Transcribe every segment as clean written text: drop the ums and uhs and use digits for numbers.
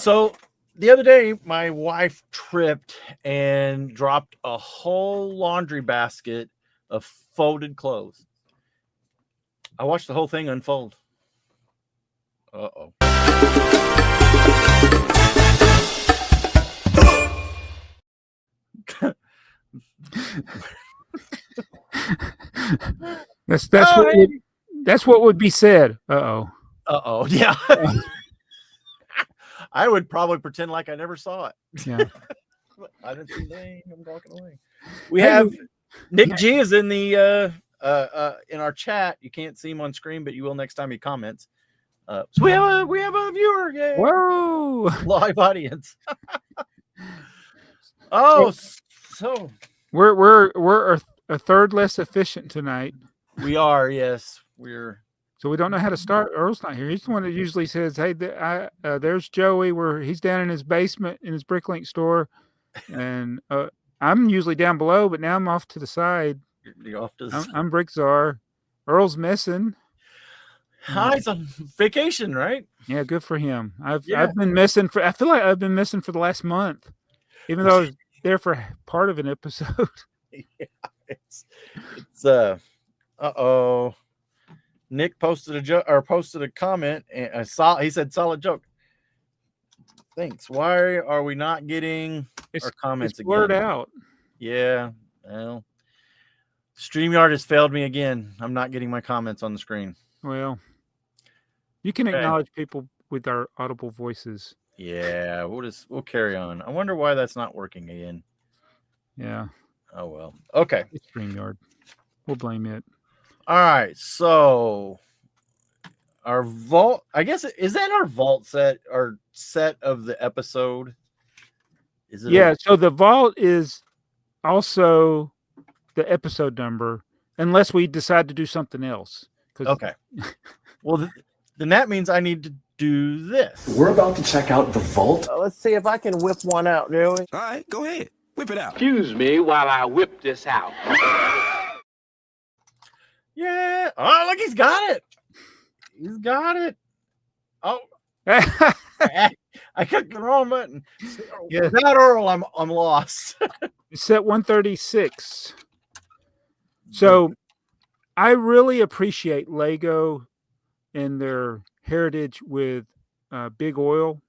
So the other day, my wife tripped and dropped a whole laundry basket of folded clothes. I watched the whole thing unfold. Uh-oh. That's what would be said. Uh-oh. Uh-oh. Yeah. I would probably pretend like I never saw it. Yeah. I didn't see anything. I'm walking away. We have Nick G is in the in our chat. You can't see him on screen, but you will next time he comments. So we have a viewer. Yay. Whoa! Live audience. Oh, so we're a third less efficient tonight. We are, yes. So we don't know how to start. Earl's not here. He's the one that usually says, "Hey, there's Joey. He's down in his basement in his Bricklink store, and I'm usually down below, but now I'm off to the side. You're off to the side. I'm Bricktsar. Earl's missing. He's on vacation, right? Yeah, good for him. I've been missing I feel like I've been missing for the last month, even though I was there for part of an episode. Yeah, it's uh-oh. Nick posted a joke or posted a comment, and he said solid joke. Thanks. Why are we not getting our comments again? Blurred out. Yeah. Well, StreamYard has failed me again. I'm not getting my comments on the screen. Well, you can acknowledge people with our audible voices. Yeah, we'll carry on. I wonder why that's not working again. Yeah. Oh well. Okay. It's StreamYard. We'll blame it. All right, so our vault, I guess, is that our vault set, our set of the episode? Is it? Yeah, so the vault is also the episode number, unless we decide to do something else. Okay. Well, then that means I need to do this. We're about to check out the vault. Let's see if I can whip one out, Joey. All right, go ahead. Whip it out. Excuse me while I whip this out. Yeah. Oh, look, he's got it. He's got it. Oh. I clicked the wrong button. Yeah. Without Earl, I'm lost. It's set 136. So I really appreciate Lego and their heritage with Big Oil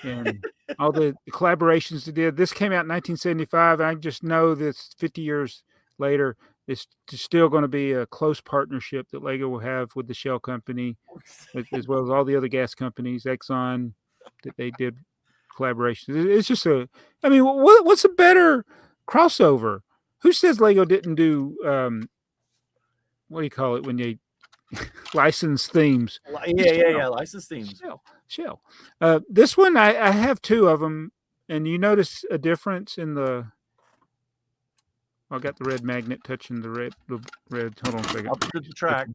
and all the collaborations they did. This came out in 1975. I just know this 50 years later, it's still going to be a close partnership that Lego will have with the Shell company, as well as all the other gas companies, Exxon, that they did collaborations. It's just what's a better crossover? Who says Lego didn't do, what do you call it when you license themes? Yeah, license themes. Shell. This one, I have two of them, and you notice a difference in the... I got the red magnet touching the red. Hold on a second. I'll put the track.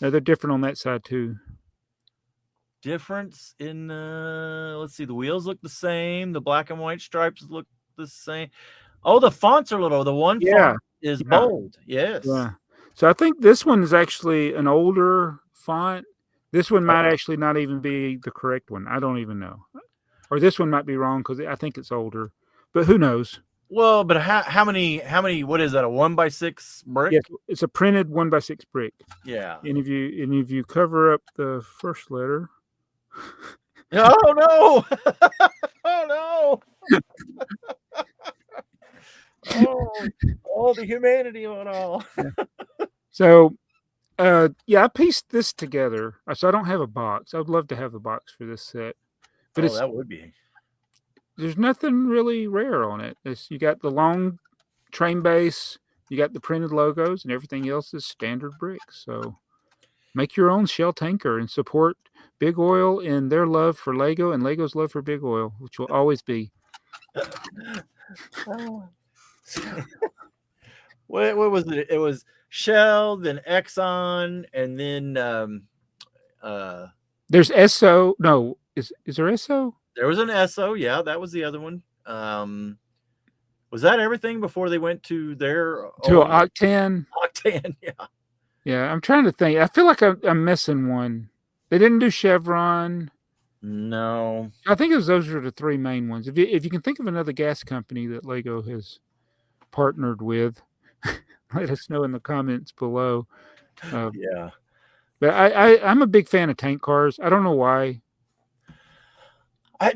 No, they're different on that side too. Difference in let's see. The wheels look the same. The black and white stripes look the same. Oh, the fonts are little. The one font is bold. Yes. Yeah. So I think this one is actually an older font. This one might actually not even be the correct one. I don't even know. Or this one might be wrong because I think it's older. But who knows? Well, but how many? What is that? A 1x6 brick? Yes, it's a printed 1x6 brick. Yeah. And if you cover up the first letter. Oh no! Oh no! Oh, the humanity of it all. So, I pieced this together. So I don't have a box. I would love to have a box for this set, but that would be. There's nothing really rare on it. You got the long train base, you got the printed logos, and everything else is standard bricks. So make your own Shell tanker and support Big Oil and their love for Lego and Lego's love for Big Oil, which will always be. What was it? It was Shell, then Exxon, and then there's Esso. No, is there Esso? There was an Esso, yeah, that was the other one. Was that everything before they went to their Octane? Octane, yeah. Yeah, I'm trying to think. I feel like I'm missing one. They didn't do Chevron. No. I think those are the three main ones. If you can think of another gas company that Lego has partnered with, let us know in the comments below. Yeah. But I'm a big fan of tank cars. I don't know why.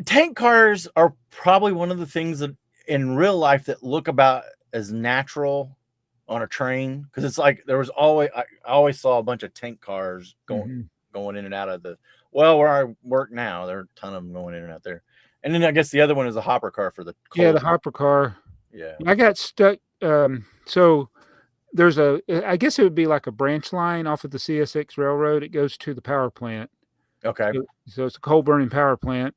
Tank cars are probably one of the things that in real life that look about as natural on a train, because it's like there was always I always saw a bunch of tank cars going in and out of where I work now. There are a ton of them going in and out there. And then I guess the other one is a hopper car for the coal. Yeah, the hopper car. Yeah. I got stuck. So there's I guess it would be like a branch line off of the CSX railroad. It goes to the power plant. Okay. So it's a coal burning power plant.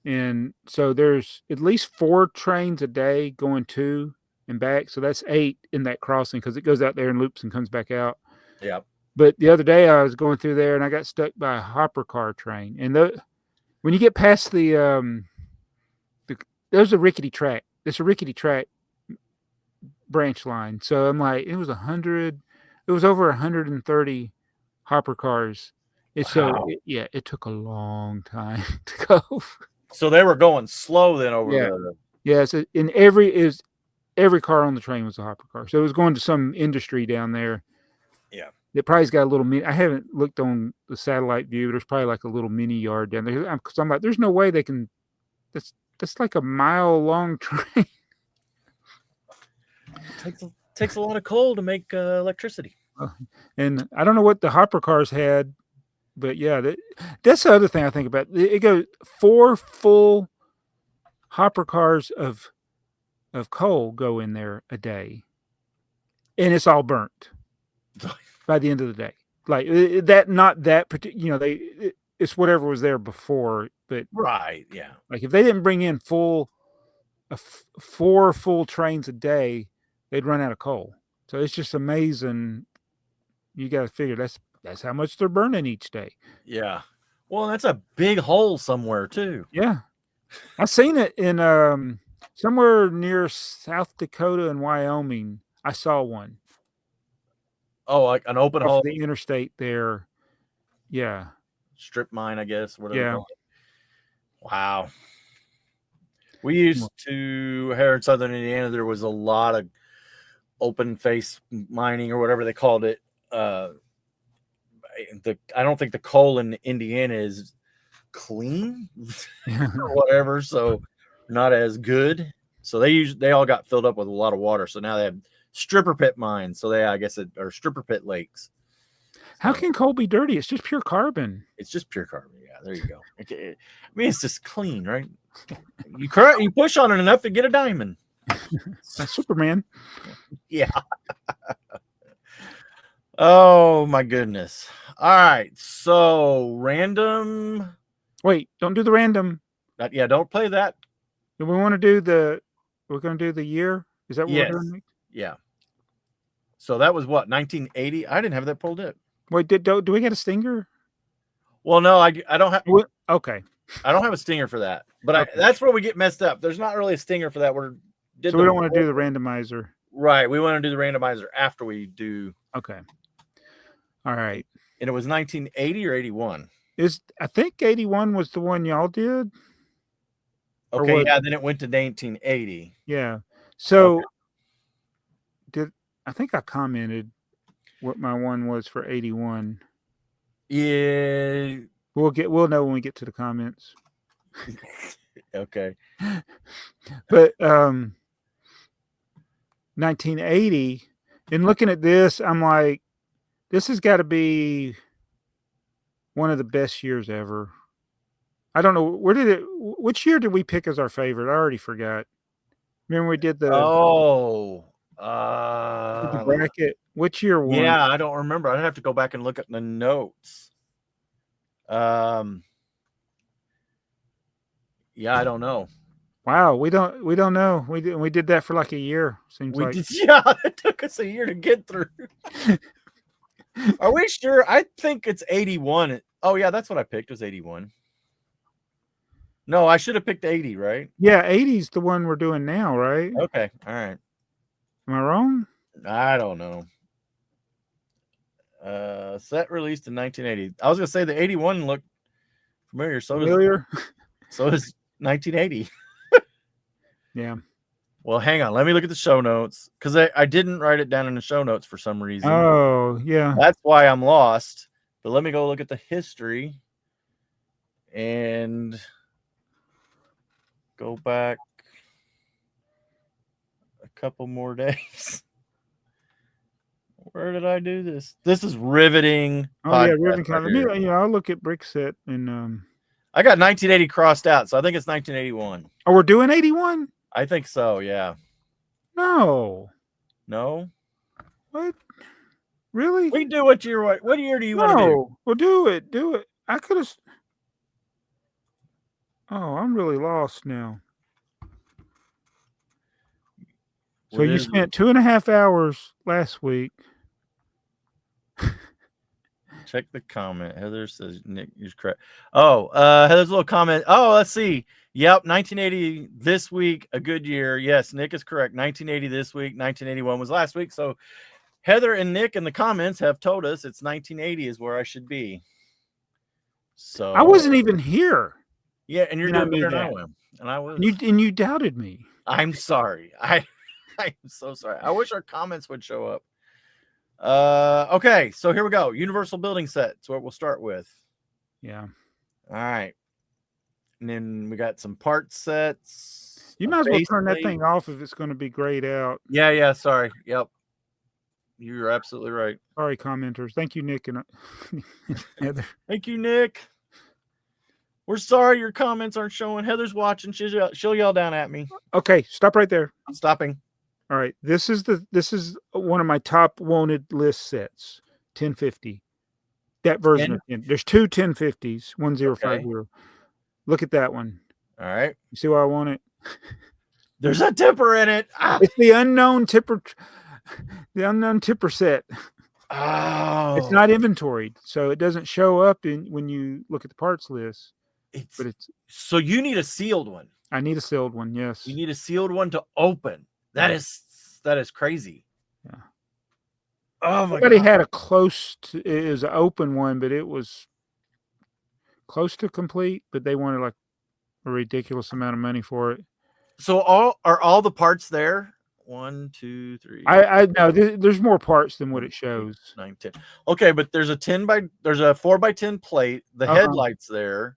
And so there's at least 4 trains a day going to and back. So that's 8 in that crossing because it goes out there and loops and comes back out. Yeah. But the other day I was going through there and I got stuck by a hopper car train. And when you get past there's a rickety track. It's a rickety track branch line. So I'm like, it was over 130 hopper cars. It took a long time to go. So they were going slow then over So every car on the train was a hopper car. So it was going to some industry down there. Yeah. It probably's got a little mini. I haven't looked on the satellite view. There's probably like a little mini yard down there. Because I'm like, there's no way they can. That's like a mile long train. Takes a lot of coal to make electricity. And I don't know what the hopper cars had, but yeah, that's the other thing I think about. It goes 4 full hopper cars of coal go in there a day, and it's all burnt by the end of the day. Like not that particular, it's whatever was there before. But right, yeah. Like if they didn't bring in 4 full trains a day, they'd run out of coal. So it's just amazing. You got to figure that's how much they're burning each day. Yeah. Well, that's a big hole somewhere too. Yeah. I seen it in somewhere near South Dakota and Wyoming. I saw one. Oh, like an open hole? The interstate there. Yeah. Strip mine, I guess. Whatever. Yeah. Wow. We used to, here in Southern Indiana, there was a lot of open face mining or whatever they called it. I don't think the coal in Indiana is clean or whatever, so not as good. So they all got filled up with a lot of water. So now they have stripper pit mines. So I guess are stripper pit lakes. How can coal be dirty? It's just pure carbon. It's just pure carbon. Yeah, there you go. I mean, it's just clean, right? You push on it enough to get a diamond. That's Superman. Yeah. Oh my goodness. All right. So random. Wait, don't do the random. Don't play that. Do we want to do we're going to do the year? Is that what we're doing? Yeah. So that was what, 1980? I didn't have that pulled up. Wait, do we get a stinger? Well, no, I don't have. Okay. I don't have a stinger for that, but that's where we get messed up. There's not really a stinger for that. So we don't want to do the randomizer. Right. We want to do the randomizer after we do. Okay. All right. And it was 1980 or 81? I think 81 was the one y'all did. Okay. Yeah. Then it went to 1980. Yeah. So I think I commented what my one was for 81. Yeah. We'll know when we get to the comments. Okay. But 1980, and looking at this, I'm like, this has got to be one of the best years ever. I don't know, which year did we pick as our favorite? I already forgot. Remember we did the the bracket. Which year won? Yeah, I don't remember. I'd have to go back and look at the notes. Yeah, I don't know. Wow, we don't know. We did that for like a year. Seems like. Yeah, it took us a year to get through. Are we sure? I think it's 81. Oh yeah, that's what I picked, was 81. No, I should have picked 80, right? Yeah, 80's the one we're doing now, right? Okay, all right. Am I wrong? I don't know. Set released in 1980. I was gonna say the 81 looked Familiar. So Familiar? is 1980. Yeah. Well, hang on. Let me look at the show notes because I didn't write it down in the show notes for some reason. Oh, yeah. That's why I'm lost. But let me go look at the history and go back a couple more days. Where did I do this? This is riveting. Oh, yeah. podcast Ribbon right Con. here. Yeah, I'll look at Brickset and I got 1980 crossed out, so I think it's 1981. oh, we're doing 81? I think so, yeah. No. No? What? Really? We can do what year do you want to do? No. Well, do it. Do it. I could have. Oh, I'm really lost now. So Well, you this- spent 2.5 hours last week. Check the comment. Heather says Nick is correct. Oh, Heather's little comment. Oh, let's see. Yep, 1980 this week, a good year. Yes, Nick is correct. 1980 this week, 1981 was last week. So Heather and Nick in the comments have told us it's 1980 is where I should be. So I wasn't even here. Yeah, and you're You know, doing better than I that. am. And I was. And you doubted me. I'm sorry. I'm so sorry. I wish our comments would show up. Okay, so here we go. Universal building set. That's what we'll start with. Yeah. All right. And then we got some part sets. You a might as well base turn that plate. thing off if it's going to be grayed out. Yeah, sorry. Yep. You're absolutely right. Sorry, commenters. Thank you, Nick and Heather. Thank you, Nick. We're sorry your comments aren't showing. Heather's watching. She'll yell down at me. Okay, stop right there. I'm stopping. All right, this is one of my top wanted list sets. 1050. That version of 10. There's two 1050s. 1050. Look at that one. All right. You see why I want it? There's a tipper in it. Ah. It's the unknown tipper. The unknown tipper set. Oh. It's not inventoried, so it doesn't show up when you look at the parts list. But it's so you need a sealed one. I need a sealed one. Yes. You need a sealed one to open. That is crazy. Yeah. Oh my Somebody God. had it was an open one, but it was close to complete, but they wanted like a ridiculous amount of money for it. So are all the parts there? 1, 2, 3. I know there's more parts than what it shows. 9, 10. Okay, but there's a 4x10 plate. The headlights there.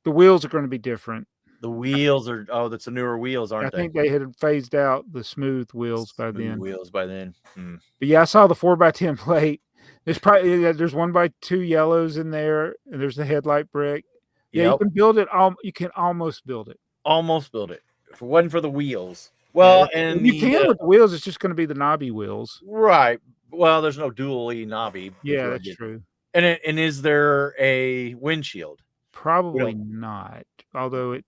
The wheels are going to be different. The wheels are that's the newer wheels, aren't they? I think they had phased out the smooth wheels by Smooth then. wheels by then. But yeah, I saw the 4x10 plate. There's probably there's 1x2 yellows in there, and there's the headlight brick. Yeah, you can build it. You can almost build it. Almost build it. If it wasn't for the wheels. Well, yeah, and you can with the wheels. It's just going to be the knobby wheels. Right. Well, there's no dual E knobby. Yeah, that's true. And is there a windshield? Probably not. Although it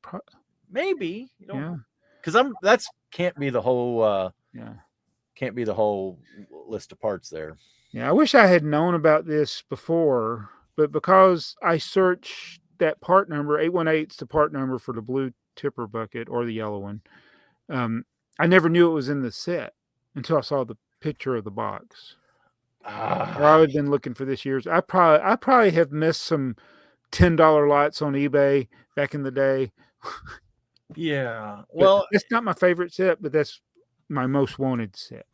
maybe. Yeah. Because that's can't be the whole. Yeah. Can't be the whole list of parts there. Yeah, I wish I had known about this before, but because I searched that part number, 818's the part number for the blue tipper bucket or the yellow one. I never knew it was in the set until I saw the picture of the box. Or I would have been looking for this year's. I probably have missed some $10 lots on eBay back in the day. Yeah. Well, it's not my favorite set, but that's my most wanted set.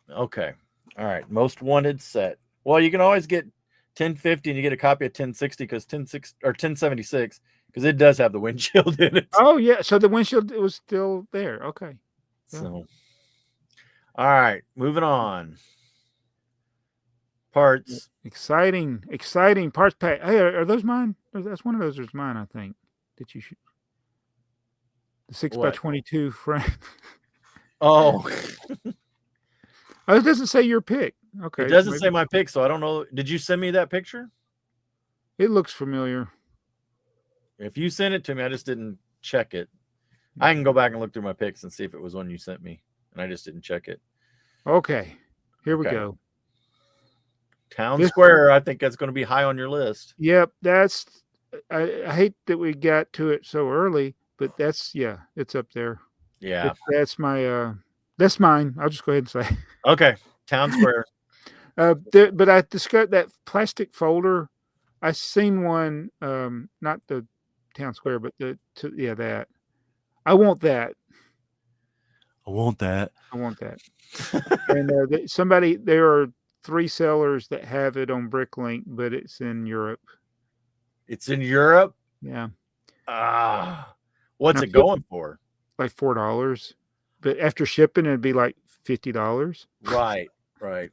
Okay. All right. Most wanted set. Well, you can always get 1050 and you get a copy of 1060 because 1076 because it does have the windshield in it. Oh yeah. So the windshield was still there. Okay. Yeah. So all right, moving on. Parts. Exciting parts pack. Hey, are those mine? That's one of those is mine, I think. That you should. The 6x22 frame. Oh. Oh, it doesn't say your pick. Okay. It doesn't say my pick, so I don't know. Did you send me that picture? It looks familiar. If you sent it to me, I just didn't check it. I can go back and look through my picks and see if it was one you sent me, and I just didn't check it. Okay. Here we go. Town Square, I think that's going to be high on your list. Yep, I hate that we got to it so early, but it's up there. Yeah. That's mine. I'll just go ahead and say. Okay. Town Square. But I discovered that plastic folder. I seen one, not the town square, but that. I want that. I want that. I want that. And there are 3 sellers that have it on Bricklink, but it's in Europe. It's in Europe. Yeah. What's Now, it going for? Like $4, but after shipping, it'd be like $50. Right.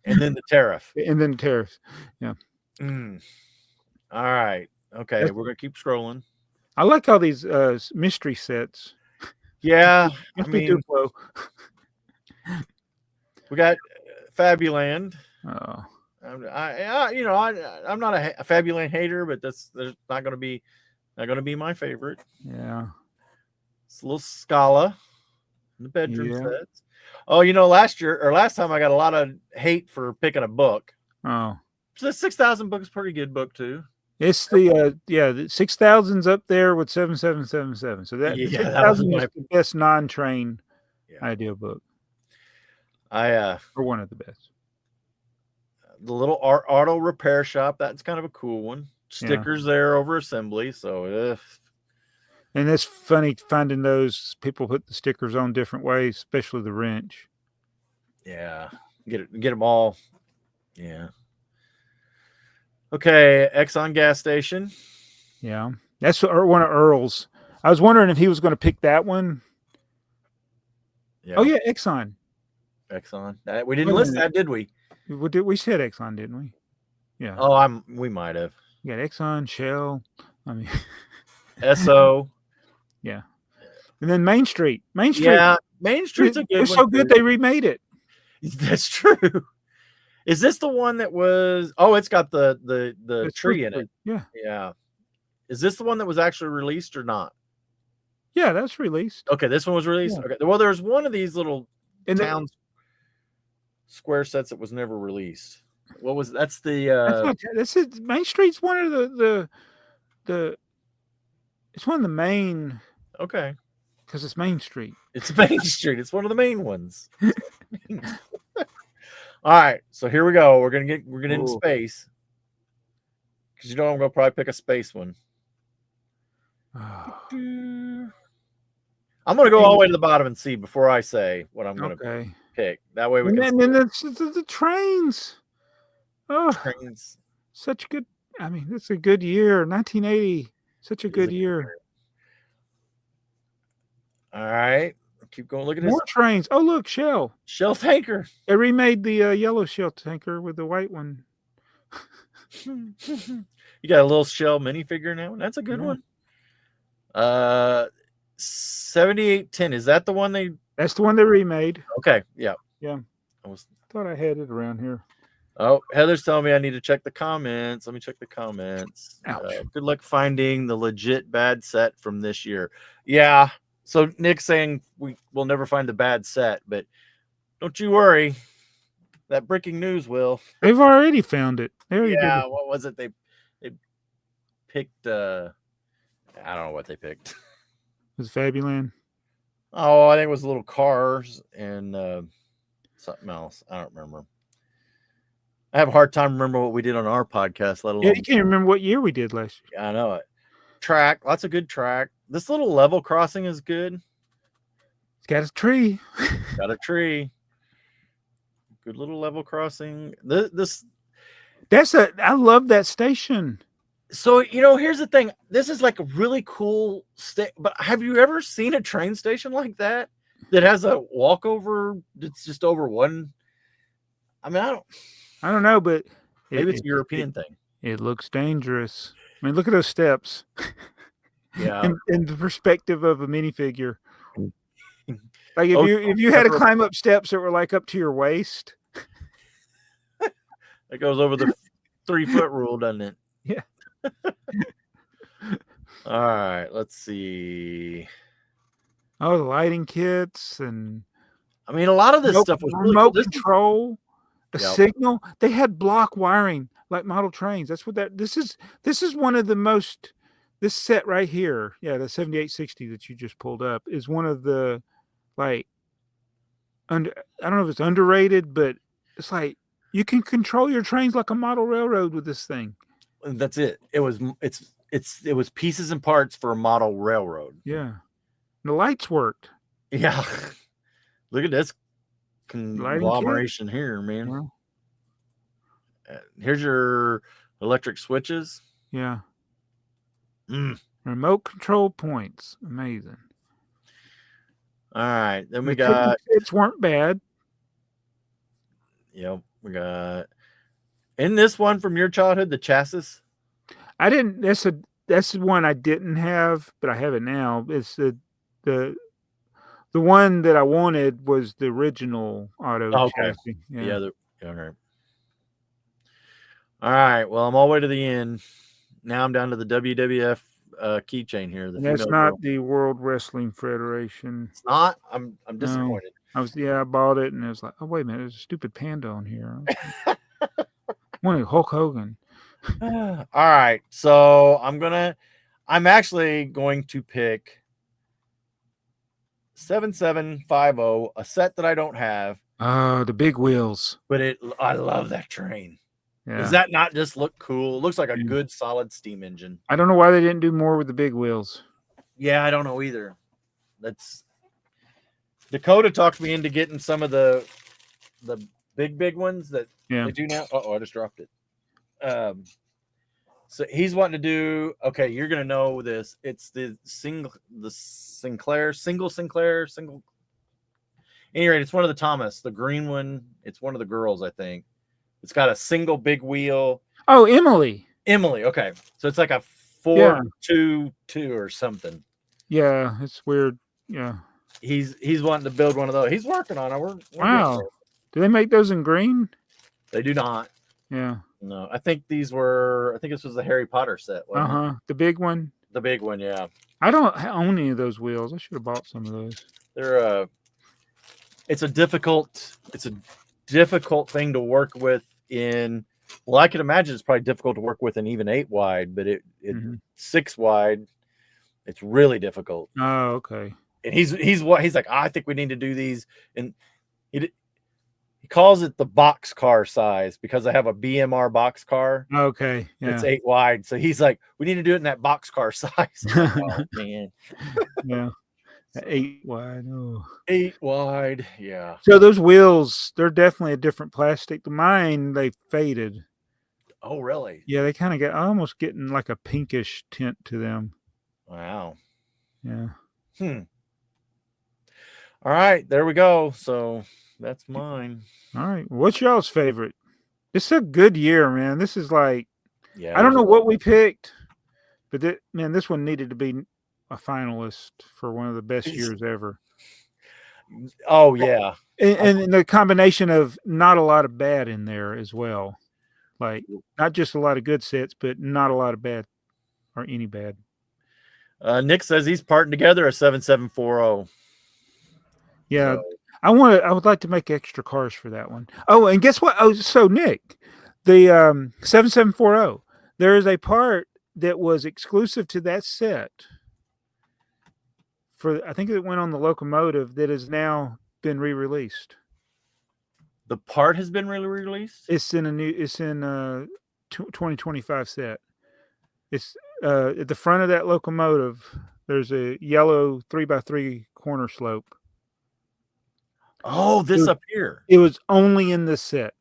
And then the tariff. And then tariffs. Yeah. All right. Okay. We're going to keep scrolling. I like all these mystery sets. Yeah. I mean, we got Fabuland. oh, I'm not a Fabuland hater, but there's not going to be my favorite. yeah. It's a little Scala in the bedroom Yeah. sets. Oh, last time I got a lot of hate for picking a book. Oh, So the 6,000 book is a pretty good book too. it's the 6,000's up there with 7777. So that 6,000 is the best non-train idea book. Or one of the best. The little auto repair shop, that's kind of a cool one. Stickers there over assembly, so and it's funny finding those people put the stickers on different ways, especially the wrench. Yeah, get them all. Yeah. Okay, Exxon gas station. Yeah, that's one of Earl's. I was wondering if he was going to pick that one. Yeah. Oh yeah, Exxon. We didn't list that, did we? We said Exxon, didn't we? Yeah. Oh, we might have. You got Exxon, Shell. I mean, SO. Yeah. And then Main Street. Main Street. Yeah, Main Street's a good one. It's so good they remade it. That's true. Is this the one that was? Oh, it's got the tree in it. Yeah. Yeah. Is this the one that was actually released or not? Yeah, that's released. Okay, this one was released. Yeah. Okay. Well, there's one of these little town square sets that was never released. What was that's the? This is Main Street's one of the. It's one of the main. Okay. Because it's Main Street. It's Main Street. It's one of the main ones. All right, so here we go. We're gonna in space because I'm gonna probably pick a space one. I'm gonna go all the way to the bottom and see before I say what I'm gonna pick. That way we can. And then the trains. Oh, trains. Such good. I mean, it's a good year. 1980. Such a good year. All right. Keep going. Look at more trains. Oh, look, Shell tanker. They remade the yellow Shell tanker with the white one. You got a little Shell minifigure now. That's a good one. 7810. Is that the one they? That's the one they remade. Okay. Yeah. Yeah. Thought I had it around here. Oh, Heather's telling me I need to check the comments. Let me check the comments. Good luck finding the legit bad set from this year. Yeah. So Nick's saying we will never find the bad set, but don't you worry. That breaking news will. They've already found it. Yeah. What was it? They picked. I don't know what they picked. Was it Fabuland? Oh, I think it was little cars and something else. I don't remember. I have a hard time remembering what we did on our podcast, let alone. Yeah, you can't remember what year we did last year. Yeah, I know it. Track, lots of good track. This little level crossing is good. It's got a tree. Got a tree. Good little level crossing. I love that station. So, here's the thing. This is like a really cool but have you ever seen a train station like that has a walkover that's just over one? I mean, I don't know, but maybe it's a European thing. It looks dangerous. I mean, look at those steps. Yeah. in the perspective of a minifigure. Like if you had to climb up steps that were like up to your waist. It goes over the 3-foot rule, doesn't it? Yeah. All right, let's see. Oh, the lighting kits and I mean, a lot of this stuff was really remote cool. control, the signal. They had block wiring like model trains. That's what this is one of the most. This set right here, the 7860 that you just pulled up is one of the I don't know if it's underrated, but it's like you can control your trains like a model railroad with this thing. That's it. it was pieces and parts for a model railroad. Yeah. The lights worked. Yeah. Look at this Lighting kit. conglomeration here, man. Well, Here's your electric switches. yeah. Mm. Remote control points. Amazing. All right. Then we The kitchen got, kits weren't bad. we got in this one from your childhood, the chassis. I didn't. That's the one I didn't have, but I have it now. It's the one that I wanted was the original auto Okay. chassis. Yeah. Okay. All right. Well, I'm all the way to the end. Now I'm down to the WWF keychain here. And that's not the World Wrestling Federation. It's not. I'm disappointed. I bought it and it was like, oh wait a minute, there's a stupid panda on here. Wanted Hulk Hogan. All right. So I'm actually going to pick 7750, a set that I don't have. The big wheels. But I love that train. Yeah. Does that not just look cool? It looks like a good solid steam engine. I don't know why they didn't do more with the big wheels. Yeah, I don't know either. Dakota talked me into getting some of the big ones that they do now. I just dropped it. So he's wanting to do, okay, you're gonna know this. It's the Sinclair. Anyway, it's one of the Thomas, the green one. It's one of the girls, I think. It's got a single big wheel. Oh, Emily. Okay. So it's like a 4-2-2 or something. Yeah, it's weird. Yeah. He's wanting to build one of those. He's working on it. Wow. Do they make those in green? They do not. Yeah. No, I think this was the Harry Potter set. The big one. The big one, yeah. I don't own any of those wheels. I should have bought some of those. They're it's a difficult thing to work with in. Well, I can imagine it's probably difficult to work with in even 8 wide, but it 6 wide, it's really difficult. Oh, okay. And he's like, I think we need to do these, and he calls it the box car size because I have a BMR box car. Okay, yeah. It's 8 wide, so he's like, we need to do it in that box car size. Like, oh man, yeah, 8 wide. Oh. 8 wide, yeah. So those wheels, they're definitely a different plastic. Mine, they faded. Oh, really? Yeah, they kind of get almost getting like a pinkish tint to them. Wow. Yeah. All right, there we go. So that's mine. All right. What's y'all's favorite? It's a good year, man. This is like, yeah. I don't know what we picked, but this one needed to be a finalist for one of the best years ever. Oh yeah, and the combination of not a lot of bad in there as well, like not just a lot of good sets, but not a lot of bad or any bad. Nick says he's parting together a 7740. Yeah, so. I would like to make extra cars for that one. Oh, and guess what? Oh, so Nick, the 7740, there is a part that was exclusive to that set. I think it went on the locomotive that has now been re-released. The part has been re-released? It's in 2025 set. It's at the front of that locomotive. There's a yellow 3x3 corner slope. Oh, this up here. It was only in this set.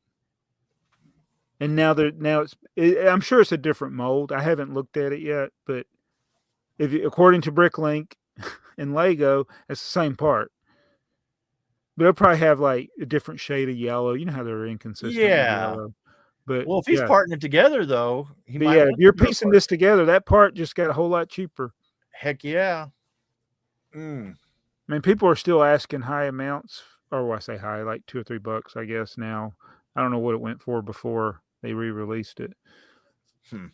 And now I'm sure it's a different mold. I haven't looked at it yet, but according to Bricklink and Lego, it's the same part. But it'll probably have like a different shade of yellow. You know how they're inconsistent. Yeah. Yellow. But if he's parting it together, though, if you're piecing this together, that part just got a whole lot cheaper. Heck yeah. I mean, people are still asking high amounts, or I say high, like $2 or $3, I guess. Now, I don't know what it went for before they re-released it. Yeah,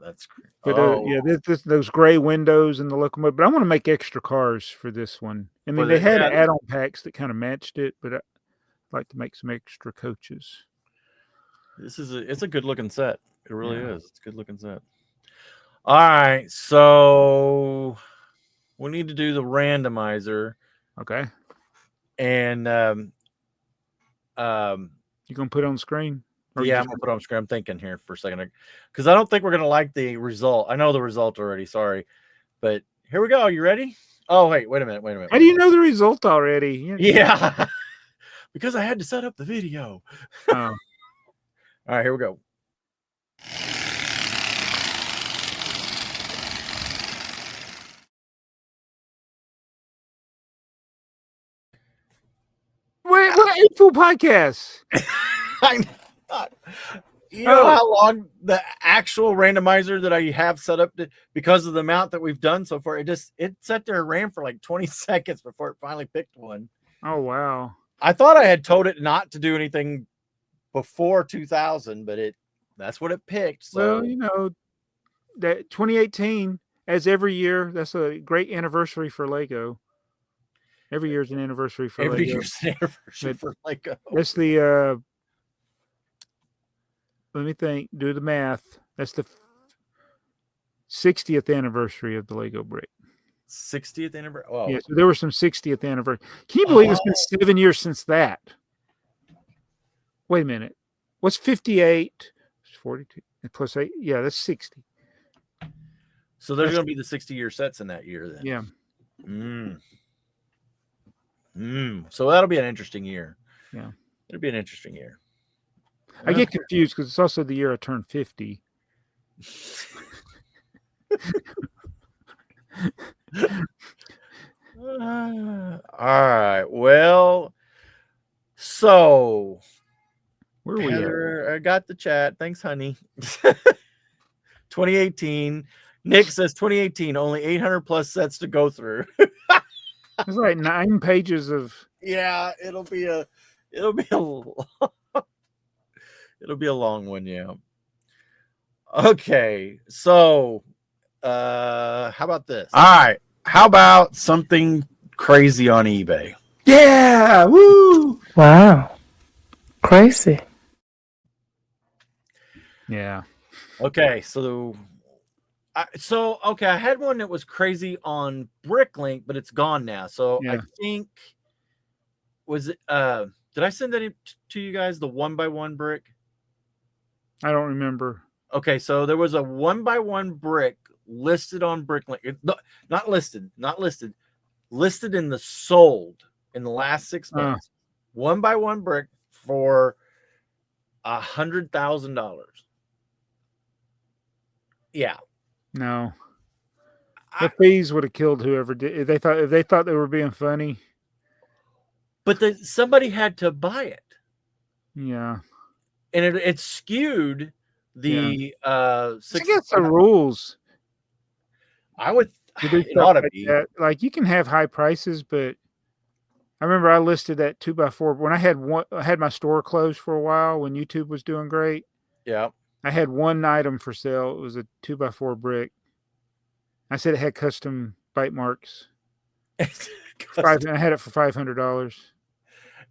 that's great. But those gray windows in the locomotive. But I want to make extra cars for this one. I mean, they had add-on packs that kind of matched it, but I'd like to make some extra coaches. It's a good looking set. It really is. It's a good looking set. All right, so we need to do the randomizer. Okay. And you gonna put it on the screen? Or Yeah, I'm gonna put it on screen. I'm thinking here for a second because I don't think we're gonna like the result. I know the result already. Sorry, but here we go. You ready? Oh, wait a minute. How do you know the result already? Yeah, because I had to set up the video. Oh. All right, here we go. What AFoOL podcast? You know how long the actual randomizer that I have set up because of the amount that we've done so far, it sat there and ran for like 20 seconds before it finally picked one. Oh wow. I thought I had told it not to do anything before 2000, but that's what it picked. So Well, you know, that 2018, as every year, that's a great anniversary for Lego. Every year's an anniversary for every Lego. year's an anniversary for Lego. That's the let me think, do the math. That's the 60th anniversary of the Lego brick. 60th anniversary. Oh, yeah. So there were some 60th anniversary. Can you believe it's been 7 years since that? Wait a minute. What's 58? 42 plus 8. Yeah, that's 60. So there's going to be the 60-year sets in that year then. Yeah. So that'll be an interesting year. Yeah. It'll be an interesting year. I get confused because it's also the year I turned 50. All right. Well, so where are we at? I got the chat. Thanks, honey. 2018. Nick says 2018, only 800 plus sets to go through. It's like 9 pages of. Yeah, it'll be a long one. Yeah. Okay. So, how about this? All right. How about something crazy on eBay? Yeah. Woo. Wow. Crazy. Yeah. Okay. I had one that was crazy on Bricklink, but it's gone now. So yeah. I think was it did I send that to you guys, the 1x1 brick? I don't remember. Okay, so there was a 1x1 brick listed on Bricklink. Not listed, listed in the sold in the last 6 months. 1x1 brick for $100,000. Yeah. No. The fees would have killed whoever did. If they thought they were being funny. But somebody had to buy it. Yeah. And it skewed the I guess the rules. I would it ought to be. Like you can have high prices, but I remember I listed that 2x4 when I had my store closed for a while when YouTube was doing great. Yeah. I had one item for sale. It was a 2x4 brick. I said it had custom bite marks. I had it for $500.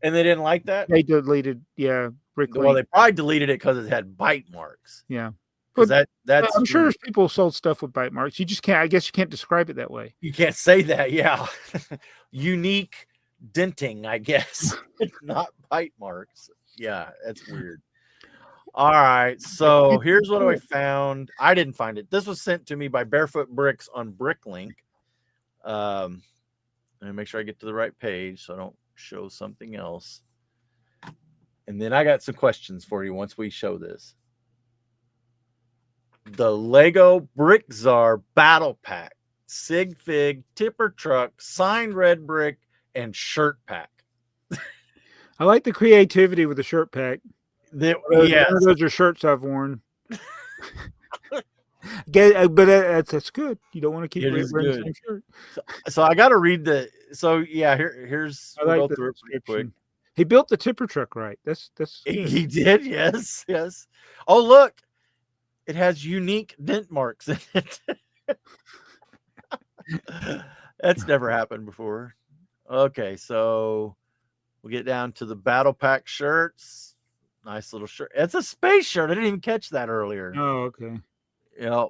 And they didn't like that? They deleted, yeah, Bricklink. Well, they probably deleted it because it had bite marks. Yeah. Because that's I'm sure there's people sold stuff with bite marks. You just can't, I guess you can't describe it that way. You can't say that, yeah. Unique denting, I guess. Not bite marks. Yeah, that's weird. All right, so here's what I found. I didn't find it. This was sent to me by Barefoot Bricks on Bricklink. Let me make sure I get to the right page so I don't show something else. And then I got some questions for you once we show this. The Lego Bricktsar Battle Pack, Sig Fig, Tipper Truck, Signed Red Brick, and Shirt Pack. I like the creativity with the shirt pack. Yes. Those are shirts I've worn. But that's good. You don't want to keep wearing the same shirt. So I got to read the. So yeah, here's. We'll go through it pretty quick. He built the tipper truck right. That's good. He did. Yes. Oh look, it has unique dent marks in it. That's never happened before. Okay, so we'll get down to the battle pack shirts. Nice little shirt. It's a space shirt. I didn't even catch that earlier. Oh, okay. Yep.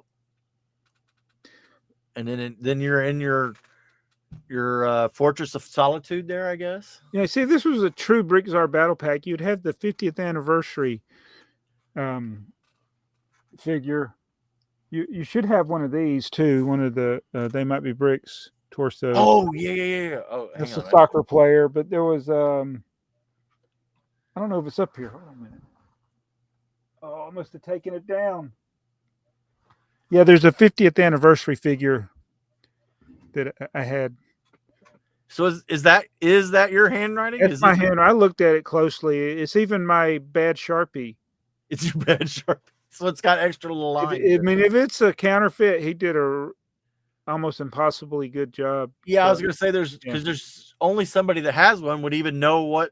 And then you're in your Fortress of Solitude there, I guess. Yeah, see, if this was a true Bricksar battle pack, you'd have the 50th anniversary figure. You should have one of these too. One of the They Might Be Bricks torso. Oh yeah. Oh, hang That's on a a minute. soccer player, but there was I don't know if it's up here. Hold on a minute. Oh, I must have taken it down. Yeah, there's a 50th anniversary figure that I had. So is that your handwriting? That's Is my it? hand. I looked at it closely. It's even my bad Sharpie. It's your bad sharp. So it's got extra little lines. I mean, if it's a counterfeit, he did a almost impossibly good job. Yeah, I was So, gonna say there's yeah. because there's only somebody that has one would even know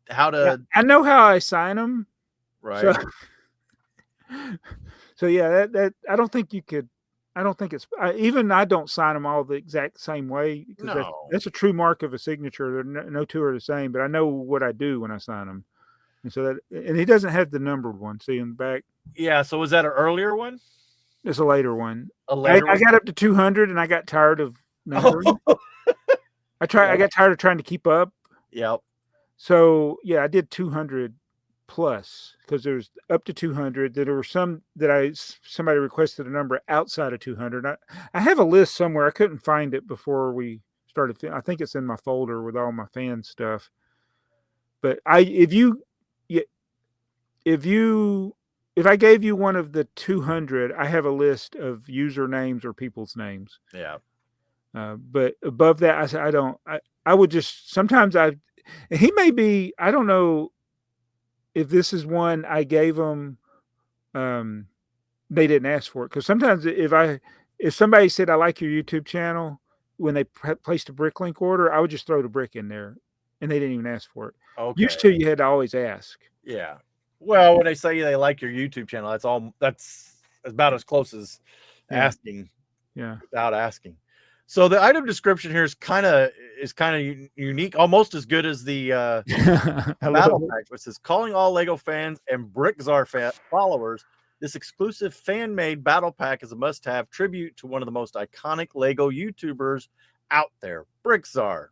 how to Yeah, I know how I sign them. right. So yeah, that I don't think you could. I don't think it's even I don't sign them all the exact same way because No. that's a true mark of a signature. They're no two are the same, but I know what I do when I sign them, and so and he doesn't have the numbered one. See in the back, Yeah. So was that an earlier one? it's a later one. A later I one? got up to 200, and I got tired of numbering. I got tired of trying to keep up. Yep. So yeah, I did 200 plus because there's up to 200. There were some that somebody requested a number outside of 200. I have a list somewhere. I couldn't find it before we started. I think it's in my folder with all my fan stuff. But if I gave you one of the 200, I have a list of usernames or people's names. Yeah. But above that, I said I don't. I would just sometimes he may be. I don't know if this is one I gave them. They didn't ask for it because sometimes if somebody said I like your YouTube channel when they placed a Bricklink order, I would just throw the brick in there, and they didn't even ask for it. Okay. Used to, you had to always ask. Yeah. Well, when they say they like your YouTube channel, that's about as close as asking. Yeah. Without asking. So the item description here is kind of unique, almost as good as the battle pack, which says calling all Lego fans and Bricksar followers. This exclusive fan-made battle pack is a must-have tribute to one of the most iconic Lego YouTubers out there, Bricksar.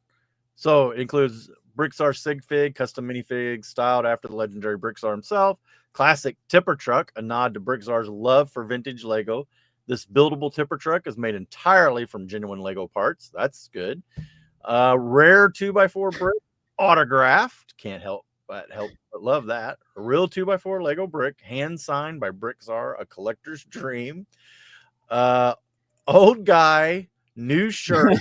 So it includes Bricksar Sig Fig, custom minifigs styled after the legendary Bricksar himself, classic tipper truck, a nod to Bricksar's love for vintage Lego. This buildable tipper truck is made entirely from genuine Lego parts. That's good. Rare 2x4 brick, autographed. Can't help but love that. A real 2x4 Lego brick, hand signed by Bricksar, a collector's dream. Old guy, new shirt,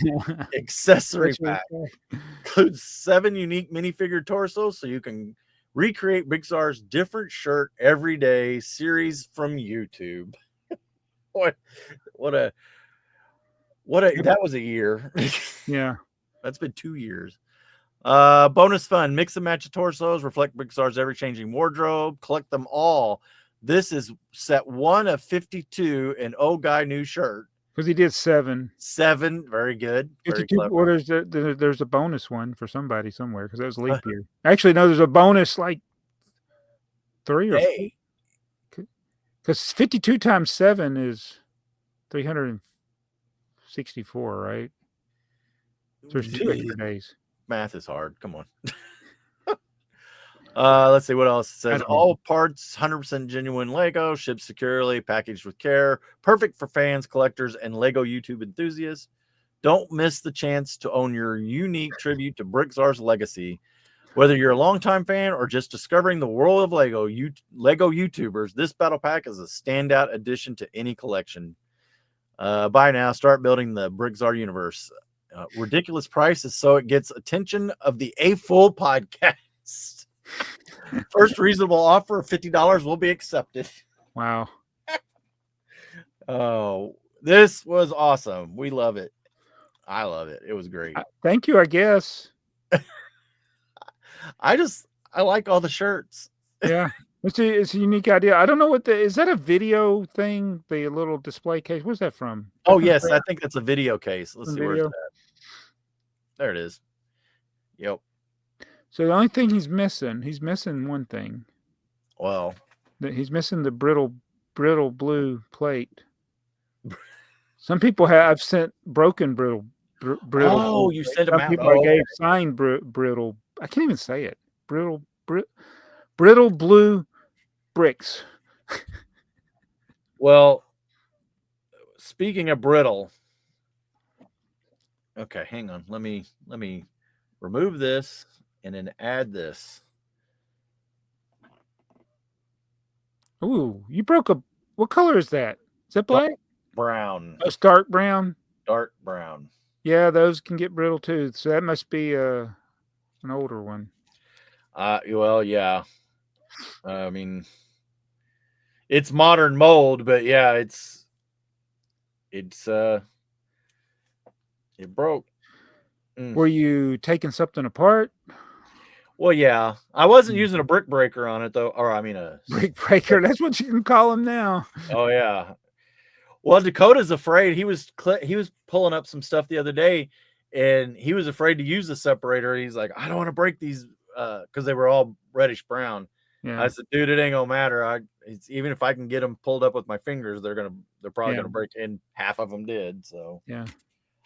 accessory pack. Includes 7 unique minifigure torsos, so you can recreate Bricksar's different shirt every day series from YouTube. What that was a year. Yeah. That's been 2 years. Bonus fun, mix and match of torsos, reflect Bricksar's ever-changing wardrobe, collect them all. This is set 1 of 52, an old guy new shirt. Because he did 7. 7, very good. Very clever. Well, there's a bonus one for somebody somewhere because that was leap year. Actually, no, there's a bonus like 3 or 4. Because 52 times 7 is 364, right? There's 2 extra days. Math is hard. Come on. Let's see what else it says. All parts 100% genuine Lego, shipped securely, packaged with care, perfect for fans, collectors, and Lego YouTube enthusiasts. Don't miss the chance to own your unique tribute to Bricksar's legacy. Whether you're a longtime fan or just discovering the world of Lego YouTubers, this battle pack is a standout addition to any collection. Buy now. Start building the Bricksar universe. Ridiculous prices, so it gets attention of the AFoOL podcast. First reasonable offer of $50 will be accepted. Wow. Oh, this was awesome. We love it. I love it. It was great. Thank you, I guess. I like all the shirts. Yeah. It's a unique idea. I don't know is that a video thing? The little display case. Where's that from? Oh, yes. I think that's a video case. Let's see where's that. There it is. Yep. So the only thing he's missing one thing. Well, he's missing the brittle blue plate. Some people have sent broken brittle. Oh, you sent them out. People I gave signed brittle. I can't even say it. Brittle blue bricks. Well, speaking of brittle, okay, hang on. Let me remove this and then add this. Ooh, you broke a. What color is that? Is that black? Brown, Oh, it's dark brown. dark brown. Yeah, those can get brittle too. So that must be an older one. Well, yeah. I mean, it's modern mold, but yeah, it broke. Were you taking something apart? Well, yeah, I wasn't using a brick breaker on it though, or I mean a Brick breaker. That's what you can call them now. Oh yeah. Well, Dakota's afraid. He was pulling up some stuff the other day, and he was afraid to use the separator. He's like, I don't want to break these because they were all reddish brown. Yeah. I said, dude, it ain't gonna matter. Even if I can get them pulled up with my fingers, they're probably gonna break. And half of them did. So yeah,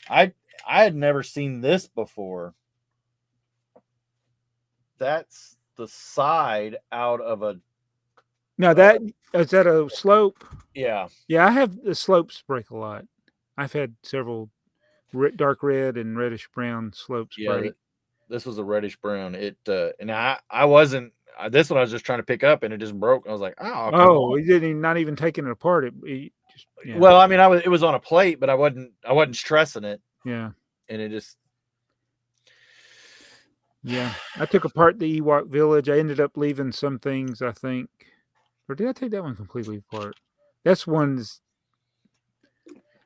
I had never seen this before. That's the side out of a. Now that is that a slope? Yeah. Yeah, I have the slopes break a lot. I've had several dark red and reddish brown slopes break. This was a reddish brown. And I wasn't. This one I was just trying to pick up, and it just broke. I was like, oh, he didn't not even taking it apart. Yeah. Well, I mean, it was on a plate, but I wasn't stressing it. Yeah, and it just. Yeah, I took apart the Ewok village. I ended up leaving some things, I think. Or did I take that one completely apart? That's one's.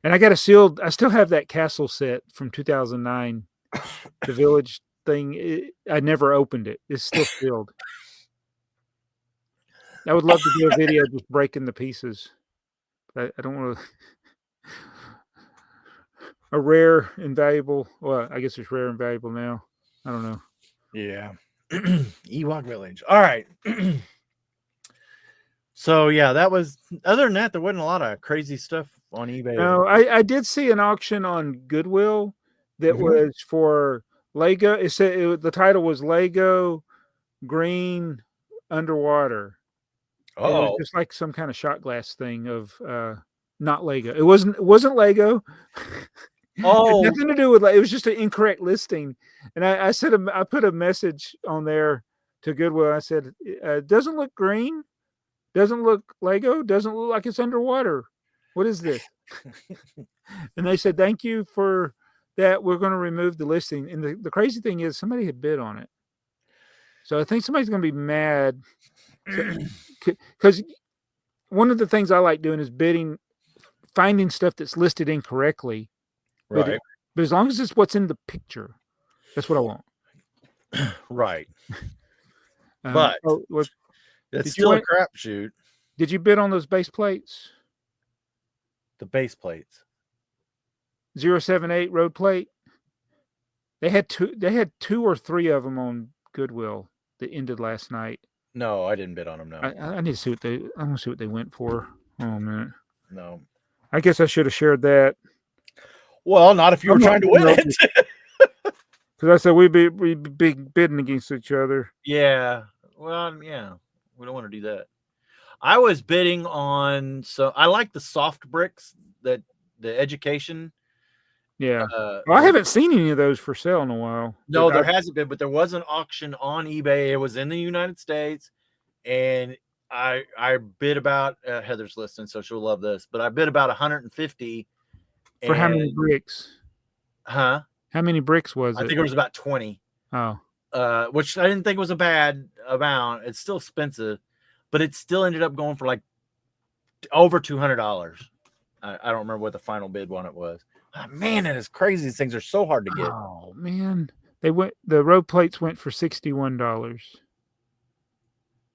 And I got a sealed. I still have that castle set from 2009. The village thing. I never opened it. It's still sealed. I would love to do a video just breaking the pieces. I don't want to. A rare and valuable. Well, I guess it's rare and valuable now. I don't know. Yeah. Ewok village. All right. So yeah, that was. Other than that, there wasn't a lot of crazy stuff on eBay. No, I did see an auction on Goodwill that was for Lego. It said the title was Lego Green Underwater. It was just like some kind of shot glass thing of not Lego. It wasn't Lego. Oh, nothing to do with it was just an incorrect listing. And I said I put a message on there to Goodwill. I said, doesn't look green, doesn't look Lego, doesn't look like it's underwater. What is this? And they said, thank you for that. We're going to remove the listing. And the crazy thing is somebody had bid on it. So I think somebody's going to be mad. Because one of the things I like doing is finding stuff that's listed incorrectly. right. But as long as it's what's in the picture, that's what I want. Right. But that's still a crapshoot. Did you bid on those base plates? The base plates. 078 road plate. They had two or three of them on Goodwill that ended last night. No, I didn't bid on them. No, I need to see I want to see what they went for. Oh man. No. I guess I should have shared that. Well, not if you were trying to win it. Because I said we'd be bidding against each other. Yeah. Well, yeah. We don't want to do that. I was bidding on. So I like the soft bricks that the education. Yeah. Well, I haven't seen any of those for sale in a while. No, there hasn't been, but there was an auction on eBay. It was in the United States, and I bid about Heather's listening, so she'll love this. But I bid about 150 for how many bricks? Huh? How many bricks was it? I think it was about 20. Oh, which I didn't think was a bad amount. It's still expensive, but it still ended up going for like over $200. I don't remember what the final bid on it was. Oh, man, it is crazy. These things are so hard to get. Oh man, the road plates went for $61.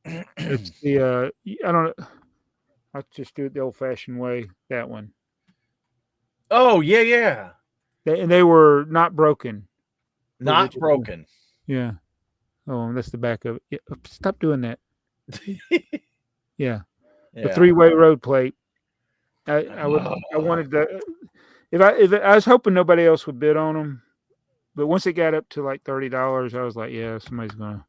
It's the I don't know. I'll just do it the old-fashioned way. That one. Oh yeah. They were not broken. Not broken. Yeah. Oh, that's the back of it. Yeah, stop doing that. Yeah. The three-way road plate. I wanted to. If I was hoping nobody else would bid on them, but once it got up to like $30, I was like, yeah, somebody's gonna.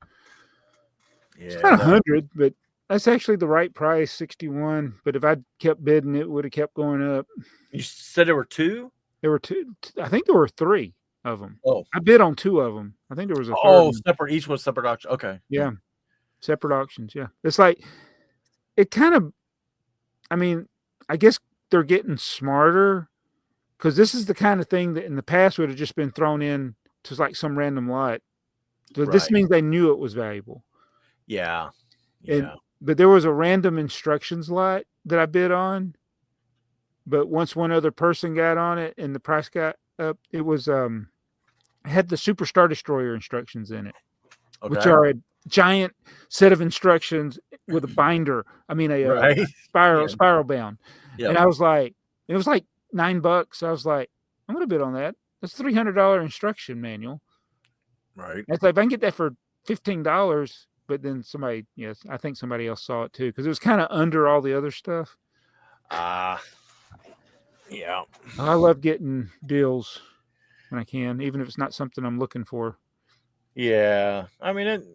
Yeah, it's not 100, but that's actually the right price, 61. But if I'd kept bidding, it would have kept going up. You said there were two? There were two. I think there were three of them. Oh. I bid on two of them. I think there was a third Oh, one. separate. Each was separate auction. Okay. Yeah. Separate auctions. Yeah. It's like, it kind of, I mean, I guess they're getting smarter, because this is the kind of thing that in the past would have just been thrown in to like some random lot. So this Right. means they knew it was valuable. Yeah. But there was a random instructions lot that I bid on. But once one other person got on it and the price got up, it was it had the Superstar Destroyer instructions in it, which are a giant set of instructions with a binder. I mean, a spiral bound. Yep. And I was like, it was like $9. I was like, I'm gonna bid on that. That's $300 instruction manual. Right. That's like, if I can get that for $15, but then somebody, yes, I think somebody else saw it too, because it was kind of under all the other stuff. Yeah. I love getting deals when I can, even if it's not something I'm looking for. Yeah. I mean, isn't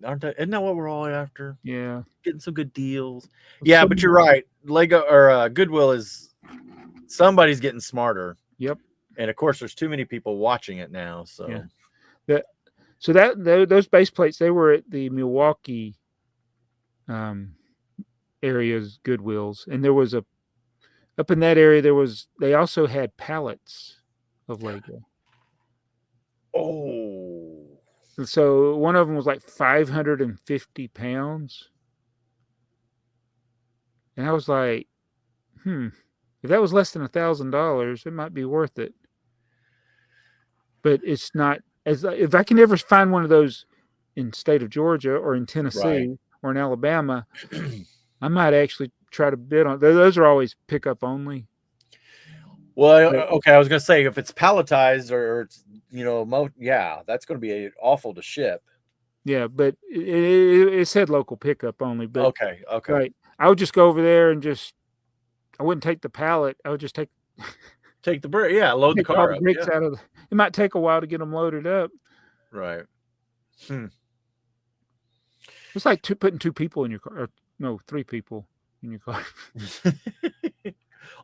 that what we're all after? Yeah. Getting some good deals. Yeah, but you're right. Lego or Goodwill is, somebody's getting smarter. Yep. And of course, there's too many people watching it now. So, so those base plates, they were at the Milwaukee areas Goodwills, and there was up in that area, they also had pallets of Lego. Oh. So one of them was like 550 pounds. And I was like, if that was less than $1,000, it might be worth it. But it's not, if I can ever find one of those in state of Georgia or in Tennessee or in Alabama, I might actually try to bid on. Those are always pickup only. Well, okay, I was gonna say, if it's palletized or it's, that's gonna be awful to ship. Yeah, but it said local pickup only. But okay. Right, I would just go over there and I wouldn't take the pallet. I would just take the brick. Yeah, load the car up. Bricks out of. It might take a while to get them loaded up. Right. It's like putting two people in your car. Or, no, three people in your car.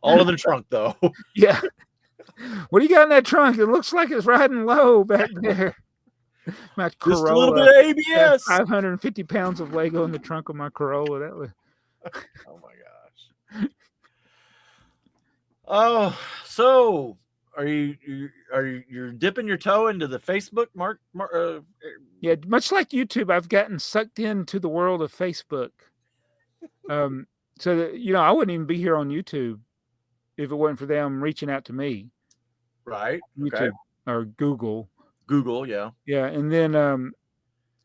All in the trunk, though. Yeah. What do you got in that trunk? It looks like it's riding low back there. My Corolla, just a little bit of ABS. 550 pounds of Lego in the trunk of my Corolla. That was. Oh my gosh. Oh, so are you dipping your toe into the Facebook mark? Yeah, much like YouTube, I've gotten sucked into the world of Facebook. So that, I wouldn't even be here on YouTube if it wasn't for them reaching out to me. Right. YouTube or Google. Yeah. Yeah, and then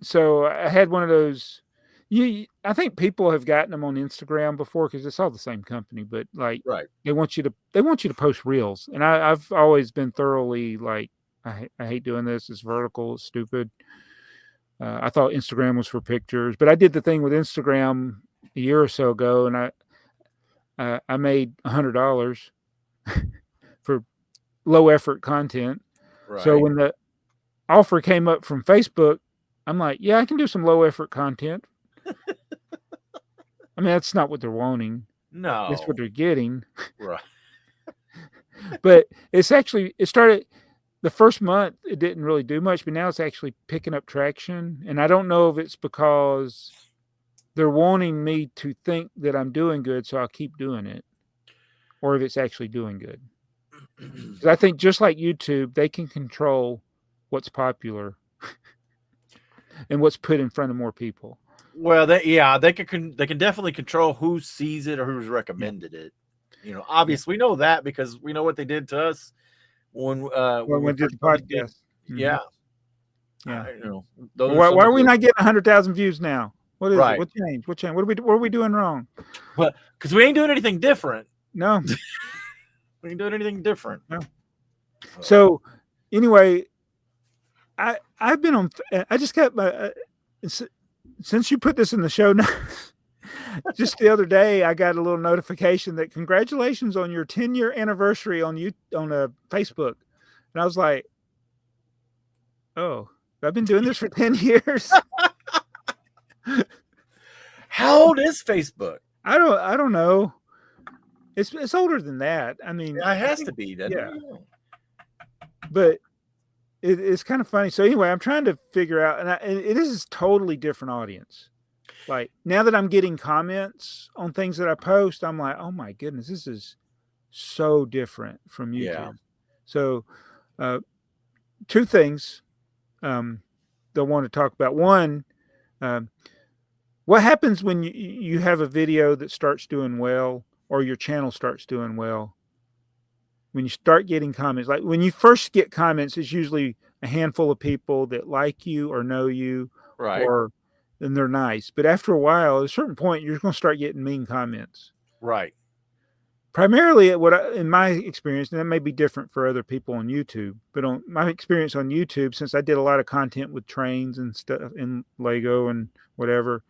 so I had one of those. I think people have gotten them on Instagram before because it's all the same company, but like they want you to post reels, and I've always been thoroughly like I hate doing this. It's vertical. It's stupid. I thought Instagram was for pictures, but I did the thing with Instagram a year or so ago, and I made $100 for low effort content. Right. So when the offer came up from Facebook, I'm like, yeah, I can do some low effort content. I mean, that's not what they're wanting. No, that's what they're getting. Right. But it started the first month. It didn't really do much, but now it's actually picking up traction. And I don't know if it's because they're wanting me to think that I'm doing good, so I'll keep doing it, or if it's actually doing good. I think just like YouTube, they can control what's popular and what's put in front of more people. Well, they can definitely control who sees it or who's recommended it. Obviously we know that because we know what they did to us when we did the podcast. Yeah. Why are we not getting 100,000 views now? What is it? What changed? What changed? What are we doing wrong? Well, because we ain't doing anything different. No. We ain't doing anything different. No. So anyway, I've been on. I just got my. Since you put this in the show notes, just the other day I got a little notification that congratulations on your 10-year anniversary on Facebook, and I was like, "Oh, I've been doing this for 10 years." How old is Facebook? I don't know. It's older than that. I mean, Yeah, it has to be, doesn't yeah. it? But it's kind of funny. So anyway, I'm trying to figure out, and it is a totally different audience. Like now that I'm getting comments on things that I post, I'm like, oh my goodness, this is so different from YouTube. Yeah. So, two things they'll want to talk about. One, what happens when you have a video that starts doing well or your channel starts doing well? When you start getting comments, like when you first get comments, it's usually a handful of people that like you or know you, Right. and they're nice. But after a while, at a certain point, you're going to start getting mean comments. Right. Primarily, in my experience, and that may be different for other people on YouTube, but on my experience on YouTube, since I did a lot of content with trains and stuff and Lego and whatever,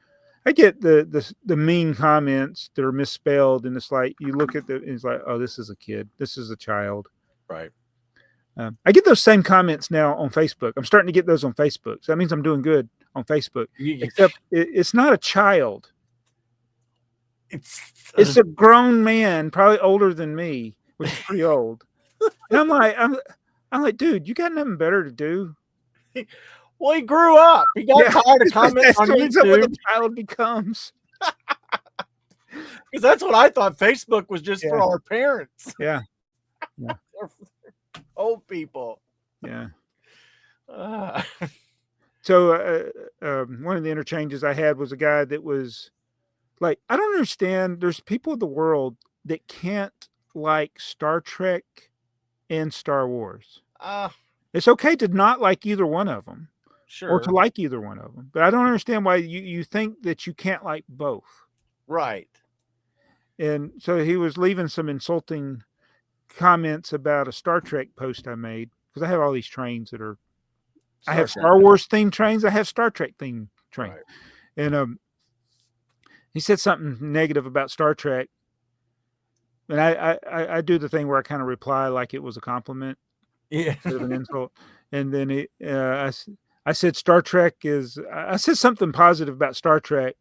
I get the mean comments that are misspelled, and it's like you look at it's like, oh, this is a kid, this is a child. Right. I get those same comments now on Facebook. I'm starting to get those on Facebook, so that means I'm doing good on Facebook. Except it's not a child. It's a grown man, probably older than me, which is pretty old. And I'm like, dude, you got nothing better to do. Well, he grew up. He got tired of comments on YouTube. What the child becomes. Because that's what I thought. Facebook was just for our parents. Yeah. Old people. Yeah. So one of the interchanges I had was a guy that was like, I don't understand. There's people in the world that can't like Star Trek and Star Wars. It's okay to not like either one of them. Sure. Or to like either one of them. But I don't understand why you think that you can't like both. Right. And so he was leaving some insulting comments about a Star Trek post I made, because I have all these trains that are I have Star Wars themed trains, I have Star Trek themed trains. Right. And he said something negative about Star Trek. And I do the thing where I kind of reply like it was a compliment. Yeah. Instead of an insult. And then I said Star Trek is, I said something positive about Star Trek,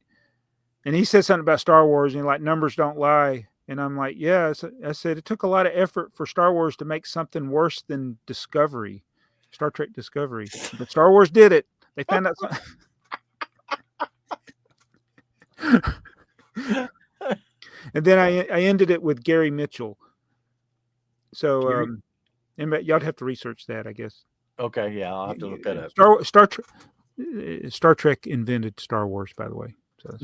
and he said something about Star Wars, and like, numbers don't lie. And I'm like, yeah, I said it took a lot of effort for Star Wars to make something worse than Discovery, Star Trek Discovery. But Star Wars did it. They found out something. And then I ended it with Gary Mitchell. So y'all have to research that, I guess. Okay, yeah, I'll have to look that up. Star Trek invented Star Wars, by the way. So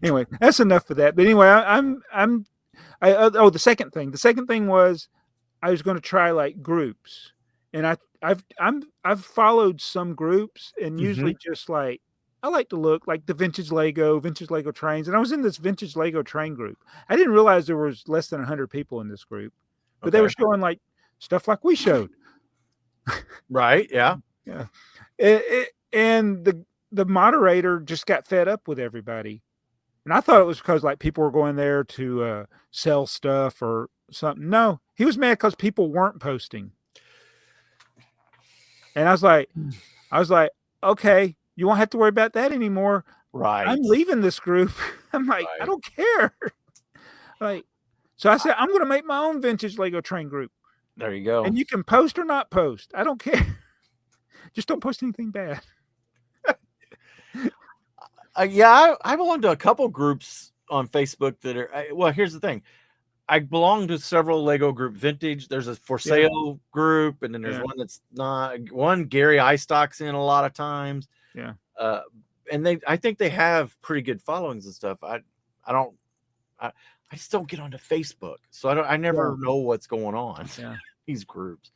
anyway, that's enough for that. But anyway, the second thing was I was going to try like groups, and I've followed some groups, and usually just like I like to look like the vintage Lego trains, and I was in this vintage Lego train group. I didn't realize there was less than 100 people in this group. But they were showing like stuff like we showed. Right. Yeah. Yeah. And the moderator just got fed up with everybody. And I thought it was because like people were going there to sell stuff or something. No, he was mad because people weren't posting. And I was like, okay, you won't have to worry about that anymore. Right. I'm leaving this group. I'm like, I don't care. Like, so I said, I'm going to make my own vintage Lego train group. There you go. And you can post or not post. I don't care. Just don't post anything bad. Yeah, I belong to a couple groups on Facebook that are, well, here's the thing. I belong to several Lego group vintage. There's a for sale group, and then there's one that's not. One Gary Istock's in a lot of times. Yeah. And I think they have pretty good followings and stuff. I just don't get onto Facebook, so I never know what's going on. Yeah. These groups.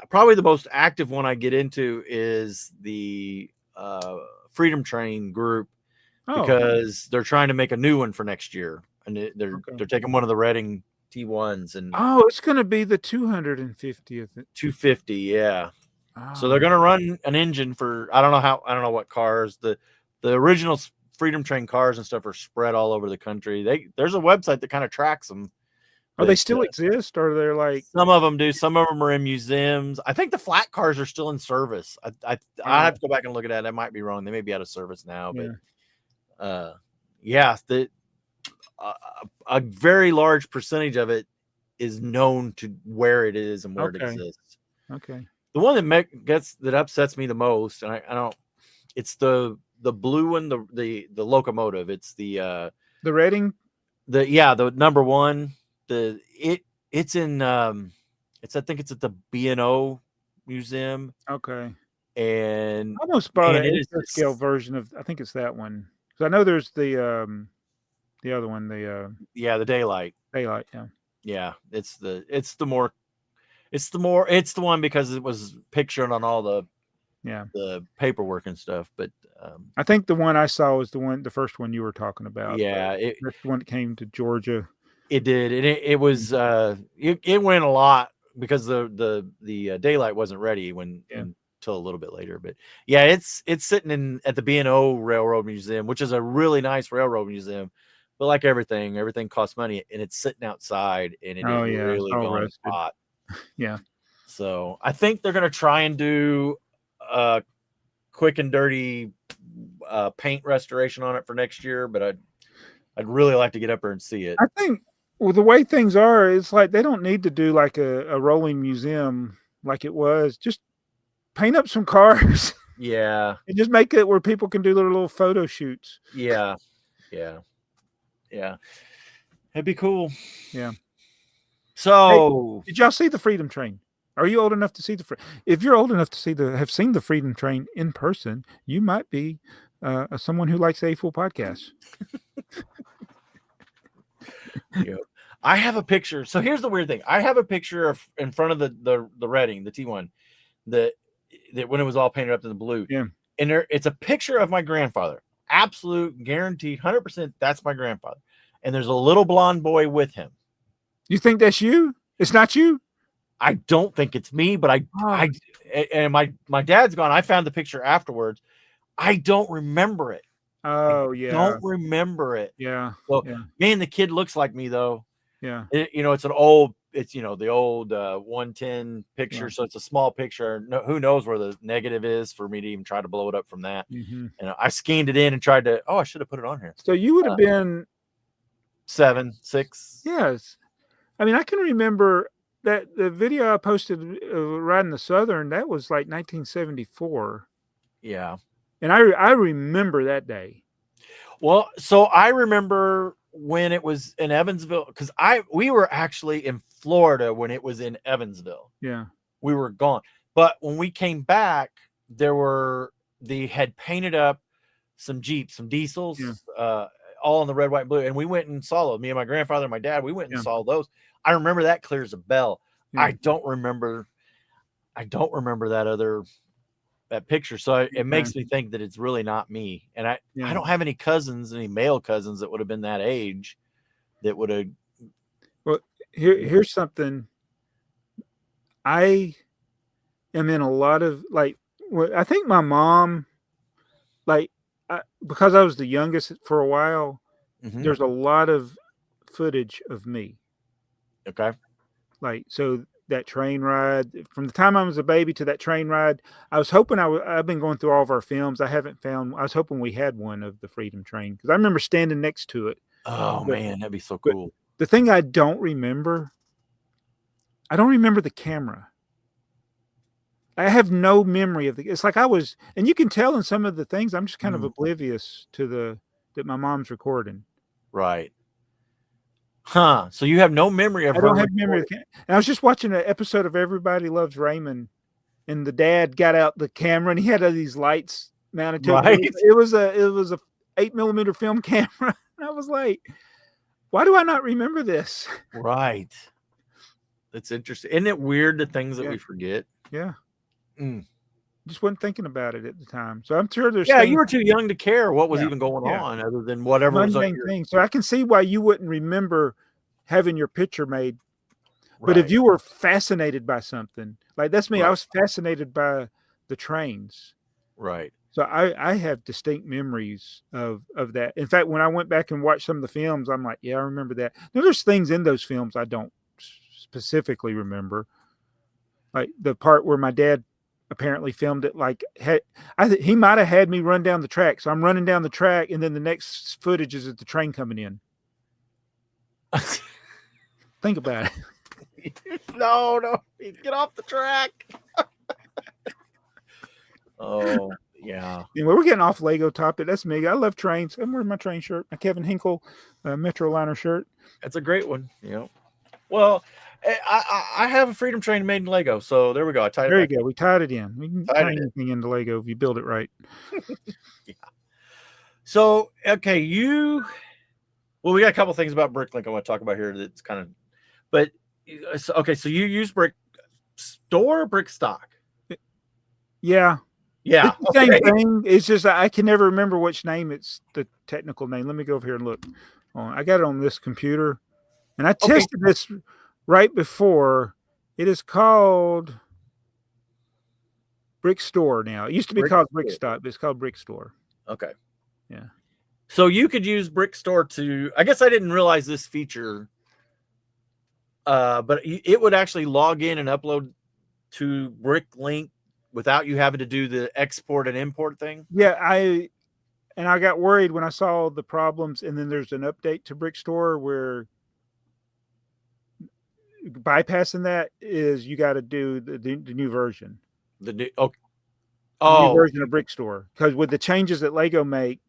Probably the most active one I get into is the Freedom Train group, because they're trying to make a new one for next year, and they're taking one of the Reading T1s, and it's going to be the 250th. 250, yeah. So they're going to run an engine for I don't know what cars. The original Freedom Train cars and stuff are spread all over the country. There's a website that kind of tracks them. Oh, they But, still exist, or they're like some of them do. Some of them are in museums. I think the flat cars are still in service. I have to go back and look at that. I might be wrong. They may be out of service now, yeah. but yeah, a very large percentage of it is known to where it is and where it Okay. exists. Okay. The one that upsets me the most, and I don't. It's the blue one, the locomotive. It's the Reading. the number one. It's in I think it's at the B&O museum, Okay. and I almost bought man, an it is acre scale version of. I think it's that one. So I know there's the other one, the the daylight. daylight. Yeah. Yeah, it's the one because it was pictured on all the paperwork and stuff. But I think the one I saw was the first one you were talking about. yeah, That's the one that came to Georgia. it did, and it was it went a lot because the daylight wasn't ready until a little bit later. But yeah, it's sitting at the B&O Railroad Museum, which is a really nice railroad museum. But like everything costs money, and it's sitting outside, and it is really going hot. Yeah. So I think they're gonna try and do a quick and dirty paint restoration on it for next year, but I'd really like to get up there and see it. I think the way things are, it's like they don't need to do like a rolling museum like it was. Just paint up some cars. Yeah. And just make it where people can do their little photo shoots. Yeah. It'd be cool. Yeah. So did y'all see the Freedom Train? Are you old enough to see if you're old enough to have seen the Freedom Train in person, you might be someone who likes AFoOL podcasts. I have a picture. So here's the weird thing. I have a picture in front of the Reading, the T1, that when it was all painted up in the blue. Yeah. And it's a picture of my grandfather. Absolute guaranteed 100% that's my grandfather. And there's a little blonde boy with him. You think that's you? It's not you? I don't think it's me, but and my dad's gone. I found the picture afterwards. I don't remember it. Oh, yeah. Don't remember it. Yeah. Well, man, the kid looks like me though. Yeah. It's the old 110 picture. Yeah. So it's a small picture. Who knows where the negative is for me to even try to blow it up from that. Mm-hmm. And I scanned it in and tried to, I should have put it on here. So you would have been 7, 6. Yes. I mean, I can remember that the video I posted riding the Southern, that was like 1974. Yeah. And I remember that day. Well, so I remember when it was in Evansville, because we were actually in Florida when it was in Evansville. Yeah. We were gone. But when we came back, they had painted up some Jeeps, some diesels, all in the red, white, and blue. And we went and saw those. Me and my grandfather and my dad, we went and saw those. I remember that clear as a bell. Yeah. I don't remember that picture. So it makes me think that it's really not me. And I don't have any male cousins that would have been that age that would have. Well, here's something. I am in a lot of I think my mom, because I was the youngest for a while, there's a lot of footage of me. Okay. So that train ride, from the time I was a baby to that train ride, I was hoping I've been going through all of our films. I was hoping we had one of the Freedom Train because I remember standing next to it. Oh, man, that'd be so cool. The thing I don't remember the camera. I have no memory of it's like and you can tell in some of the things, I'm just kind of oblivious to that my mom's recording. Right. Huh. So you have no memory of her. I don't have memory of the camera. And I was just watching an episode of Everybody Loves Raymond, and the dad got out the camera and he had these lights mounted to it. It was a 8mm film camera. And I was like, why do I not remember this? Right. That's interesting. Isn't it weird the things that we forget? Yeah. Just wasn't thinking about it at the time. So I'm sure there's you were too young to care what was even going on other than whatever was on your... thing. So I can see why you wouldn't remember having your picture made. Right. But if you were fascinated by something, like that's me, I was fascinated by the trains. Right. So I have distinct memories of that. In fact, when I went back and watched some of the films, I'm like, yeah, I remember that. Now, there's things in those films I don't specifically remember, like the part where my dad apparently filmed it. Like, he might have had me run down the track. So I'm running down the track, and then the next footage is at the train coming in. Think about it. No, get off the track. Oh, yeah. Anyway, we're getting off Lego topic. That's me. I love trains. I'm wearing my train shirt, my Kevin Hinkle Metro Liner shirt. That's a great one. Yeah. Well, I have a Freedom Train made in Lego, so there we go. I tied There it. you go. We tied it in. We can tie anything into Lego if you build it right. Yeah. So, okay, well, we got a couple things about Bricklink I want to talk about here. That's kind of, but okay. So you use BrickStore or BrickStock? Yeah. Yeah. It's the same thing. It's just I can never remember which name it's the technical name. Let me go over here and look. I got it on this computer, and I tested this right before. It is called BrickStore now. It used to be called BrickStock, but it's called BrickStore. Okay. Yeah. So you could use BrickStore to, I guess I didn't realize this feature, but it would actually log in and upload to Bricklink without you having to do the export and import thing. Yeah, I got worried when I saw the problems, and then there's an update to BrickStore where bypassing that is you got to do the new version. The new new version of BrickStore, because with the changes that Lego make,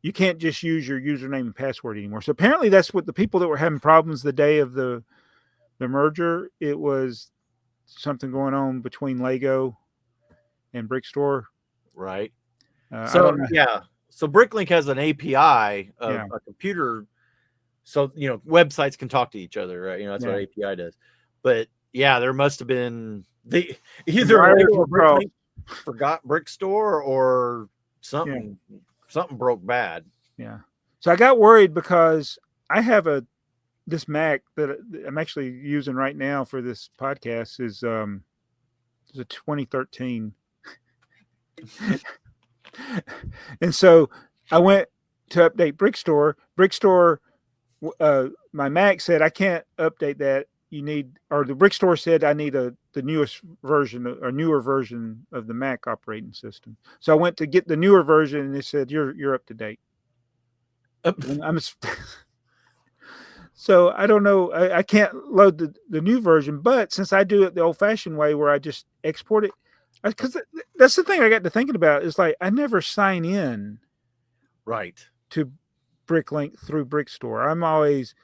you can't just use your username and password anymore. So apparently that's what the people that were having problems the day of the merger, it was something going on between Lego and BrickStore. Right. So Bricklink has an API of Yeah. a computer. So, websites can talk to each other, right? That's what API does. But yeah, there must have been either Lego or Bricklink forgot BrickStore or something. Yeah. Something broke bad. Yeah. So I got worried because I have this Mac that I'm actually using right now for this podcast is a 2013. And so I went to update BrickStore. BrickStore, my Mac said I can't update that. The BrickStore said I need the newest version or newer version of the Mac operating system. So I went to get the newer version, and they said you're up to date. So I don't know. I can't load the new version, but since I do it the old-fashioned way, where I just export it, because that's the thing I got to thinking about is like I never sign in, right, to Bricklink through BrickStore. I'm always,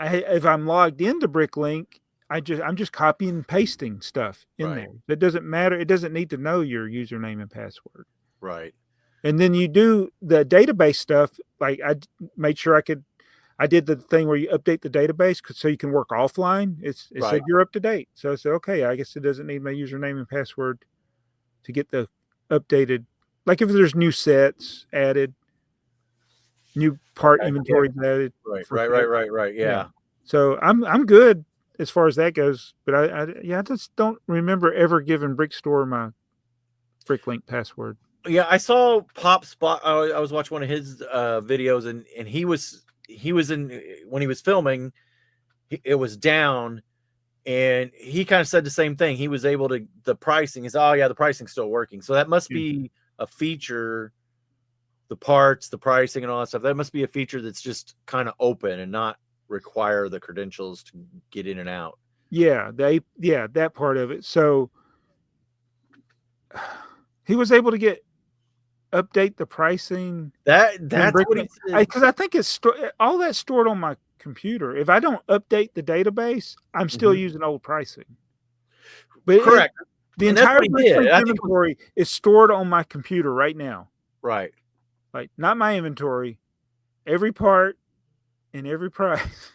if I'm logged into Bricklink, I'm just copying and pasting stuff in there. It doesn't matter. It doesn't need to know your username and password. Right. And then you do the database stuff. Like I made sure I did the thing where you update the database so you can work offline. It said you're up to date. So I said, okay, I guess it doesn't need my username and password to get the updated. Like if there's new sets added, new part inventory added. Right. Yeah. So I'm good as far as that goes. But I just don't remember ever giving BrickStore my Bricklink password. Yeah, I saw Pop Spot. I was watching one of his videos, and he was in when he was filming. It was down, and he kind of said the same thing. He was able to the pricing is the pricing's still working. So that must be a feature. The parts, the pricing, and all that stuff. That must be a feature that's just kind of open and not require the credentials to get in and out. Yeah, that part of it. So he was able to update the pricing. That's what he said. Because I think it's all that's stored on my computer. If I don't update the database, I'm still using old pricing. But correct. The entire inventory is stored on my computer right now. Right. Like not my inventory, every part and every price.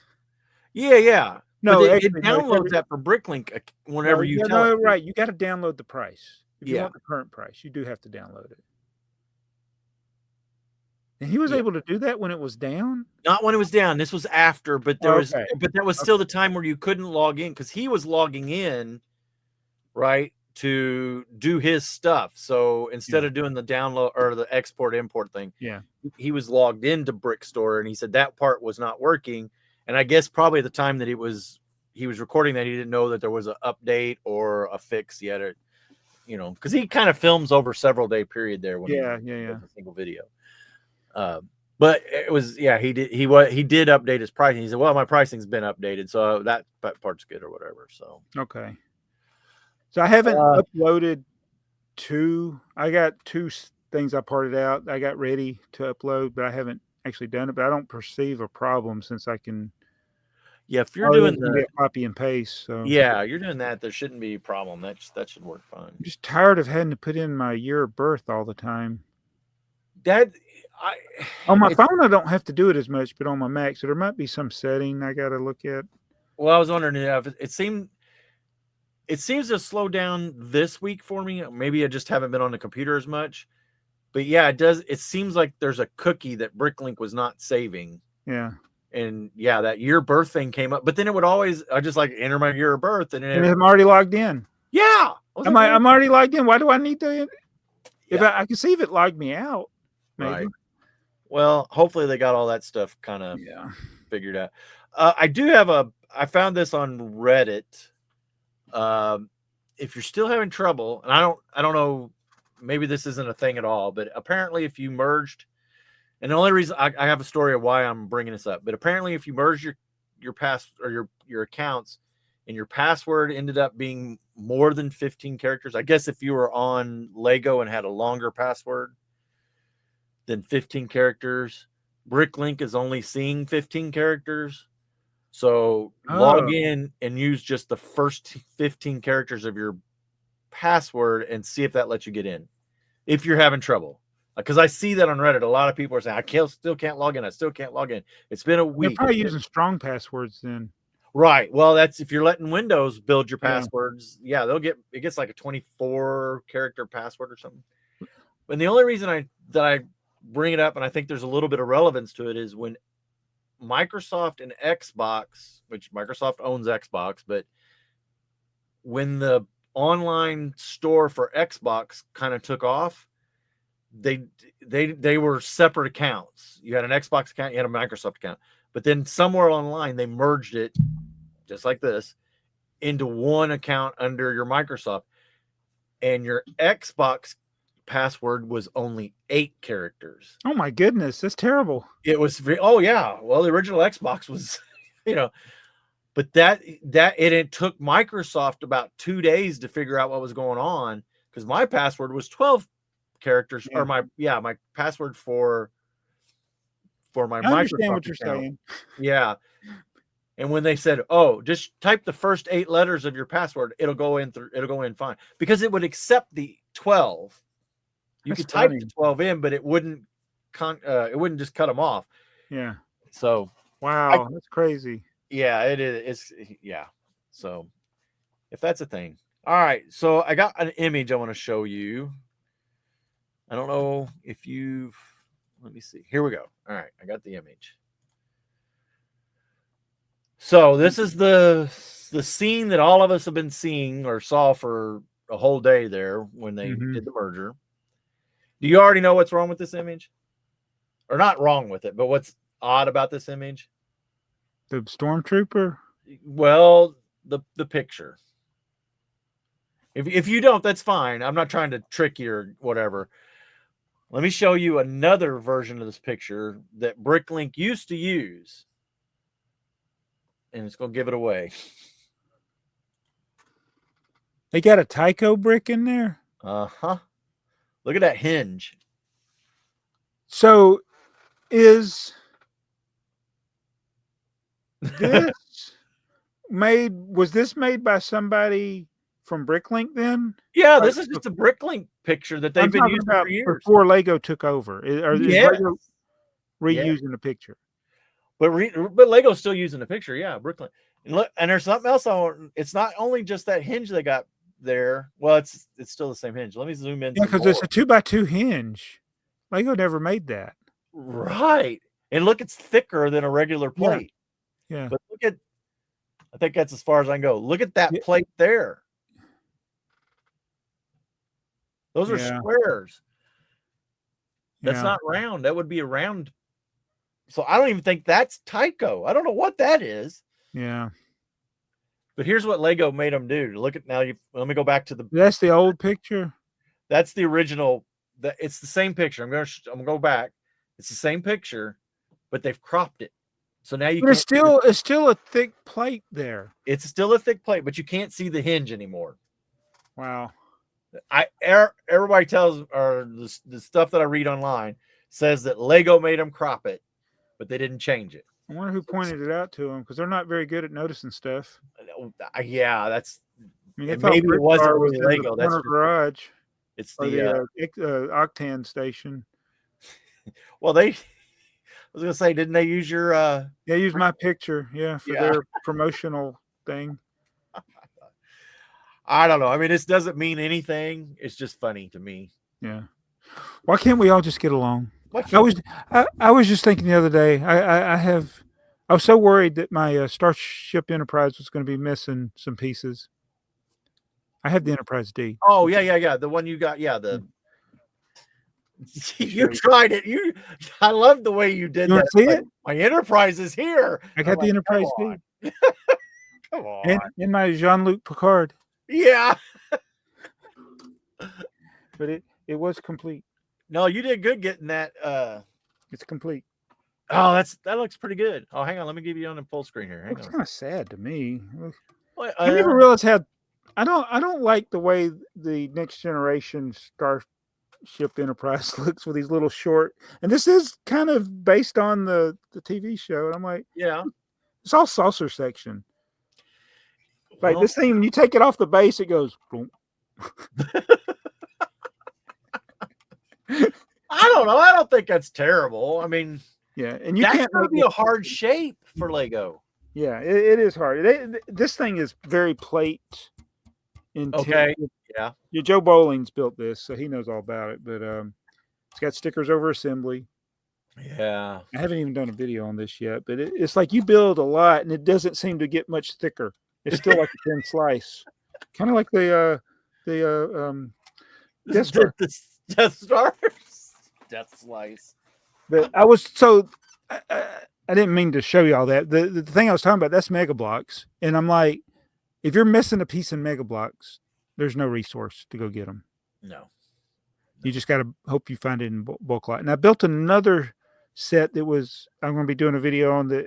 Yeah. No, it downloads that for Bricklink whenever you tell it. Right. You got to download the price. If you want the current price, you do have to download it. And he was able to do that when it was down? Not when it was down. This was after, but that was still the time where you couldn't log in because he was logging in, right? to do his stuff. So instead of doing the download or the export import thing, he was logged into BrickStore, and he said that part was not working. And I guess probably at the time that he was recording that, he didn't know that there was an update or a fix yet, or, you know, because he kind of films over several day period there when he does a single video. But it was, he did update his pricing. He said, well, my pricing's been updated, so that part's good or whatever. So okay. So I haven't uploaded I got 2 things I parted out. I got ready to upload, but I haven't actually done it. But I don't perceive a problem since I can. Yeah, if you're doing the copy and paste, so you're doing that, there shouldn't be a problem. That should work fine. I'm just tired of having to put in my year of birth all the time. On my phone, I don't have to do it as much, but on my Mac, so there might be some setting I got to look at. Well, I was wondering if it seems to slow down this week for me. Maybe I just haven't been on the computer as much. But yeah, it does. It seems like there's a cookie that Bricklink was not saving. Yeah. And yeah, that year birth thing came up. But then it would always, I just like enter my year of birth. And I'm already logged in. Yeah. I'm already logged in. Why do I need to? If I can see if it logged me out. Maybe. Right. Well, hopefully they got all that stuff kind of figured out. I found this on Reddit. If you're still having trouble, and I don't know, maybe this isn't a thing at all, but apparently if you merged, and the only reason I have a story of why I'm bringing this up, but apparently if you merge your your accounts and your password ended up being more than 15 characters, I guess if you were on Lego and had a longer password than 15 characters, Bricklink is only seeing 15 characters. So log in and use just the first 15 characters of your password and see if that lets you get in. If you're having trouble, because I see that on Reddit, a lot of people are saying, still can't log in. I still can't log in. It's been a week. They're probably using strong passwords then. Right. Well, that's if you're letting Windows build your passwords. Yeah, it gets like a 24 character password or something. And the only reason I bring it up, and I think there's a little bit of relevance to it, is when Microsoft and Xbox, which Microsoft owns Xbox, but when the online store for Xbox kind of took off, they were separate accounts. You had an Xbox account, you had a Microsoft account, but then somewhere online they merged it, just like this, into one account under your Microsoft, and your Xbox password was only 8 characters. Oh my goodness, that's terrible. It was well, the original Xbox was, but it took Microsoft about 2 days to figure out what was going on, because my password was 12 characters, or my password for my I Microsoft understand what you're account. saying. Yeah. And when they said, just type the first 8 letters of your password, it'll go in fine, because it would accept the 12. You could type the 12 in, but it wouldn't just cut them off. Yeah. So wow, that's crazy. Yeah, it is. So if that's a thing. All right. So I got an image I want to show you. I don't know if let me see. Here we go. All right. I got the image. So this is the scene that all of us have been seeing or saw for a whole day there when they did the merger. Do you already know what's wrong with this image? Or not wrong with it, but what's odd about this image? The stormtrooper? Well, the picture. If you don't, that's fine. I'm not trying to trick you or whatever. Let me show you another version of this picture that Bricklink used to use. And it's going to give it away. They got a Tyco brick in there? Uh-huh. Look at that hinge. So is this was this made by somebody from Bricklink then? Yeah, this is just a Bricklink picture that they've been using for years. Before Lego took over. Is Lego reusing the picture? But Lego's still using the picture, yeah, Bricklink. And look, and there's something else it's not only just that hinge they got there. Well, it's still the same hinge. Let me zoom in. Yeah, because it's a 2x2 hinge. Lego never made that. Right. And look, it's thicker than a regular plate. Yeah. But look I think that's as far as I can go. Look at that plate there. Those are Yeah. squares. That's Yeah. not round. That would be a round. So I don't even think that's Tyco. I don't know what that is. Yeah. But here's what Lego made them do. Look at now. Let me go back to the. That's the old picture. That's the original. It's the same picture. I'm gonna go back. It's the same picture, but they've cropped it. So now you But can't. it's still a thick plate there. It's still a thick plate, but you can't see the hinge anymore. Wow. Everybody tells, or the stuff that I read online says that Lego made them crop it, but they didn't change it. I wonder who pointed it out to them, because they're not very good at noticing stuff. Yeah, that's. I mean, they Maybe it wasn't BrickStore was really in Lego. the That's corner just, garage, it's or the. the Octane station. Well, I was gonna say, didn't they use your? Yeah, use my picture, for Yeah. their promotional thing. I don't know. I mean, this doesn't mean anything. It's just funny to me. Yeah. Why can't we all just get along? Why I can't- was I was just thinking the other day. I was so worried that my Starship Enterprise was going to be missing some pieces. I have the Enterprise D. Oh yeah. The one you got. Yeah, the. You Sure. tried it. I love the way you did You that. want to see Like, it? my Enterprise is here. I I'm got the like, Enterprise come D. on. Come on. And my Jean-Luc Picard, Yeah. but it was complete. No, you did good getting that. It's complete. Oh, that looks pretty good. Oh, hang on. Let me give you on the full screen here. Hang Looks on. kind of sad to me. Well, I didn't even realize how. I don't like the way the next generation Starship Enterprise looks with these little short. And this is kind of based on the TV show. And I'm like, yeah. it's all saucer section. Like Well, this thing, when you take it off the base, it goes boom. I don't know. I don't think that's terrible. I mean, Yeah, and you that's can't going to make be a hard shape for Lego. Yeah, it is hard. This thing is very plate intense. Okay. Yeah. Joe Bowling's built this, so he knows all about it. But it's got stickers over assembly. Yeah. I haven't even done a video on this yet, but it's like you build a lot, and it doesn't seem to get much thicker. It's still like a thin slice, kind of like the Death Star. Death Star. Death Slice. But I was so I didn't mean to show you all that. The thing I was talking about, that's Mega Blocks, and I'm like, if you're missing a piece in Mega Blocks, there's no resource to go get them. No. You just got to hope you find it in bulk lot. And I built another set that I'm going to be doing a video on that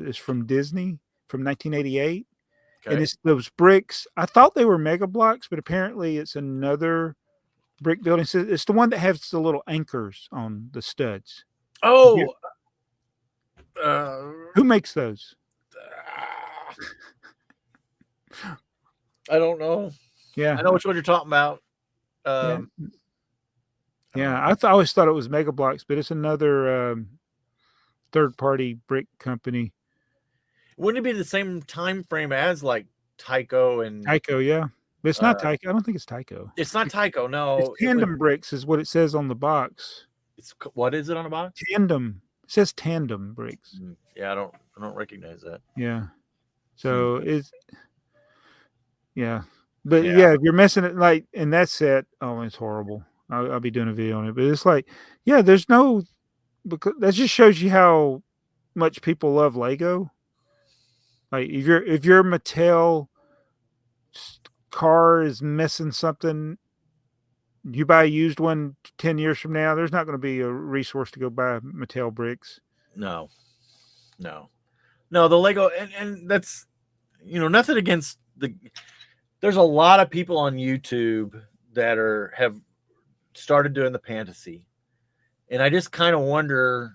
is from Disney from 1988. Okay. And it's those bricks. I thought they were Mega Blocks, but apparently it's another brick building. So it's the one that has the little anchors on the studs. Oh. Who makes those? I don't know. Yeah. I know which one you're talking about. Yeah, I always thought it was Mega Blocks, but it's another third-party brick company. Wouldn't it be the same time frame as like Tyco and Tyco? Yeah, but it's not Tyco. I don't think it's Tyco. It's not Tyco. No, It's Tandem Bricks is what it says on the box. What is it on the box? Tandem. It says Tandem Bricks. Yeah, I don't recognize that. Yeah. So but yeah, if you're missing it like in that set, oh, it's horrible. I'll be doing a video on it, but it's like, there's no, because that just shows you how much people love Lego. Like if your Mattel car is missing something, you buy a used one 10 years from now, there's not going to be a resource to go buy Mattel bricks. No, the Lego, and that's, nothing against there's a lot of people on YouTube that have started doing the fantasy, and I just kind of wonder,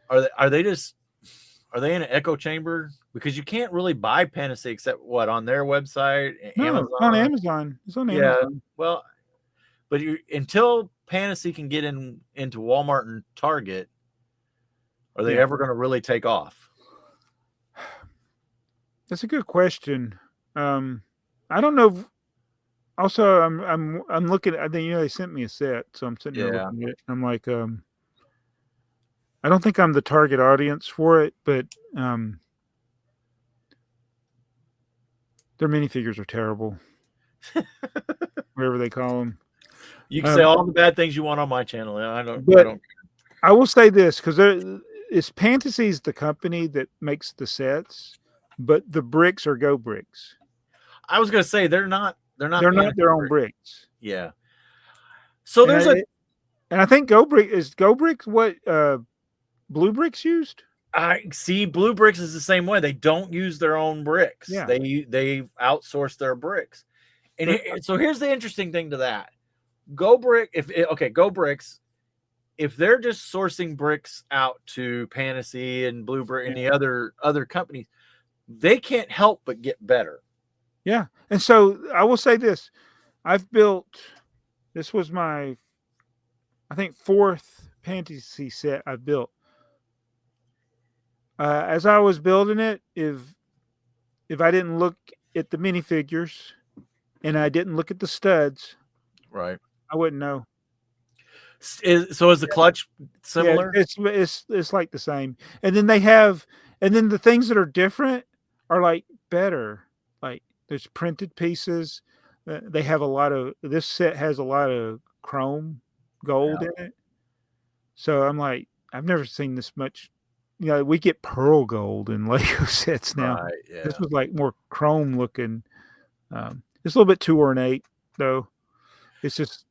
are they in an echo chamber? Because you can't really buy fantasy except what on their website. No, Amazon. on Amazon. It's on Amazon. Well, but until fantasy can get into Walmart and Target, are they ever going to really take off? That's a good question. I don't know. Also, I'm looking. I think they sent me a set, so I'm sitting there looking at it. I'm like, I don't think I'm the target audience for it, but their minifigures are terrible. Whatever they call them. You can say all the bad things you want on my channel. And I don't. I will say this because it's Fantasy's the company that makes the sets, but the bricks are Go Bricks. I was gonna say they're not They're not their own bricks. Yeah. So and I think Go Bricks what Blue Bricks used. I see. Blue Bricks is the same way. They don't use their own bricks. Yeah. They outsource their bricks. And so here's the interesting thing to that. Go Bricks, if they're just sourcing bricks out to Fantasy and Blue Brick and the other companies, they can't help but get better. Yeah. And so I will say this. This was my, I think, 4th Fantasy set I've built. As I was building it, if I didn't look at the minifigures and I didn't look at the studs, right, I wouldn't know. Is the clutch similar? Yeah, it's like the same. And then the things that are different are like better. Like there's printed pieces. They have this set has a lot of chrome gold in it. So I'm like, I've never seen this much. We get pearl gold in Lego sets now. Right, yeah. This was like more chrome looking. It's a little bit too ornate though. It's just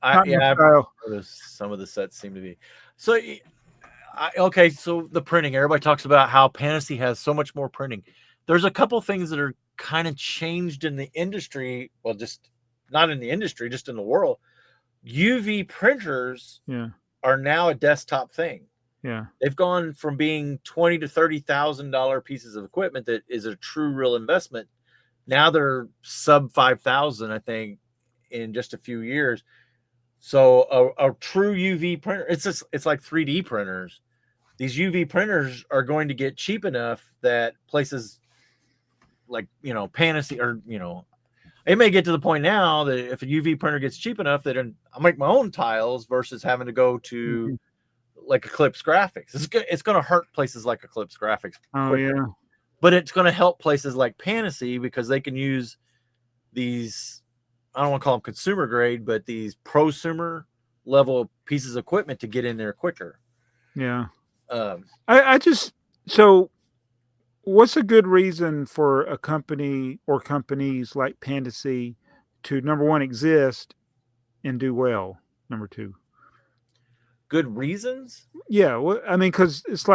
some of the sets seem to be. So so the printing. Everybody talks about how Fantasy has so much more printing. There's a couple things that are kind of changed in the industry. Well, just not in the industry, just in the world. UV printers are now a desktop thing. Yeah, they've gone from being $20,000 to $30,000 pieces of equipment that is a true real investment. Now they're sub 5,000, I think, in just a few years. So a true UV printer, it's like 3D printers. These UV printers are going to get cheap enough that places like Fantasy or it may get to the point now that if a UV printer gets cheap enough that I'll make my own tiles versus having to go to like Eclipse Graphics. It's going to hurt places like Eclipse Graphics. Yeah. But it's going to help places like Fantasy because they can use these, I don't want to call them consumer grade, but these prosumer level pieces of equipment to get in there quicker. Yeah. So what's a good reason for a company or companies like Fantasy to, number one, exist and do well? Number two. Good reasons? Yeah. Well, I mean, because it's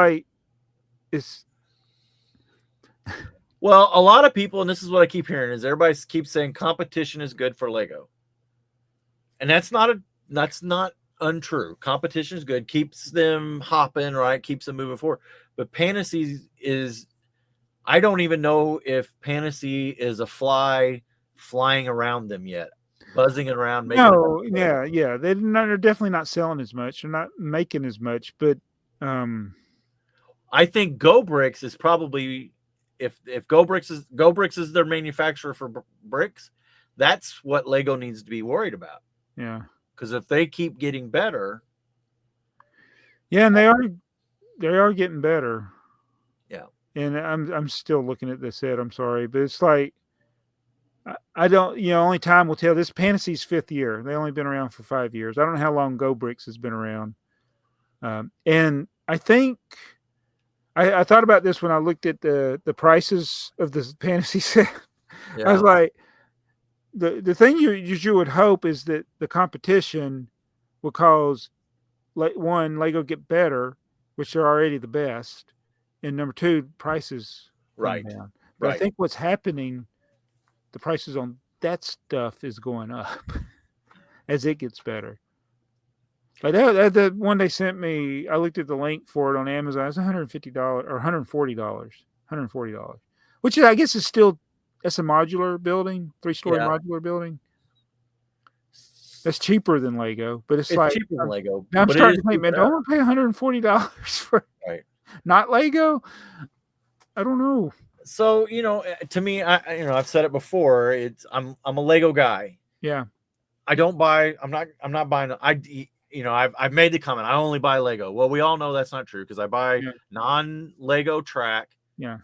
well, a lot of people, and this is what I keep hearing, is everybody keeps saying competition is good for Lego, and that's not untrue. Competition is good, keeps them hopping, right? Keeps them moving forward. But Fantasy is, I don't even know if Fantasy is a fly flying around them yet. Buzzing around. They're definitely not selling as much. They're not making as much. But I think Go Bricks is probably if Go Bricks is their manufacturer for bricks, that's what Lego needs to be worried about. Yeah, because if they keep getting better, and they are getting better. Yeah, and I'm still looking at this set. I'm sorry, but it's like. I don't, only time will tell. This Fantasy's 5th year. They only been around for 5 years. I don't know how long Go Bricks has been around. And I think I thought about this when I looked at the prices of the Fantasy set. Yeah. I was like, the thing you would hope is that the competition will cause, one, Lego get better, which are already the best, and number two, prices right down. But I think what's happening, the prices on that stuff is going up as it gets better. Like the one they sent me, I looked at the link for it on Amazon. It's $150 or $140, which I guess is still, that's a modular building, 3-story modular building. That's cheaper than Lego, but it's like cheaper than Lego. Now I'm starting to think, man, don't want to pay $140 for not Lego. I don't know. So, to me, I've said it before. I'm a Lego guy. Yeah. I don't buy. I'm not buying. I've made the comment. I only buy Lego. Well, we all know that's not true because I buy non-Lego track. Yeah.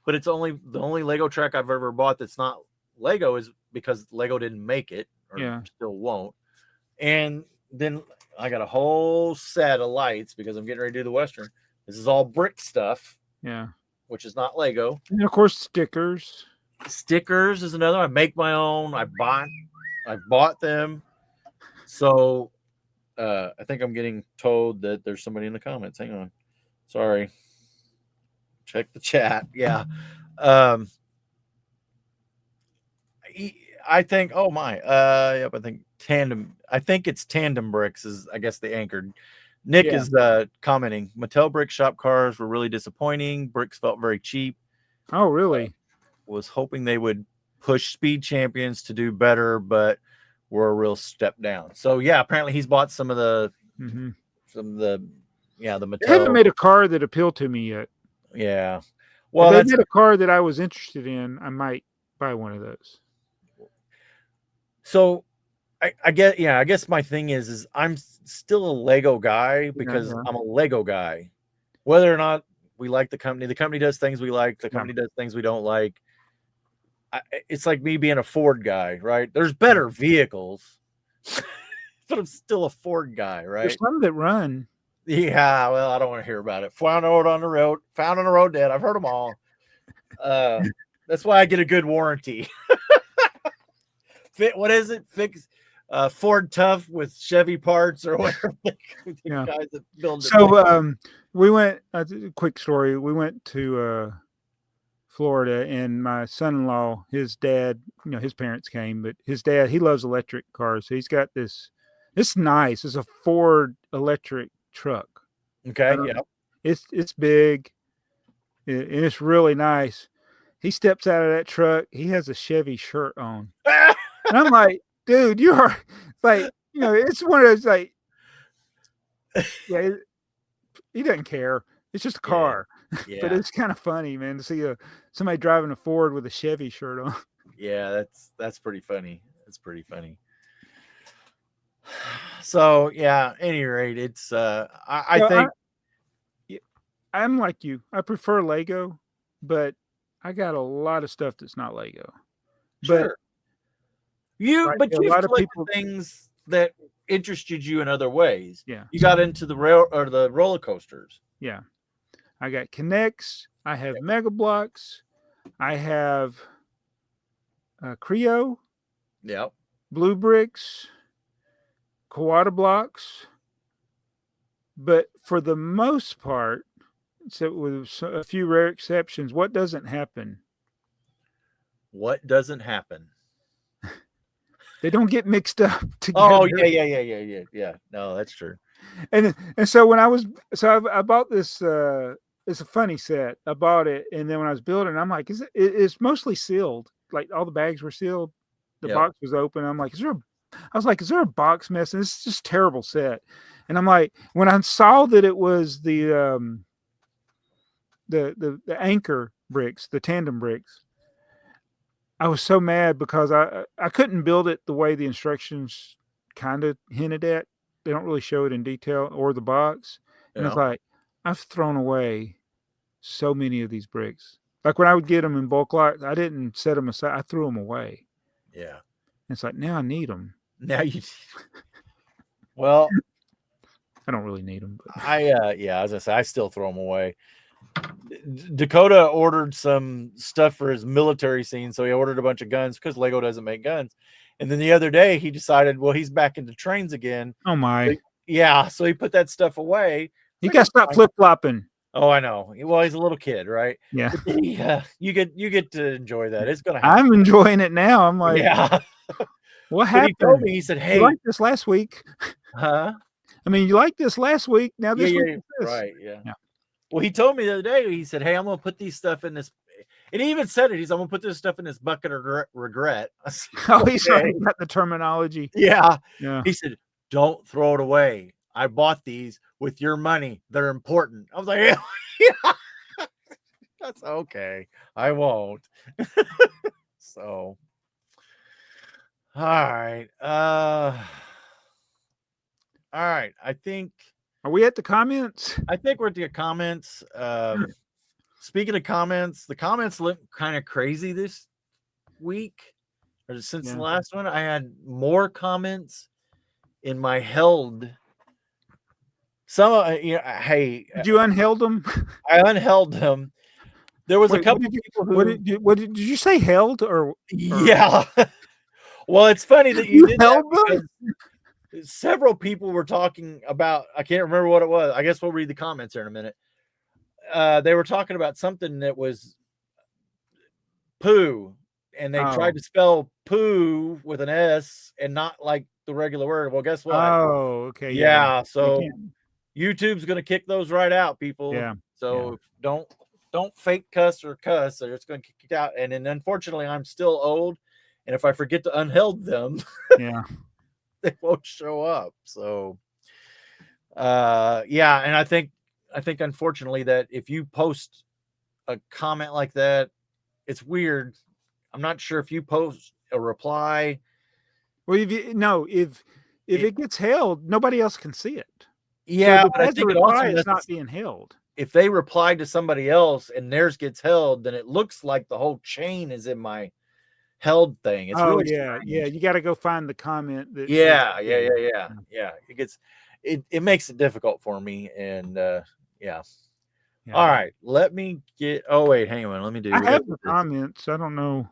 But it's the only Lego track I've ever bought that's not Lego is because Lego didn't make it or still won't. And then I got a whole set of lights because I'm getting ready to do the Western. This is all brick stuff, Yeah. which is not Lego. And of course, stickers. Stickers is another. I make my own. I bought them. So I think I'm getting told that there's somebody in the comments. Hang on. Sorry. Check the chat. Yeah. I think, oh my, yep, I think it's Tandem Bricks is, I guess, the anchor. Nick is commenting, Mattel Brick Shop cars were really disappointing. Bricks felt very cheap. Oh, really? Was hoping they would push Speed Champions to do better, but were a real step down. So yeah, apparently he's bought some of the Mattel. They haven't made a car that appealed to me yet. Yeah. Well, if they made a car that I was interested in, I might buy one of those. So I guess my thing is I'm still a Lego guy because I'm a Lego guy. Whether or not we like the company does things we like, the company does things we don't like. It's like me being a Ford guy, right? There's better vehicles, but I'm still a Ford guy, right? There's some that run. Yeah, well, I don't want to hear about it. Found on the road dead. I've heard them all. That's why I get a good warranty. What is it? Fix Ford Tough with Chevy parts or whatever. Guys that build it. So we went. Quick story. We went to Florida, and my son-in-law, his dad, his parents came, but his dad, he loves electric cars, so he's got this. It's nice. It's a Ford electric truck. Okay, yeah. It's big, and it's really nice. He steps out of that truck. He has a Chevy shirt on. And I'm like, dude, you are like, it's one of those like, yeah, he doesn't care. It's just a car. Yeah. But it's kind of funny, man, to see somebody driving a Ford with a Chevy shirt on. Yeah, that's pretty funny. That's pretty funny. So yeah, at any rate, it's I think I'm like you. I prefer Lego, but I got a lot of stuff that's not Lego. Sure. But you collect things that interested you in other ways. Yeah. You got into the roller coasters. Yeah. I got Connects. I have Mega Blocks. I have Creo. Yep. Blue Bricks. Kawada Blocks. But for the most part, so with a few rare exceptions, what doesn't happen? What doesn't happen? They don't get mixed up together. Oh yeah. No, that's true. And so when I bought this. It's a funny set. I bought it, and then when I was building, I'm like, it's mostly sealed. Like all the bags were sealed. The box was open. I'm like, is there a box missing? It's just a terrible set. And I'm like, when I saw that it was the anchor bricks, the tandem bricks, I was so mad because I couldn't build it the way the instructions kind of hinted at. They don't really show it in detail, or the box. And it's like, I've thrown away so many of these bricks. Like when I would get them in bulk lot, I didn't set them aside. I threw them away. Yeah. And it's like, now I need them. Now you. Well, I don't really need them. But. As I say, I still throw them away. Dakota ordered some stuff for his military scene, so he ordered a bunch of guns because Lego doesn't make guns. And then the other day, he decided, well, he's back into trains again. Oh my! So he put that stuff away. You got to stop flip flopping. Oh, I know. Well, he's a little kid, right? Yeah. You get to enjoy that. It's gonna happen. I'm enjoying it now. I'm like, yeah. What happened? He told me, he said, "Hey, you liked this last week, huh? I mean, you liked this last week. Now this week, this. Right? Yeah. Well, he told me the other day. He said, "Hey, I'm gonna put these stuff in this." And he even said it. I'm gonna put this stuff in this bucket of regret. Oh, he's right. Got the terminology. Yeah. He said, "Don't throw it away. I bought these with your money. They're important." I was like, "Yeah, that's okay. I won't." So, all right. All right. I think. Are we at the comments? I think we're at the comments. Speaking of comments, the comments look kind of crazy this week, or since the last one. I had more comments in my held. Some, hey, Did you unheld them? I unheld them. There was a Wait, couple people who, did you say held or yeah. Well, it's funny that you did that held them? because several people were talking about. I can't remember what it was. I guess we'll read the comments here in a minute. They were talking about something that was poo, and they tried to spell poo with an S and not like the regular word. Well, guess what? Oh, okay. Yeah. You So can't- YouTube's going to kick those right out, people. Yeah. So don't fake cuss or cuss. They're just going to kick it out. And then unfortunately, I'm still old, and if I forget to unheld them, Yeah. they won't show up. So, yeah. And I think unfortunately that if you post a comment like that, it's weird. I'm not sure if you post a reply. Well, if it gets held, nobody else can see it. Yeah, so but I as a think it also reply, it's messes, not being held. if they reply to somebody else and theirs gets held, then it looks like the whole chain is in my held thing. It's really yeah. strange. You got to go find the comment. Yeah. It makes it difficult for me, and yeah. All right, let me get. Oh wait, hang on. Let me do. I have the comments. I don't know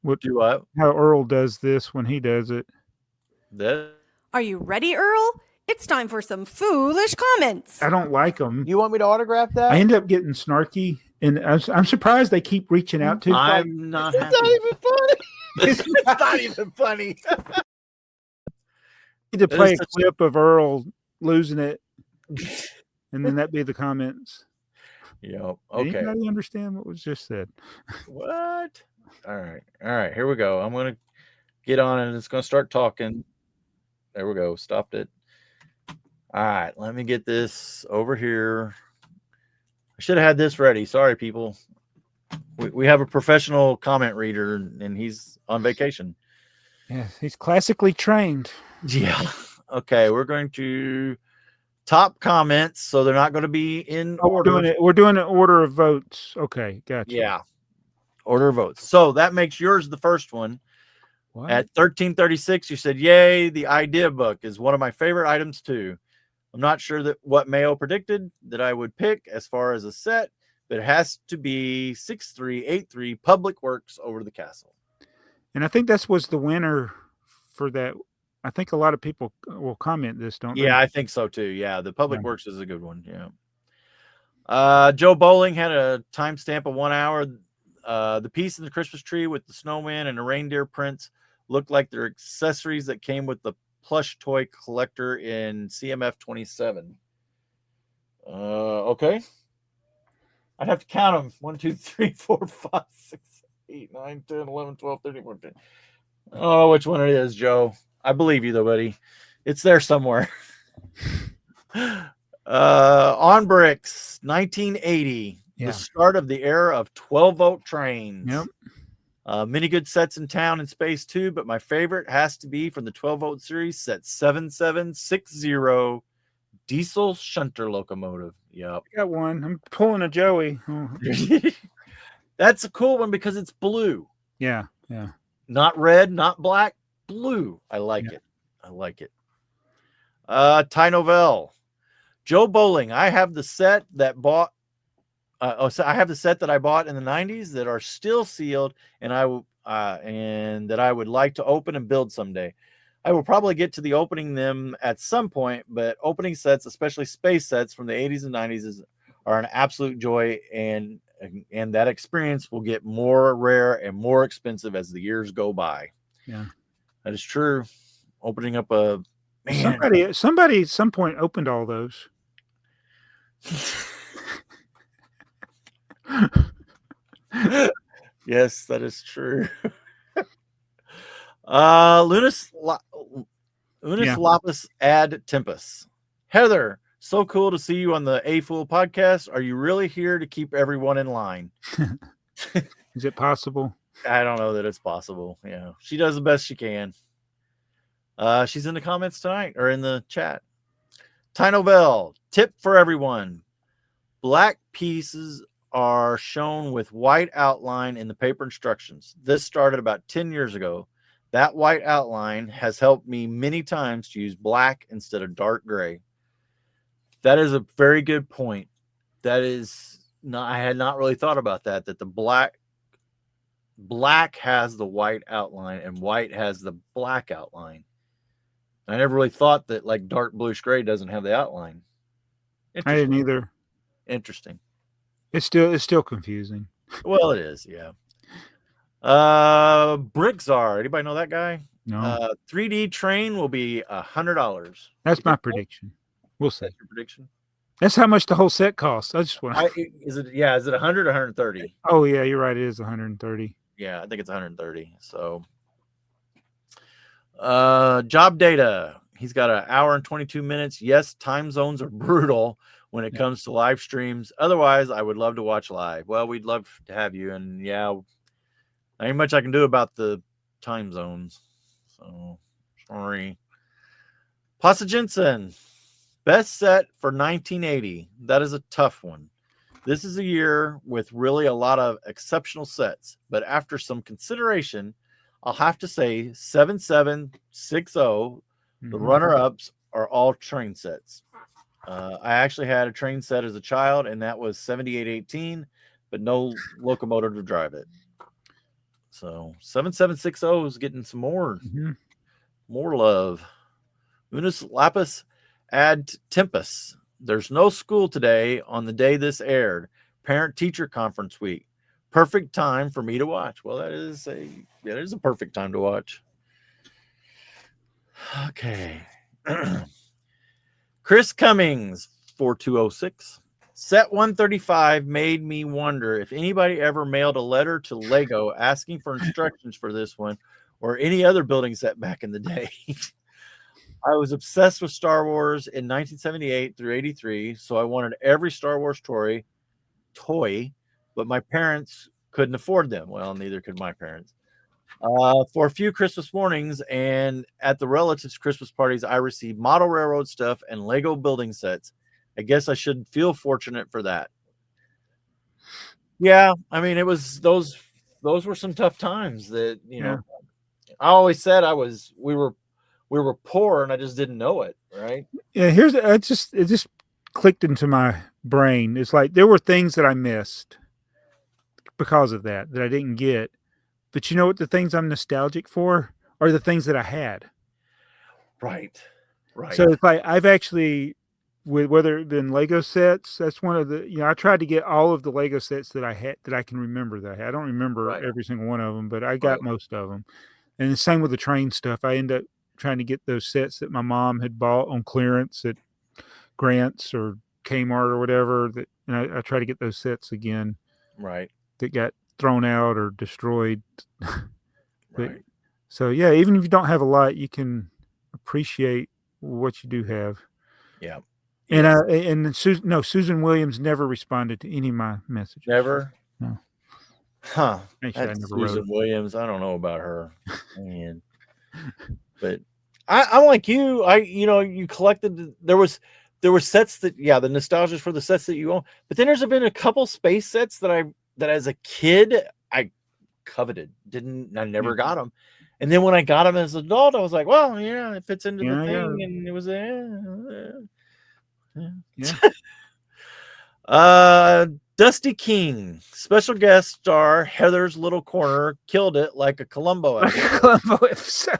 Do what? how Earl does this when he does it. That Are you ready, Earl? It's time for some foolish comments. I don't like them. you want me to autograph that? I end up getting snarky, and I'm surprised they keep reaching out to. I'm not happy. It's not even funny. It's not even funny. To play a clip of Earl losing it, and then that be the comments. Yep. Okay. Anybody understand what was just said? What? All right. Here we go. I'm gonna get on and it's gonna start talking. There we go. Stopped it. All right. Let me get this over here. I should have had this ready. Sorry, people. We have a professional comment reader, and he's on vacation. Yeah, he's classically trained. Yeah. Okay. We're going to top comments, so they're not going to be in order. We're doing an order of votes. Okay, gotcha. Yeah. Order of votes. So that makes yours the first one. What? At 1336, you said, "Yay, the idea book is one of my favorite items too. I'm not sure that what Mayo predicted that I would pick as far as a set, but it has to be 6383 Public Works over the castle." And I think that was the winner for that. I think a lot of people will comment this, don't they? Yeah, I think so too. Yeah, the Public Works is a good one. Yeah. Joe Bowling had a timestamp of 1 hour. The piece in the Christmas tree with the snowman and the reindeer prints looked like they're accessories that came with the plush toy collector in CMF 27. Okay. I'd have to count them. 1, 2, 3, 4, 5, 6, 8, 9, 10, 11, 12, 13, 14. Oh, which one it is, Joe? I believe you though, buddy. It's there somewhere. On Bricks, 1980. Yeah. The start of the era of 12-volt trains. Yep. Many good sets in town and space too, but my favorite has to be from the 12-volt series, set 7760 diesel shunter locomotive. Yep. I got one. I'm pulling a Joey. Oh. That's a cool one because it's blue. Yeah. Not red, not black, blue. I like it. Ty Novell. Joe Bowling. I have the set that bought. So I have the set that I bought in the 90s that are still sealed, and that I would like to open and build someday. I will probably get to the opening them at some point, but opening sets, especially space sets from the 80s and 90s, are an absolute joy, and that experience will get more rare and more expensive as the years go by. Yeah, that is true. Opening up a man. Somebody at some point opened all those. Yes, that is true. Lunas Lapis ad Tempest. Heather, so cool to see you on the AFoOL podcast. Are you really here to keep everyone in line? Is it possible? I don't know that it's possible. Yeah, she does the best she can. She's in the comments tonight or in the chat. Ty Novell, tip for everyone. Black pieces are shown with white outline in the paper instructions. This started about 10 years ago. That white outline has helped me many times to use black instead of dark gray. That is a very good point. That is not, I had not really thought about that, that the black has the white outline and white has the black outline. I never really thought that like dark bluish gray doesn't have the outline. I didn't either. Interesting. It's still confusing. Well, it is, yeah. Bricktsar. Anybody know that guy? No, 3D train will be $100. that's my prediction. We'll see. That's your prediction? That's how much the whole set costs. I just want. Is it 100 or 130? Oh yeah, you're right. It is 130. Yeah, I think it's 130. So, job data. He's got an hour and 22 minutes. Yes, time zones are brutal when it comes to live streams. Otherwise, I would love to watch live. Well, we'd love to have you. And yeah, not ain't much I can do about the time zones. So, sorry. Pasa Jensen. Best set for 1980. That is a tough one. This is a year with really a lot of exceptional sets, but after some consideration, I'll have to say 7760. The runner-ups are all train sets. I actually had a train set as a child, and that was 7818, but no locomotive to drive it. So 7760 is getting some more love. Unus Lapis ad Tempus. There's no school today on the day this aired. Parent-teacher conference week. Perfect time for me to watch. Well, that is a perfect time to watch. Okay. Chris Cummings, 4206. Set 135 made me wonder if anybody ever mailed a letter to Lego asking for instructions for this one or any other building set back in the day. I was obsessed with Star Wars in 1978 through 83, so I wanted every Star Wars toy, but my parents couldn't afford them. Well, neither could my parents. For a few Christmas mornings and at the relatives' Christmas parties, I received model railroad stuff and Lego building sets. I guess I should feel fortunate for that. Yeah, I mean, it was those were some tough times that, you know, I always said we were poor and I just didn't know it, right? Yeah, it just clicked into my brain. It's like there were things that I missed because of that I didn't get. But you know what? The things I'm nostalgic for are the things that I had. Right. So it's like I've actually, whether it been Lego sets, that's one of the, I tried to get all of the Lego sets that I had that I can remember that I had. I don't remember every single one of them, but I got most of them. And the same with the train stuff. I end up trying to get those sets that my mom had bought on clearance at Grant's or Kmart or whatever. And I try to get those sets again. Right. That got thrown out or destroyed. So yeah, even if you don't have a lot, you can appreciate what you do have. Yeah. And Susan Williams never responded to any of my messages. Never? No. Huh. Actually, That's I never Susan wrote. Williams. I don't know about her. Man. But I'm like you. You collected. There were sets that, the nostalgia for the sets that you own. But then there's been a couple space sets that as a kid I coveted. I never got them. And then when I got them as an adult, I was like, well, yeah, it fits into the thing. And it was Dusty King, special guest star Heather's Little Corner, killed it like a Columbo episode.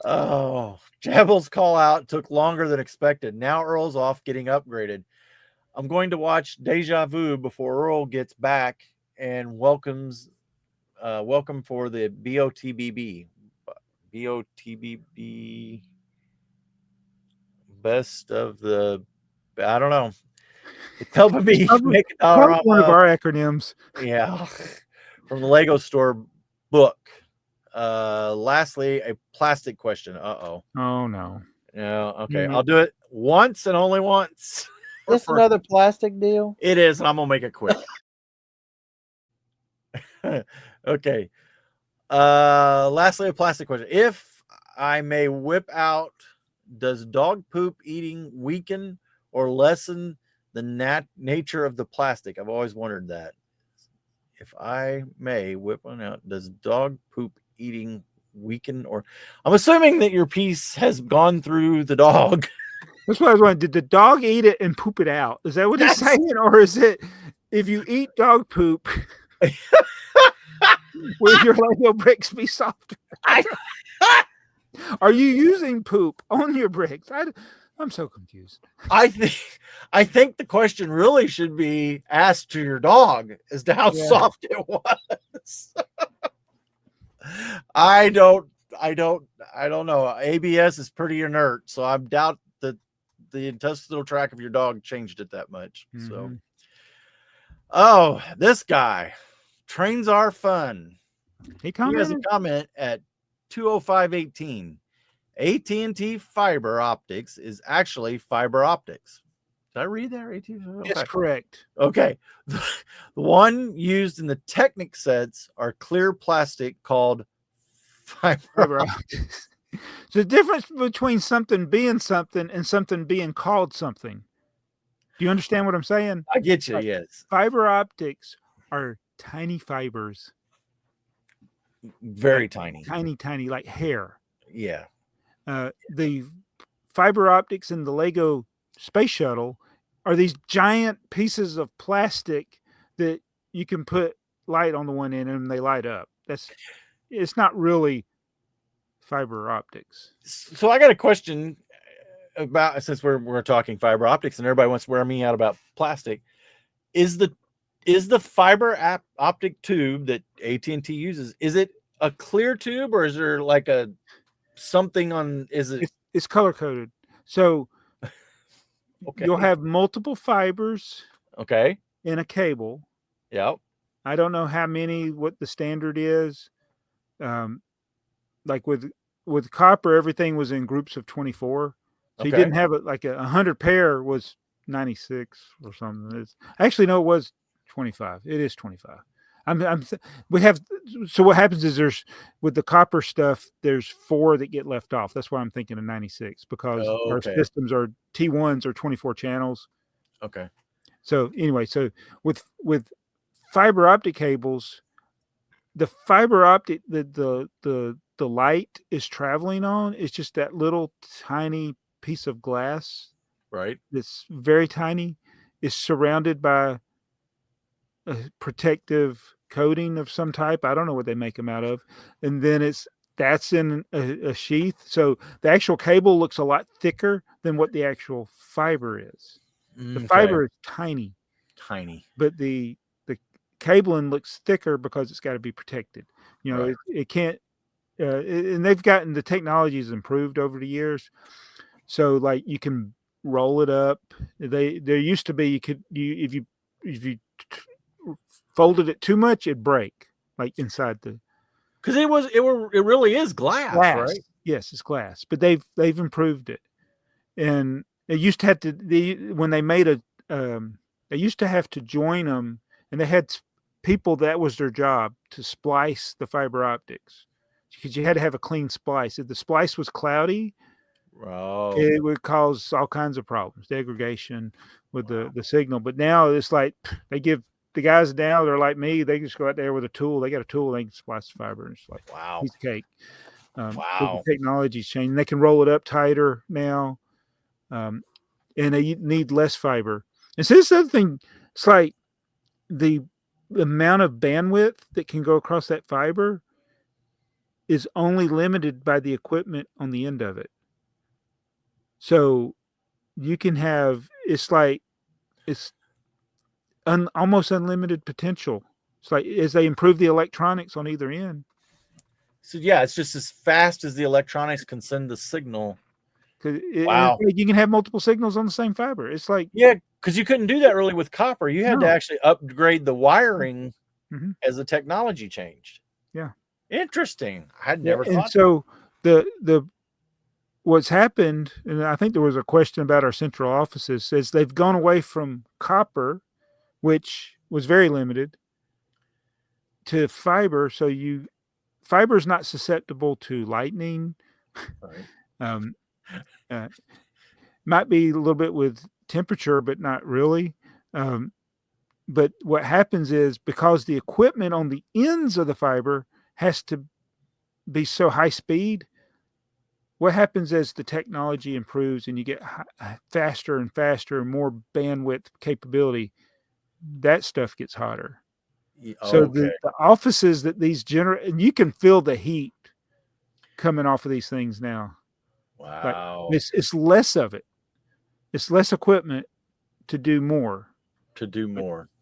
Oh, Jabble's call out took longer than expected. Now Earl's off getting upgraded. I'm going to watch Deja Vu before Earl gets back and welcome for the BOTBB. BOTBB best of the, I don't know. It's helping me make it out. One of our acronyms. Yeah. From the Lego store book. Lastly, a plastic question. Oh no. Yeah. Okay. I'll do it once and only once. Is this another plastic deal? It is, and I'm gonna make it quick. Okay. Lastly, a plastic question. If I may whip out, does dog poop eating weaken or lessen the nature of the plastic? I've always wondered that. if I may whip one out, does dog poop eating weaken or I'm assuming that your piece has gone through the dog. That's what I was wondering. Did the dog eat it and poop it out? Is that what he's That's- saying? Or is it if you eat dog poop, will your Lego bricks be softer? Are you using poop on your bricks? I'm so confused. I think the question really should be asked to your dog as to how soft it was. I don't know. ABS is pretty inert, so I doubt that the intestinal tract of your dog changed it that much. So, oh, this guy, trains are fun. He has a comment at 20518. AT&T fiber optics is actually fiber optics. Did I read that? AT&T? Okay. That's correct. Okay. The one used in the Technic sets are clear plastic called fiber optics. So the difference between something being something and something being called something. Do you understand what I'm saying? I get you, yes. Fiber optics are tiny fibers. Very tiny. Tiny, like hair. Yeah. The fiber optics in the Lego space shuttle are these giant pieces of plastic that you can put light on the one end and they light up. It's not really fiber optics. So I got a question about, since we're talking fiber optics and everybody wants to wear me out about plastic, is the fiber optic tube that AT&T uses, is it a clear tube or is there like a something on, it's color coded, so okay. You'll have multiple fibers in a cable. I don't know what the standard is. Like with copper, everything was in groups of 24, so you didn't have it like 100 pair was 96 or something. It was 25. It is 25. So what happens is with the copper stuff, there's 4 that get left off. That's why I'm thinking of 96 because our systems are T1s or 24 channels. Okay. So anyway, with fiber optic cables, the fiber optic the light is traveling on is just that little tiny piece of glass. Right. That's very tiny. Is surrounded by a protective coating of some type. I don't know what they make them out of. And then that's in a sheath. So the actual cable looks a lot thicker than what the actual fiber is. The fiber is tiny. But the cabling looks thicker because it's got to be protected. It can't, and they've gotten, the technology has improved over the years. So like you can roll it up. There used to be, if you folded it too much, it'd break, like inside because it really is glass, right? Yes, it's glass, but they've improved it. And they used to have to when they made they used to have to join them, and they had people that was their job to splice the fiber optics because you had to have a clean splice. If the splice was cloudy, it would cause all kinds of problems, degradation with the signal. But now it's like they give the guys down, they're like me, they just go out there with a tool. They got a tool, they can splice the fiber, and it's like piece of cake. The technology's changing. They can roll it up tighter now, and they need less fiber. And so this other thing, it's like the amount of bandwidth that can go across that fiber is only limited by the equipment on the end of it. So you can have, it's almost unlimited potential. It's like as they improve the electronics on either end. So yeah, it's just as fast as the electronics can send the signal. You can have multiple signals on the same fiber. It's like, because you couldn't do that really with copper. You had to actually upgrade the wiring as the technology changed. Yeah. Interesting. I had never thought. And so the what's happened, and I think there was a question about our central offices, is they've gone away from copper, which was very limited, to fiber. So fiber is not susceptible to lightning. Right. Might be a little bit with temperature, but not really. but what happens is because the equipment on the ends of the fiber has to be so high speed, what happens as the technology improves and you get faster and faster and more bandwidth capability, that stuff gets hotter. So Okay. the offices that these and you can feel the heat coming off of these things now. Like Wow. it's less of it. It's less equipment to do more.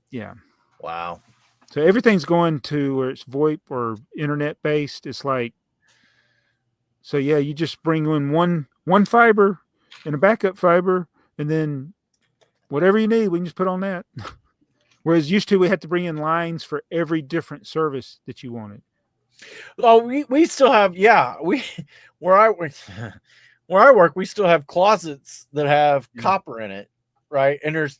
Yeah. Wow. So everything's going to where it's VoIP or internet based. It's like, so yeah, you just bring in one fiber and a backup fiber, and then whatever you need, we can just put on that. Whereas used to, we had to bring in lines for every different service that you wanted. Oh, we still have, where I work, we still have closets that have copper in it, right? And there's,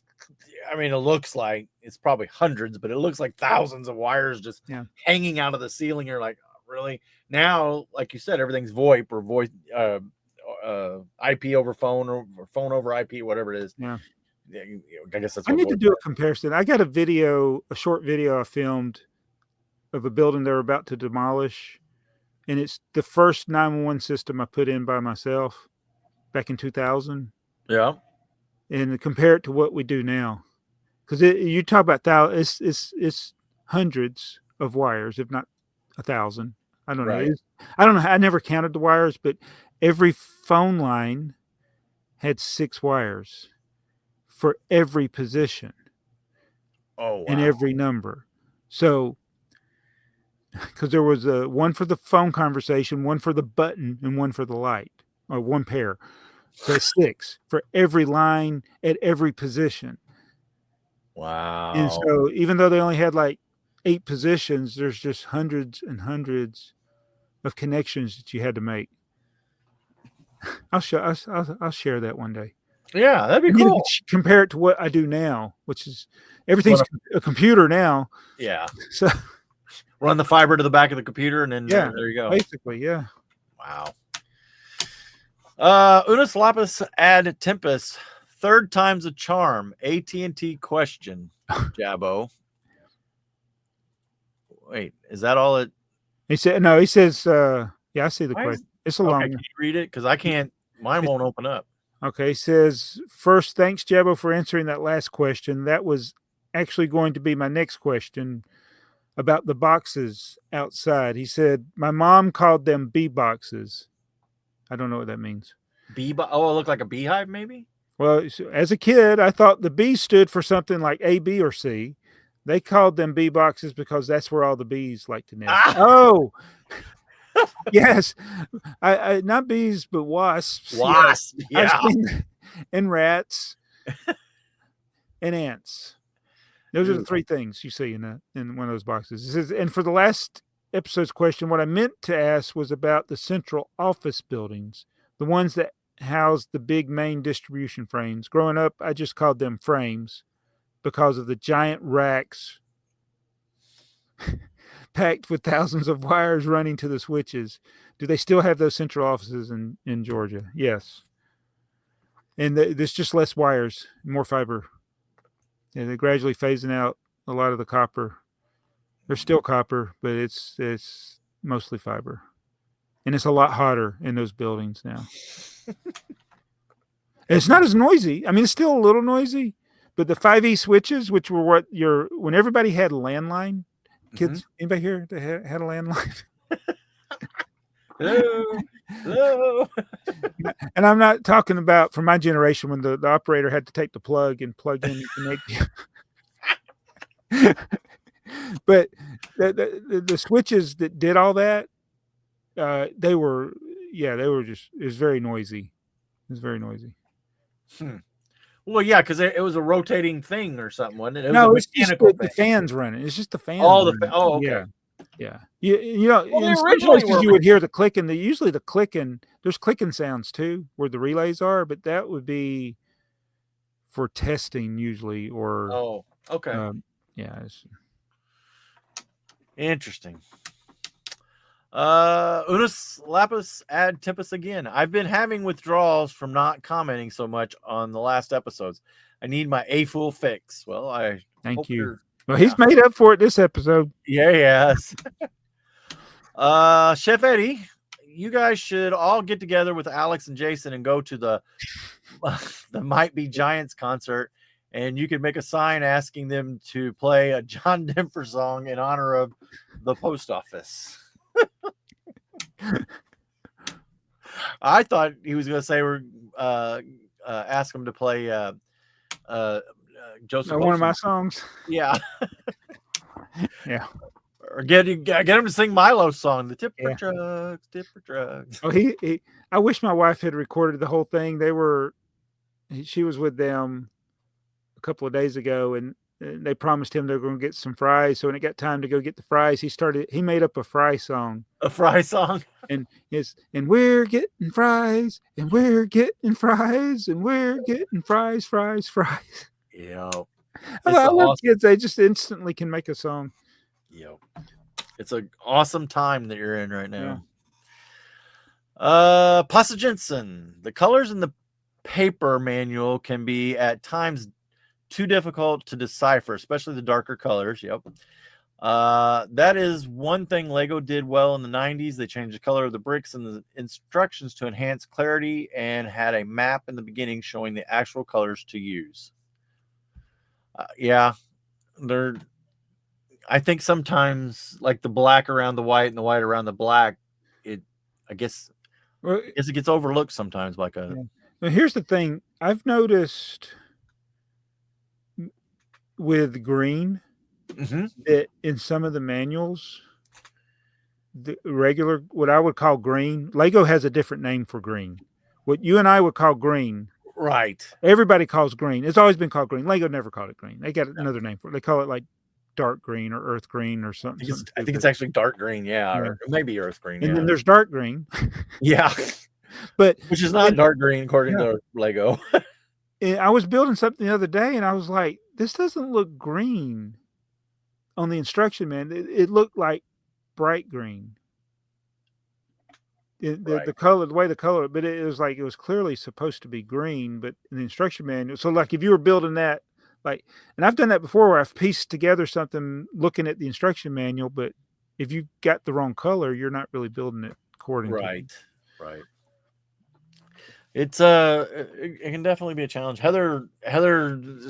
I mean, it looks like it's probably hundreds, but it looks like thousands of wires just hanging out of the ceiling. You're like, really? Now, like you said, everything's VoIP or voice, IP over phone or phone over IP, whatever it is. Yeah. I guess that's. I need to do a comparison. I got a short video I filmed of a building they're about to demolish, and it's the first 911 system I put in by myself back in 2000. Yeah, and compare it to what we do now, because you talk about it's hundreds of wires, if not 1,000. I don't know. I don't know. I never counted the wires, but every phone line had 6 wires for every position. Oh, wow. And every number. So, because there was one for the phone conversation, one for the button, and one for the light, or one pair. So 6 for every line at every position. Wow. And so even though they only had like 8 positions, there's just hundreds and hundreds of connections that you had to make. I'll share that one day. Yeah, that'd be cool. Compare it to what I do now, which is everything's a computer now. Yeah. So run the fiber to the back of the computer, and then there you go. Basically, yeah. Wow. Unus lapis ad tempus. Third time's a charm. AT&T question. Jabbo. Wait, is that all it? He said no. He says, "Yeah, I see the question. It's a long one. Can you read it? Because I can't. Mine won't open up." Okay. He says, "First, thanks, Jabbo, for answering that last question. That was actually going to be my next question about the boxes outside." He said, "My mom called them bee boxes." I don't know what that means. Oh, it looked like a beehive, maybe? Well, as a kid, I thought the B stood for something like A, B, or C. They called them bee boxes because that's where all the bees like to nest. Oh, yes. I not bees, but wasps. Wasps, yeah. And rats and ants. Those are the 3 things you see in one of those boxes. It says, and for the last episode's question, what I meant to ask was about the central office buildings, the ones that house the big main distribution frames. Growing up, I just called them frames because of the giant racks packed with thousands of wires running to the switches. Do they still have those central offices in Georgia? Yes. And there's just less wires, more fiber. Yeah, they're gradually phasing out a lot of the copper. There's still copper, but it's mostly fiber. And it's a lot hotter in those buildings now. It's not as noisy. I mean, it's still a little noisy, but the 5E switches, which were when everybody had a landline, kids, anybody here that had a landline? Hello. And I'm not talking about from my generation when the operator had to take the plug and plug in and connect. But the switches that did all that, they were just, it was very noisy. It was very noisy. Well, yeah, because it was a rotating thing or something, wasn't it? No, it's just the fans running. It's just the fans. Oh, okay. Yeah. You know, in some places you would hear the clicking. Usually the clicking, there's clicking sounds too, where the relays are, but that would be for testing usually, or. Oh, okay. Yeah. Interesting. Unus lapis ad tempus again. I've been having withdrawals from not commenting so much on the last episodes. I need my AFoOL fix. Well, I Thank Hope you. you're- Well, he's made up for it this episode. Yeah, yes. Chef Eddie, you guys should all get together with Alex and Jason and go to the Might Be Giants concert, and you could make a sign asking them to play a John Denver song in honor of the post office. I thought he was going to say we're ask him to play Joseph. One of my Olsen. songs. Yeah. Yeah. Or get him to sing Milo's song, the tipper trucks. Oh, I wish my wife had recorded the whole thing. She was with them a couple of days ago, and they promised him they were going to get some fries. So when it got time to go get the fries, he made up a fry song. A fry song? And we're getting fries, and we're getting fries, and we're getting fries. Yeah. I love kids. They just instantly can make a song. Yep. It's an awesome time that you're in right now. Yeah. Pasta Jensen. The colors in the paper manual can be at times too difficult to decipher, especially the darker colors. Yep. That is one thing Lego did well in the 90s. They changed the color of the bricks and the instructions to enhance clarity and had a map in the beginning showing the actual colors to use. I think sometimes like the black around the white and the white around the black, I guess it gets overlooked sometimes. Now, here's the thing I've noticed with green that in some of the manuals, the regular, what I would call green, Lego has a different name for green. What you and I would call green. Right. Everybody calls green. It's always been called green. Lego never called it green. They got another name for it. They call it like dark green or earth green or something. I think it's actually dark green, or maybe earth green. And then there's dark green. Yeah. But which is not dark green according to Lego. I was building something the other day and I was like, this doesn't look green on the instruction manual. It looked like bright green. The color, the way the color, but it was clearly supposed to be green, but in the instruction manual. So like if you were building that, and I've done that before where I've pieced together something looking at the instruction manual, but if you got the wrong color, you're not really building it according to it. Right. It's it can definitely be a challenge. Heather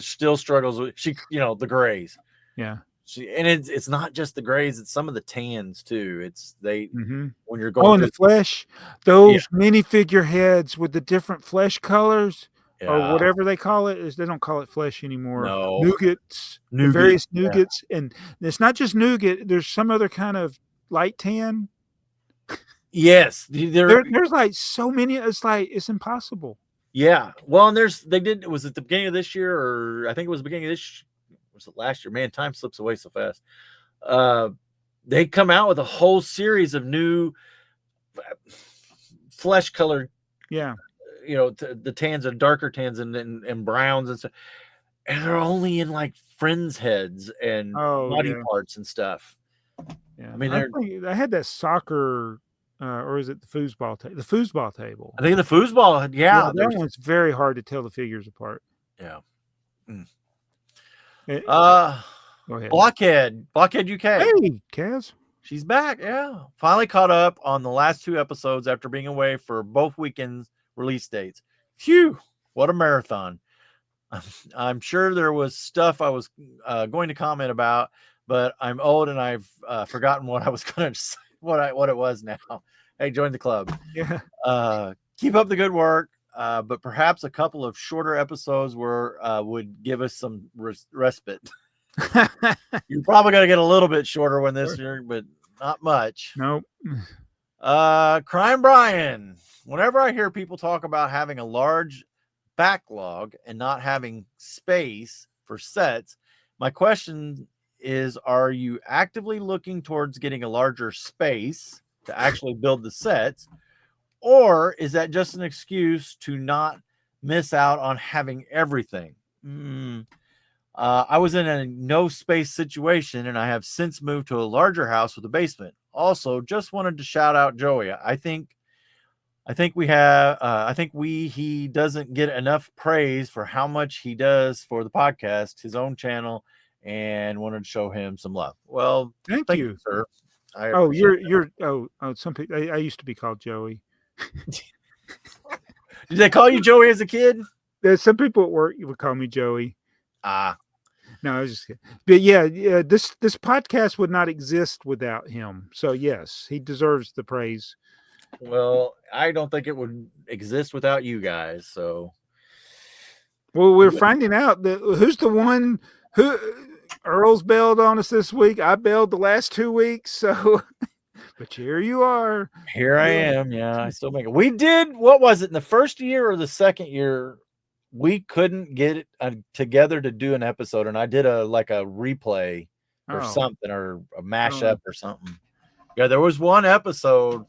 still struggles with the grays. Yeah. And it's not just the grays, it's some of the tans too. It's when you're going in the flesh, those minifigure heads with the different flesh colors. Or whatever they call it, they don't call it flesh anymore. No. Nougats, various nougats, and it's not just nougat. There's some other kind of light tan. Yes, there's like so many. It's impossible. Yeah, well, and it was at the beginning of this year, or I think it was the beginning of this. Was it last year? Man, time slips away so fast. They come out with a whole series of new flesh colored. Yeah. The tans and darker tans and browns and stuff, and they're only in like friends' heads and body parts and stuff. Yeah, I mean, I had that soccer, or is it the foosball table? The foosball table. I think the foosball. Yeah, that one's very hard to tell the figures apart. Yeah. Go ahead. Blockhead UK. Hey, Kaz. She's back. Yeah, finally caught up on the last 2 episodes after being away for both weekends. Release dates. Phew, what a marathon. I'm sure there was stuff I was going to comment about, but I'm old and I've forgotten what I was going to say, what it was now. Hey, join the club. Yeah. Keep up the good work, but perhaps a couple of shorter episodes would give us some respite. You're probably going to get a little bit shorter one this year, but not much. Nope. Crime Brian. Whenever I hear people talk about having a large backlog and not having space for sets, my question is, are you actively looking towards getting a larger space to actually build the sets? Or is that just an excuse to not miss out on having everything? I was in a no space situation and I have since moved to a larger house with a basement. Also, just wanted to shout out Joey. He doesn't get enough praise for how much he does for the podcast, his own channel, and wanted to show him some love. Well, Thank you. sir. I Oh, appreciate you're some people. I used to be called Joey. Did they call you Joey as a kid? There's some people at work would call me Joey. Ah, No, I was just kidding. But yeah, this podcast would not exist without him. So yes, he deserves the praise. well, I don't think it would exist without you guys. So, Well, we're finding out that who's the one who Earl's bailed on us this week. I bailed the last 2 weeks. So, but here you are. here I am. Yeah, I still make it. We did. What was it in the first year or the second year? We couldn't get it together to do an episode, and I did a replay or something, or a mashup or something. Yeah, there was one episode.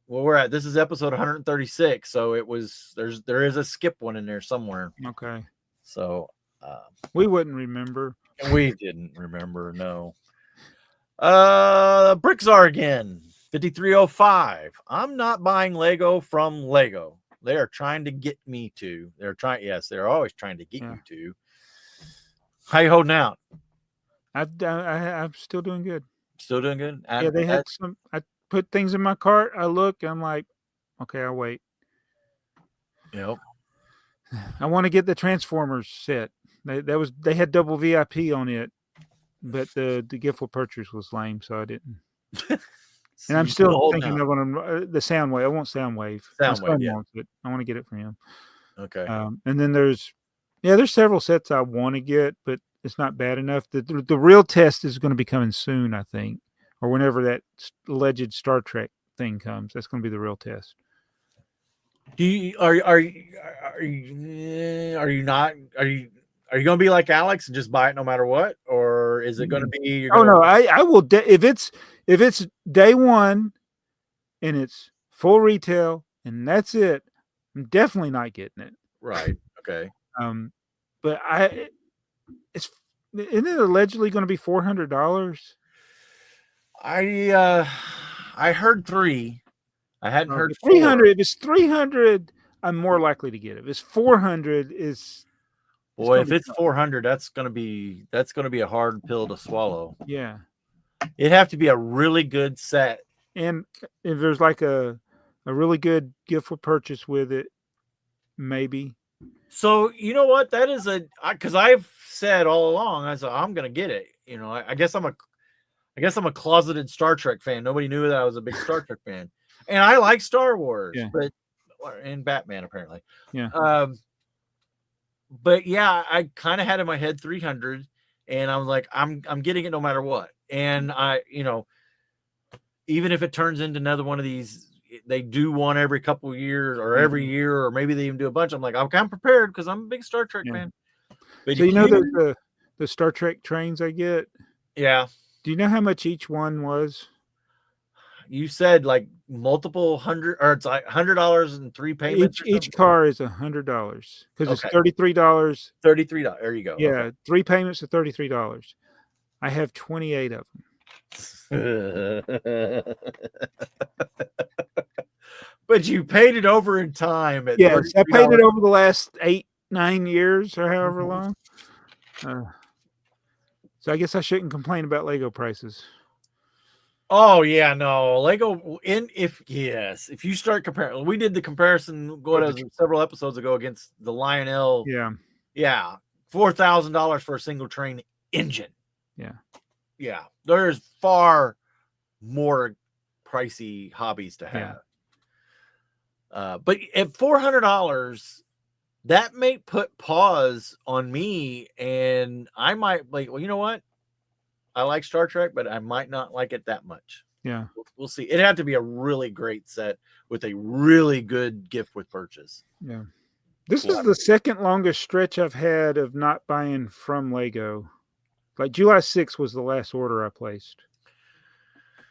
Well, we're at, this is episode 136, so it was there is a skip one in there somewhere. Okay, so we wouldn't remember. We didn't remember. No. Bricktsar again, 5305. I'm not buying Lego from Lego. They are trying to get me to. They're trying. Yes, they're always trying to get you to. How you holding out? I'm still doing good. Still doing good. Yeah, they had some. I put things in my cart. I look. I'm like, okay, I'll wait. Yep. I want to get the Transformers set. They had double VIP on it, but the gift with purchase was lame, so I didn't. And I'm still thinking of the Soundwave. I want Soundwave. Soundwave, yeah. Wants it. I want to get it from him. Okay. And then there's several sets I want to get, but it's not bad enough. The real test is going to be coming soon, I think, or whenever that alleged Star Trek thing comes. That's going to be the real test. Are you going to be like Alex and just buy it no matter what, or is it going to be? I will. If it's day one, and it's full retail, and that's it, I'm definitely not getting it. Right. Okay. But isn't it allegedly going to be $400? I heard 3. I hadn't heard 300. If it's 300, I'm more likely to get it. If it's 400, boy, if it's 400, that's gonna be a hard pill to swallow. Yeah, it'd have to be a really good set, and if there's like a really good gift for purchase with it, maybe. So you know what, that is because I've said all along, I'm gonna get it. You know, I guess I'm a closeted Star Trek fan. Nobody knew that I was a big Star Trek fan, and I like Star Wars, and Batman apparently. Yeah. But yeah, I kind of had in my head 300, and I was like, I'm getting it no matter what. And even if it turns into another one of these, they do one every couple of years or every year, or maybe they even do a bunch. I'm like, I'm kind of prepared because I'm a big Star Trek fan. But so the Star Trek trains I get. Yeah. Do you know how much each one was? You said like multiple hundred, or it's like $100 in 3 payments. Each car is $100 because it's $33. $33. There you go. Yeah, okay. 3 payments of $33. I have 28 of them. But you paid it over in time. Yes, I paid it over the last 8-9 years or however long. So I guess I shouldn't complain about Lego prices. Oh yeah, no Lego. If you start comparing, we did the comparison several episodes ago against the Lionel. Yeah, $4,000 for a single train engine. Yeah. There's far more pricey hobbies to have. But at $400, that may put pause on me, and I might like. Well, you know what? I like Star Trek, but I might not like it that much. Yeah. We'll see. It had to be a really great set with a really good gift with purchase. Yeah. This is the second longest stretch I've had of not buying from Lego. Like July 6th was the last order I placed.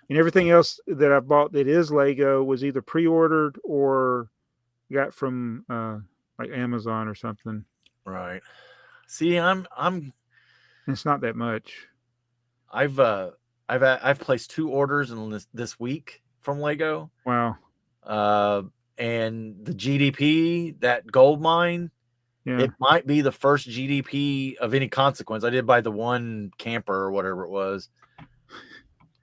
And everything else that I bought that is Lego was either pre-ordered or got from like Amazon or something. Right. See, it's not that much. I've placed 2 orders in this week from Lego. Wow. And the GDP, that gold mine, Yeah. It might be the first GDP of any consequence. I did buy the one camper or whatever it was.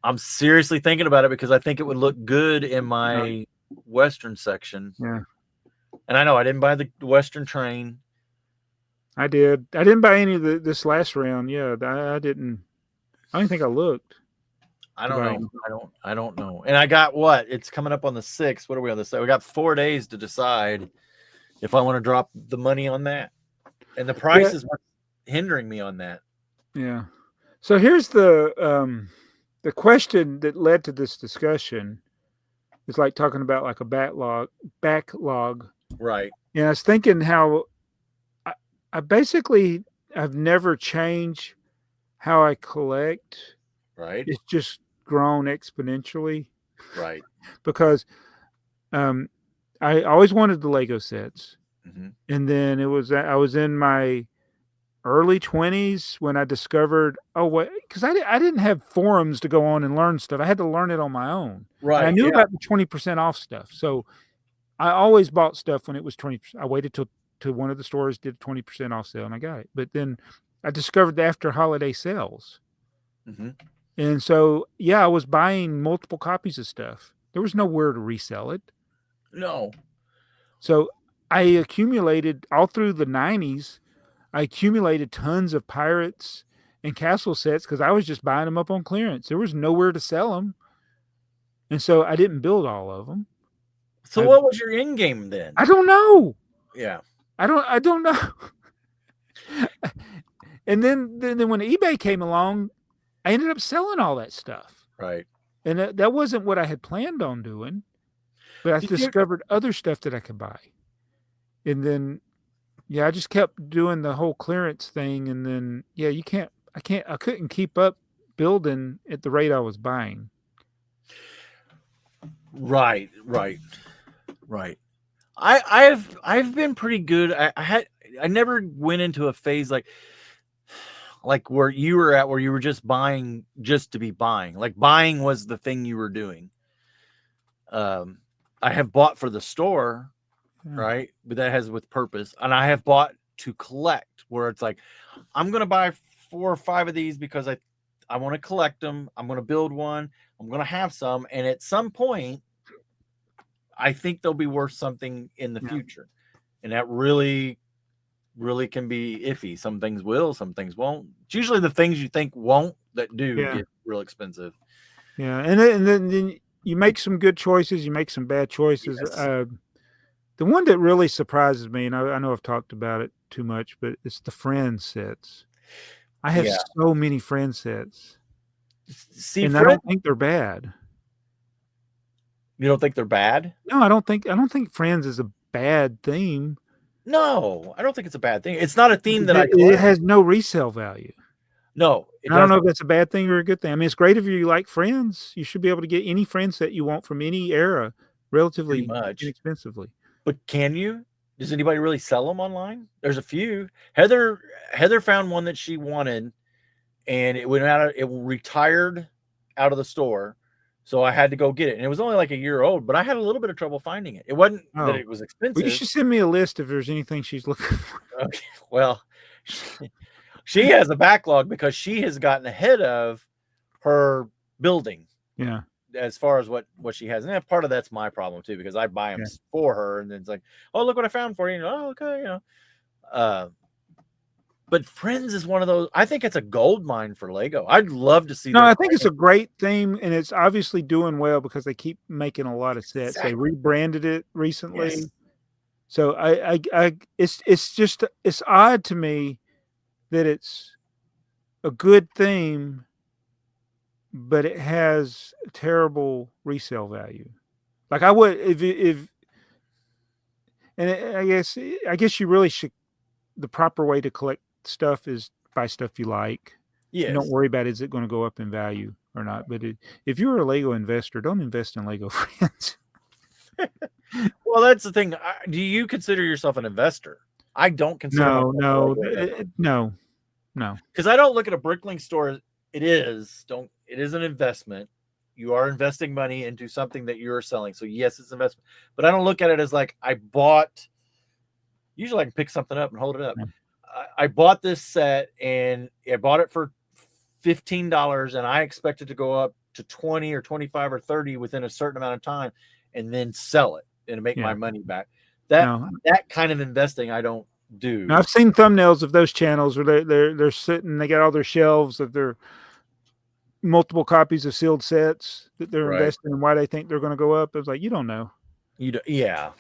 I'm seriously thinking about it because I think it would look good in my Western section. Yeah. And I know I didn't buy the Western train. I did. I didn't buy any of this last round. Yeah, I didn't. I don't think I looked. I don't know. I don't know. And I got what? It's coming up on the 6th. What are we on the 6th? We got 4 days to decide if I want to drop the money on that. And the price is what's hindering me on that. Yeah. So here's the question that led to this discussion. It's like talking about like a backlog. Right. And I was thinking how I basically have never changed how I collect. Right. It's just grown exponentially. Right. Because I always wanted the Lego sets. Mm-hmm. And then I was in my early 20s when I discovered, because I didn't have forums to go on and learn stuff. I had to learn it on my own. Right. And I knew about the 20% off stuff. So I always bought stuff when it was 20%. I waited till one of the stores did 20% off sale and I got it. But then I discovered the after holiday sales. Mm-hmm. And so, I was buying multiple copies of stuff. There was nowhere to resell it. No. So I accumulated all through the 90s. I accumulated tons of Pirates and Castle sets because I was just buying them up on clearance. There was nowhere to sell them. And so I didn't build all of them. So what was your end game then? I don't know. Yeah. I don't know. And then when eBay came along, I ended up selling all that stuff. Right. And that wasn't what I had planned on doing. But I discovered other stuff that I could buy. And then I just kept doing the whole clearance thing, and then I couldn't keep up building at the rate I was buying. Right. I've been pretty good. I never went into a phase like where you were at, where you were just buying just to be buying. Like buying was the thing you were doing. I have bought for the store, right? But that has with purpose. And I have bought to collect, where it's like, I'm going to buy 4 or 5 of these because I want to collect them. I'm going to build one. I'm going to have some. And at some point, I think they'll be worth something in the future. And that really, really can be iffy. Some things will, some things won't. It's usually the things you think won't that do get real expensive. Yeah. And then you make some good choices. You make some bad choices. Yes. The one that really surprises me, and I know I've talked about it too much, but it's the friend sets. I have so many friend sets. I don't think they're bad. You don't think they're bad? No, I don't think Friends is a bad theme. No, I don't think it's a bad thing. It's not a theme that it has no resale value. No, I don't know if that's a bad thing or a good thing. I mean, it's great if you like Friends. You should be able to get any Friends that you want from any era relatively inexpensively. But can you? Does anybody really sell them online? There's a few. Heather found one that she wanted, and it retired out of the store. So I had to go get it. And it was only like a year old, but I had a little bit of trouble finding it. It wasn't that it was expensive. Well, you should send me a list if there's anything she's looking for. Okay. Well, she has a backlog because she has gotten ahead of her building. Yeah. As far as what she has. And part of that's my problem too, because I buy them for her, and then it's like, oh, look what I found for you. Oh, okay. But Friends is one of those. I think it's a gold mine for Lego. I'd love to see. No, I think it's a great theme, and it's obviously doing well because they keep making a lot of sets. Exactly. They rebranded it recently, so it's odd to me that it's a good theme, but it has a terrible resale value. Like I would I guess you really should. The proper way to collect stuff is buy stuff you like. Yes. And don't worry about is it going to go up in value or not. But if you're a Lego investor, don't invest in Lego Friends. Well, that's the thing. Do you consider yourself an investor? I don't consider. No. Because I don't look at a Bricklink store. It is an investment. You are investing money into something that you're selling. So yes, it's investment. But I don't look at it as like I bought. Usually I can pick something up and hold it up. Yeah. I bought this set and I bought it for $15 and I expected to go up to 20 or 25 or 30 within a certain amount of time and then sell it and make my money back. That kind of investing I don't do. Now, I've seen thumbnails of those channels where they're sitting, they got all their shelves of their multiple copies of sealed sets that they're investing in, why they think they're going to go up. It was like, you don't know. Yeah.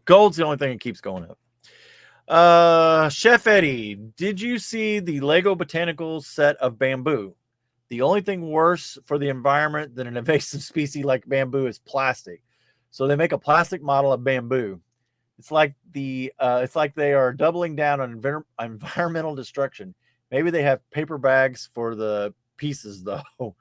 Gold's the only thing that keeps going up. Chef Eddie, did you see the Lego Botanicals set of bamboo? The only thing worse for the environment than an invasive species like bamboo is plastic. So they make a plastic model of bamboo. It's like they are doubling down on environmental destruction. Maybe they have paper bags for the pieces though.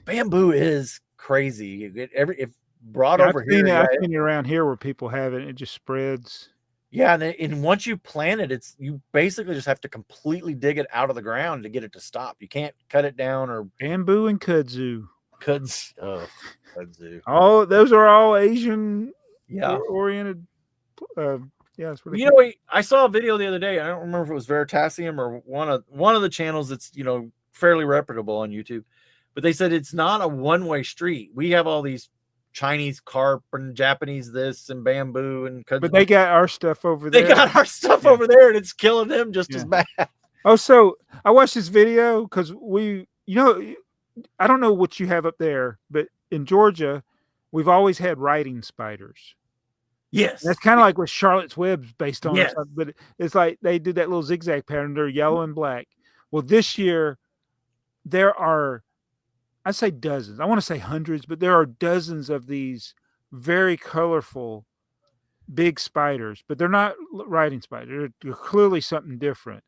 Bamboo is crazy. If brought over here, I've seen it around here where people have it. It just spreads. Yeah, and once you plant it, you basically just have to completely dig it out of the ground to get it to stop. You can't cut it down or bamboo and kudzu. Kudzu. Oh, those are all Asian oriented. That's what I saw a video the other day. I don't remember if it was Veritasium or one of the channels that's fairly reputable on YouTube, but they said it's not a one-way street. We have all these Chinese carp and Japanese this and bamboo and kudzu. But they got our stuff over there. They got our stuff over there, and it's killing them just as bad. Oh, so I watched this video because I don't know what you have up there, but in Georgia, we've always had riding spiders. Yes. And that's kind of like what Charlotte's Web's based on. Yes. But it's like they did that little zigzag pattern. They're yellow and black. Well, this year, there are, I say dozens. I want to say hundreds, but there are dozens of these very colorful big spiders, but they're not riding spiders. They're clearly something different.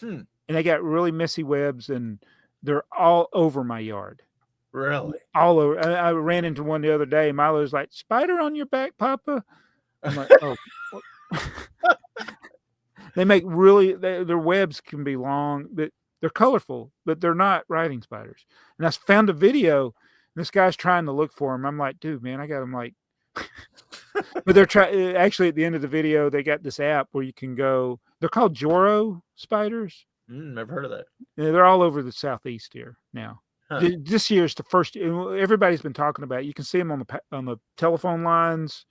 And they got really messy webs, and they're all over my yard. Really? All over. I ran into one the other day. Milo was like, "Spider on your back, Papa?" I'm like, "Oh." They make their webs can be long, but they're colorful, but they're not riding spiders. And I found a video, and this guy's trying to look for them. I'm like, dude, man, I got them like, but they're actually at the end of the video, they got this app where you can go, they're called Joro spiders. Never heard of that. Yeah, they're all over the Southeast here now. This year's the first, everybody's been talking about it. You can see them on the telephone lines,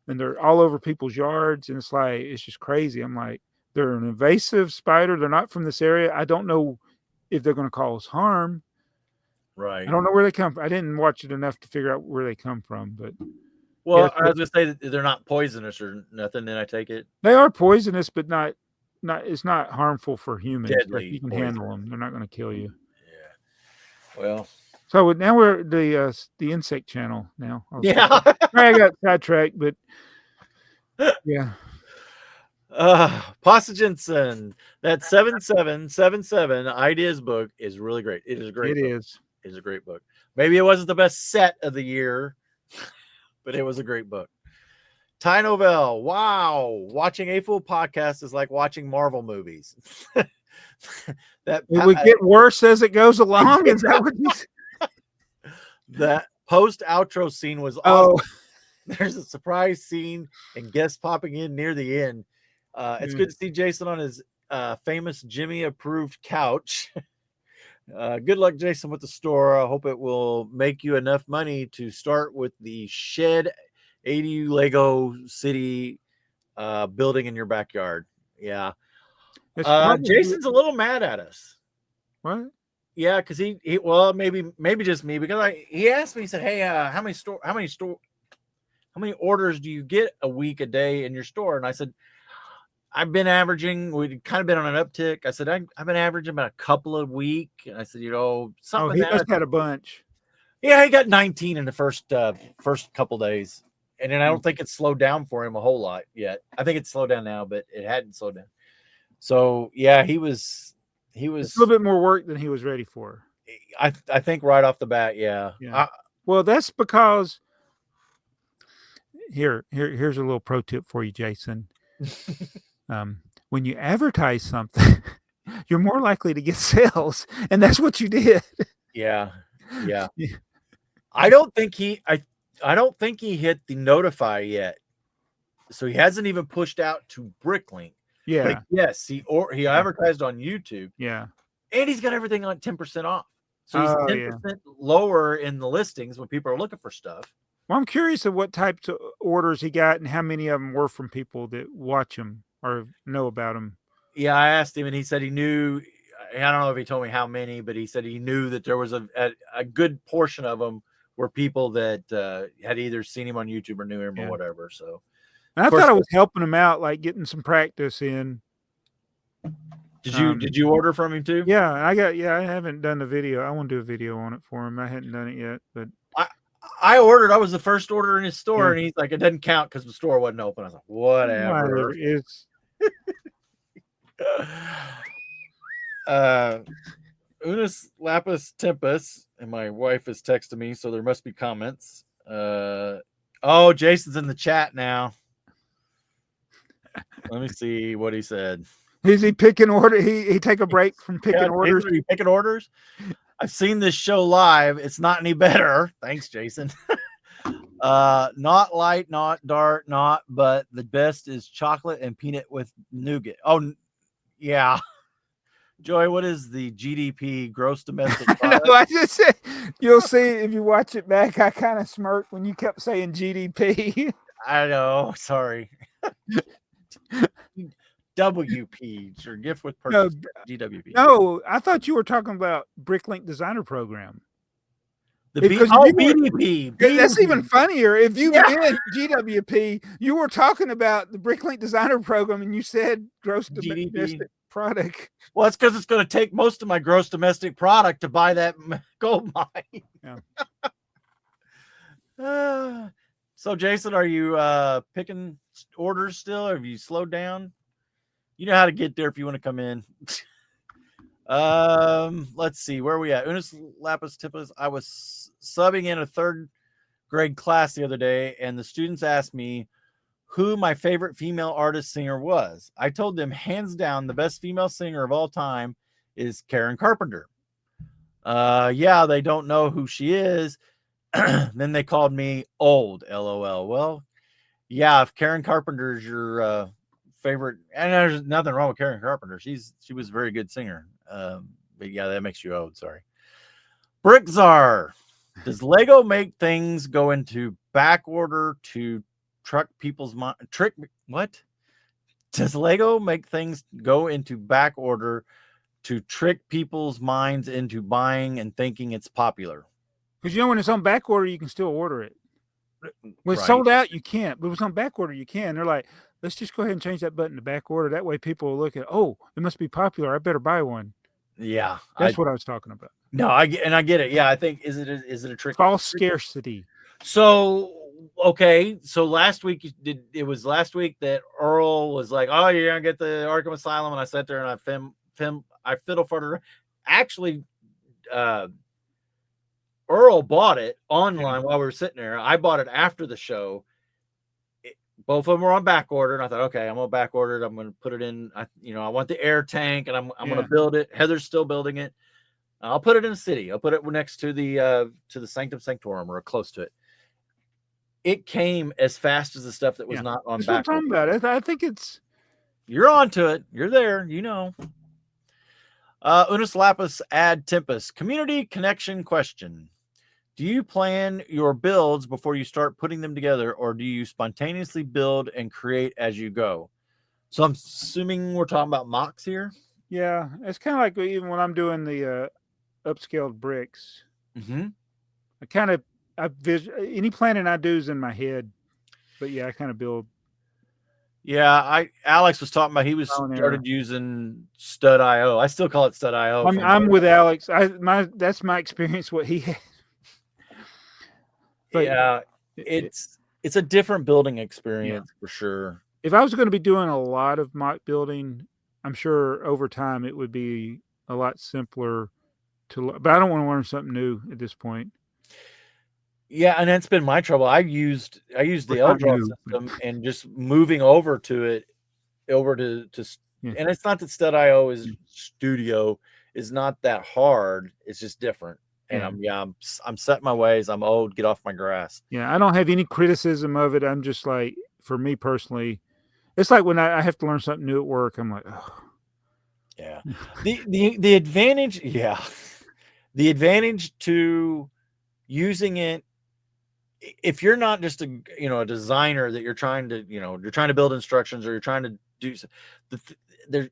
and they're all over people's yards. And it's just crazy. I'm like, they're an invasive spider. They're not from this area. I don't know if they're going to cause harm. Right. I don't know where they come from. I didn't watch it enough to figure out where they come from. But I was going to say that they're not poisonous or nothing. Then I take it they are poisonous, but not. It's not harmful for humans. Deadly you can poison. handle them. They're not going to kill you. Yeah. Well. So now we're the insect channel now. I got sidetracked, but yeah. Pasta Jensen, that 7777 ideas book is really great. It is a great book. It is a great book. Maybe it wasn't the best set of the year, but it was a great book. Ty Novell, wow, watching AFoOL podcast is like watching Marvel movies. It would get worse as it goes along. Is that what you said? That post outro scene was awesome. There's a surprise scene and guests popping in near the end. It's good to see Jason on his famous Jimmy approved couch. Good luck, Jason, with the store. I hope it will make you enough money to start with the shed ADU Lego City building in your backyard. Yeah. Jason's a little mad at us. What? Yeah, because he maybe just me, because he asked me, he said, "Hey, how many orders do you get a week, a day in your store?" And I said, I've been averaging, we've kind of been on an uptick. I said, I've been averaging about a couple a week. And I said, something. He just had a bunch. Yeah, he got 19 in the first couple days. And then I don't think it's slowed down for him a whole lot yet. I think it's slowed down now, but it hadn't slowed down. So yeah, he was it's a little bit more work than he was ready for. I think right off the bat, yeah. Well, that's because here's a little pro tip for you, Jason. When you advertise something, you're more likely to get sales, and that's what you did. Yeah. I don't think he hit the notify yet. So he hasn't even pushed out to Bricklink. Yeah. But yes, he advertised on YouTube. Yeah. And he's got everything on 10% off. So he's Oh, 10% lower in the listings when people are looking for stuff. Well, I'm curious of what types of orders he got and how many of them were from people that watch him or know about him. Yeah, I asked him, and he said he knew. I don't know if he told me how many, but he said he knew that there was a good portion of them were people that had either seen him on YouTube or knew him or whatever. So, and I thought I was helping him out, like getting some practice in. Did you order from him too? Yeah, I haven't done the video. I want to do a video on it for him. I hadn't done it yet, but I ordered. I was the first order in his store, and he's like, it doesn't count because the store wasn't open. I was like, whatever. It's Unus lapis tempus, and my wife is texting me, so there must be comments. Oh, Jason's in the chat now. Let me see what he said. Is he picking order? He take a break from picking orders. Are you picking orders? I've seen this show live. It's not any better. Thanks, Jason. Not light, not dark, but the best is chocolate and peanut with nougat. Oh, yeah. Joy, what is the GDP, gross domestic product? No, I just said, you'll see if you watch it back. I kind of smirked when you kept saying GDP. I know. Sorry. WP, your gift with purchase. No, GWP. No, I thought you were talking about Bricklink Designer Program. BDP. That's even funnier. If you meant GWP, you were talking about the Bricklink Designer Program, and you said gross domestic product. Well, it's because it's going to take most of my gross domestic product to buy that gold mine. Yeah. So, Jason, are you picking orders still? Or have you slowed down? You know how to get there if you want to come in. Let's see. Where are we at? Unus lapis tempus. I was subbing in a third grade class the other day, and the students asked me who my favorite female artist singer was. I told them, hands down, the best female singer of all time is Karen Carpenter. Yeah, they don't know who she is. Then they called me old, LOL. Well, yeah, if Karen Carpenter is your favorite, and there's nothing wrong with Karen Carpenter. She was a very good singer. But yeah, that makes you old. Sorry. Bricktsar. Does Lego make things go into back order to truck people's mind? What? Does Lego make things go into back order to trick people's minds into buying and thinking it's popular? Because when it's on back order, you can still order it. When it's sold out, you can't. But when it's on back order, you can. They're like, let's just go ahead and change that button to back order. That way people will look at, oh, it must be popular. I better buy one. Yeah. That's what I was talking about. No, I get it. Yeah, I think, is it a trick? False scarcity. So, okay. So last week, it was last week that Earl was like, oh, you're going to get the Arkham Asylum. And I sat there and I fiddle farted. Actually, Earl bought it online while we were sitting there. I bought it after the show. Both of them were on back order, and I thought, okay, I'm gonna back order it. I'm gonna put it in. I want the air tank, and I'm gonna build it. Heather's still building it. I'll put it in the city. I'll put it next to the Sanctum Sanctorum or close to it. It came as fast as the stuff that was not on back order. About it. I think you're onto it. You're there. Unus lapis ad tempus. Community connection question. Do you plan your builds before you start putting them together, or do you spontaneously build and create as you go? So I'm assuming we're talking about mocks here. Yeah, it's kind of like even when I'm doing the upscaled bricks. Mm-hmm. Any planning I do is in my head, but yeah, I kind of build. Yeah, Alex was talking about he started using Stud.io. I still call it Stud.io. I'm with Alex. That's my experience. What he had. But yeah, it's a different building experience for sure. If I was going to be doing a lot of mock building, I'm sure over time it would be a lot simpler but I don't want to learn something new at this point. Yeah, and that's been my trouble. I used the Elddraw system and just moving over to and it's not that Stud.io is studio is not that hard. It's just different. And I'm set my ways. I'm old. Get off my grass. Yeah, I don't have any criticism of it. I'm just like, for me personally, it's like when I have to learn something new at work. I'm like, oh. Yeah. The advantage, yeah. The advantage to using it, if you're not just a designer that you're trying to build instructions or you're trying to do there,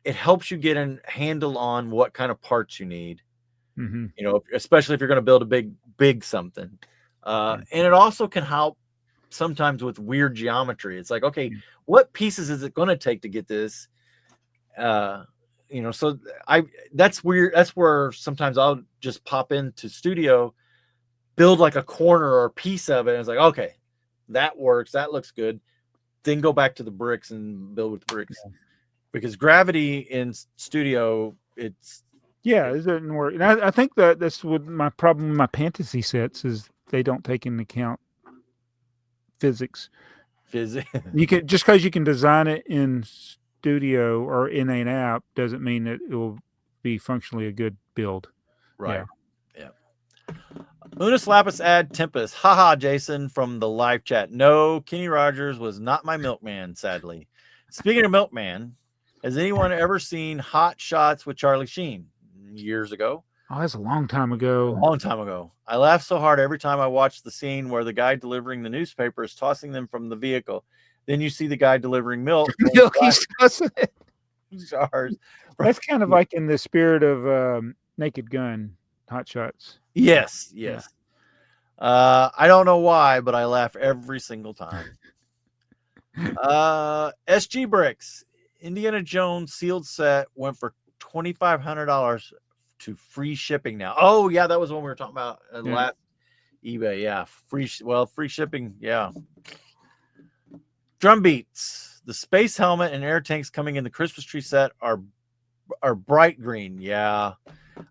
it helps you get a handle on what kind of parts you need. Especially if you're going to build a big something. And it also can help sometimes with weird geometry. It's like, okay, what pieces is it going to take to get this? So that's weird. That's where sometimes I'll just pop into Studio, build like a corner or a piece of it. And it's like, okay, that works. That looks good. Then go back to the bricks and build with bricks. Because gravity in Studio, it doesn't work. And I think that's what my problem with my fantasy sets is they don't take into account physics. You can, just because you can design it in Studio or in an app doesn't mean that it will be functionally a good build. Right. Yeah. Unis Lapis ad Tempest. Haha, Jason from the live chat. No, Kenny Rogers was not my milkman, sadly. Speaking of milkman, has anyone ever seen Hot Shots with Charlie Sheen? Years ago. Oh, that's a long time ago. A long time ago. I laugh so hard every time I watch the scene where the guy delivering the newspaper is tossing them from the vehicle. Then you see the guy delivering milk. He's tossing it. Jars. That's kind of like in the spirit of Naked Gun, Hot Shots. Yes. I don't know why, but I laugh every single time. SG Bricks. Indiana Jones sealed set went for $2,500 to free shipping now. Oh yeah, that was when we were talking about last eBay. Yeah, free shipping. Yeah. Drum beats. The space helmet and air tanks coming in the Christmas tree set are bright green. Yeah,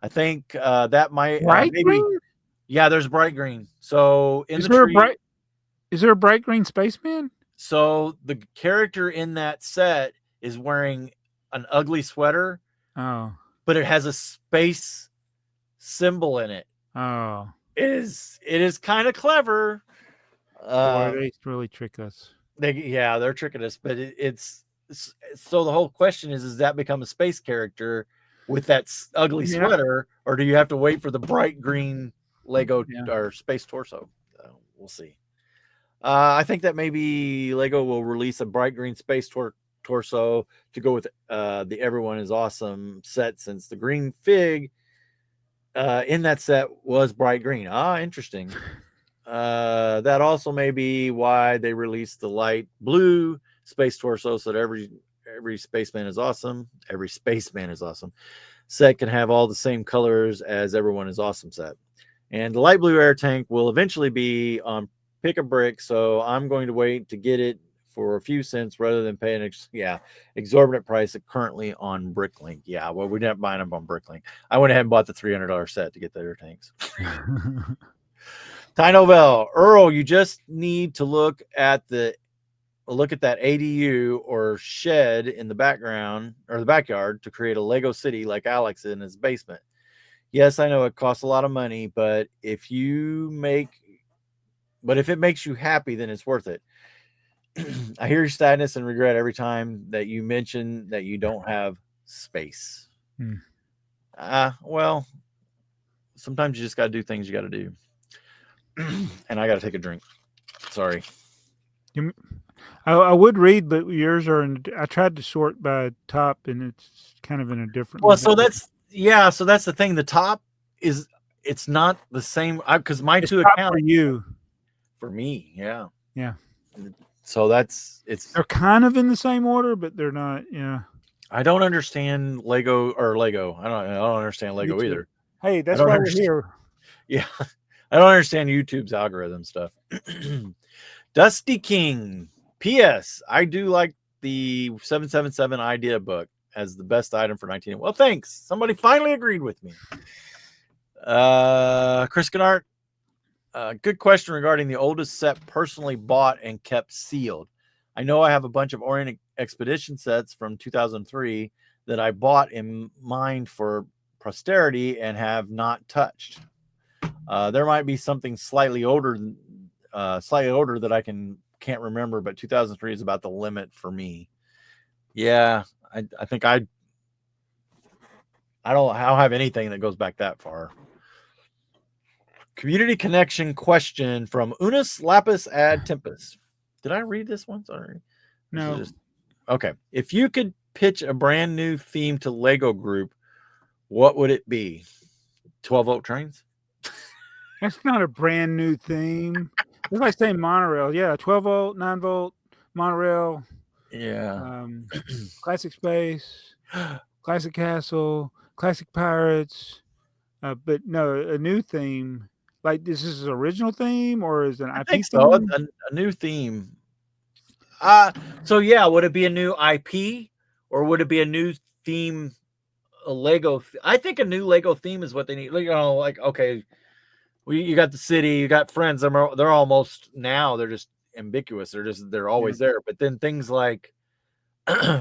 I think that might maybe. Green? Yeah, there's bright green. So in is the tree, is there a bright green spaceman? So the character in that set is wearing an ugly sweater. Oh. But it has a space symbol in it. Oh. It is kind of clever. Boy, they really trick us. They're tricking us. But it's so the whole question is that become a space character with that ugly sweater, or do you have to wait for the bright green Lego or space torso? We'll see. I think that maybe Lego will release a bright green space torso to go with the Everyone is Awesome set, since the green fig in that set was bright green. Interesting. That also may be why they released the light blue space torso, so that every spaceman is awesome. Every spaceman is awesome set can have all the same colors as Everyone is Awesome set. And the light blue air tank will eventually be on Pick a Brick, so I'm going to wait to get it for a few cents rather than paying exorbitant price currently on Bricklink. Yeah, well, we didn't buy them on Bricklink. I went ahead and bought the $300 set to get the air tanks. Ty Novell, Earl, you just need to look at that ADU or shed in the background or the backyard to create a Lego city like Alex in his basement. Yes, I know it costs a lot of money, but if it makes you happy, then it's worth it. I hear your sadness and regret every time that you mention that you don't have space. Well, sometimes you just got to do things you got to do. And I got to take a drink. Sorry. I would read, but yours are I tried to sort by top, and it's kind of in a different. Well, so that's the thing. The top it's not the same because my two accounts for you. For me, yeah. So they're kind of in the same order, but they're not. Yeah. I don't understand Lego. I don't understand Lego either. Hey, that's why we're here. Yeah, I don't understand YouTube's algorithm stuff. Dusty King. P.S. I do like the 777 idea book as the best item for 19. Well, thanks. Somebody finally agreed with me. Chris Kennard. Good question regarding the oldest set personally bought and kept sealed. I know I have a bunch of Orient Expedition sets from 2003 that I bought in mind for posterity and have not touched. There might be something slightly older that I can can't remember, but 2003 is about the limit for me. Yeah, I think I don't have anything that goes back that far. Community connection question from Unus Lapis ad Tempus. Did I read this one? Sorry. No. Okay. If you could pitch a brand new theme to Lego Group, what would it be? 12-volt trains? That's not a brand new theme. It's like saying monorail. Yeah, 12-volt, 9-volt, monorail. Yeah. Classic space, classic castle, classic pirates. But no, a new theme. Like, this is an original theme or is it an I IP think so. theme? A new theme. So yeah, would it be a new IP or would it be a new theme? A Lego. I think a new Lego theme is what they need. Like okay, you got the city, you got friends. They're almost now. They're just ambiguous. They're always there. But then things like,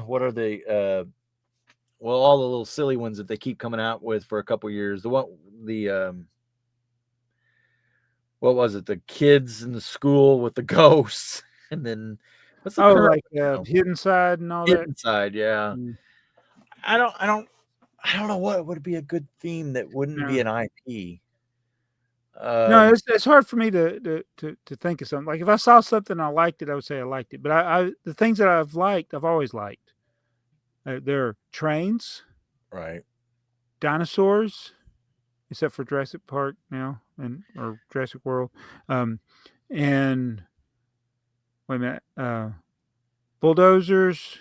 what are they? Well, all the little silly ones that they keep coming out with for a couple years. What was it? The kids in the school with the ghosts, and then what's the current, like Hidden Side and all Hidden that. Side? Yeah, I don't know what would be a good theme that wouldn't be an IP. No, it's hard for me to think of something. Like if I saw something I liked it, I would say I liked it. But I the things that I've liked, I've always liked. They're trains, right? Dinosaurs, except for Jurassic Park now or Jurassic World, and wait a minute, bulldozers.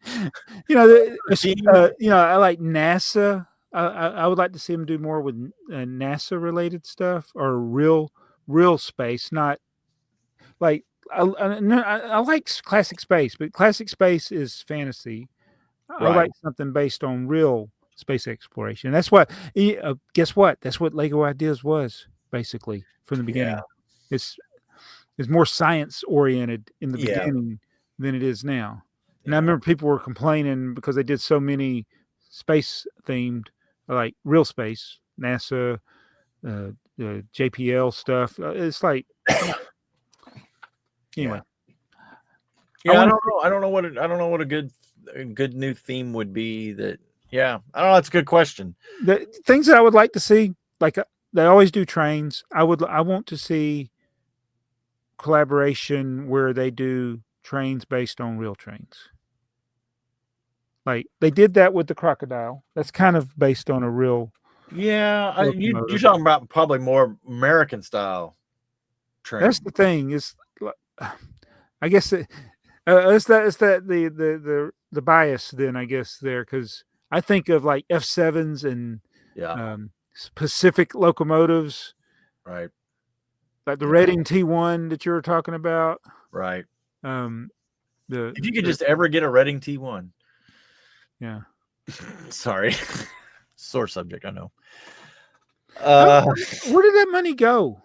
I like NASA. I would like to see them do more with NASA related stuff or real space, not like I like classic space, but classic space is fantasy. I would like something based on real space exploration. That's what. Guess what? That's what Lego Ideas was basically from the beginning. It's more science oriented in the beginning than it is now. And I remember people were complaining because they did so many space themed, like real space, NASA, JPL stuff. It's like anyway. Yeah, I don't know. I don't know what a good new theme would be. That I don't know. That's a good question. The things that I would like to see, like they always do trains. I want to see collaboration where they do trains based on real trains. Like they did that with the crocodile. That's kind of based on a real. Yeah, you're talking about probably more American style train. That's the thing. Is I guess it's the bias then I guess there because I think of like F7s and Pacific locomotives, right? Like the Reading T1 that you were talking about, right? If you could just ever get a Reading T1. Yeah. Sorry. Sore subject, I know. Where did that money go?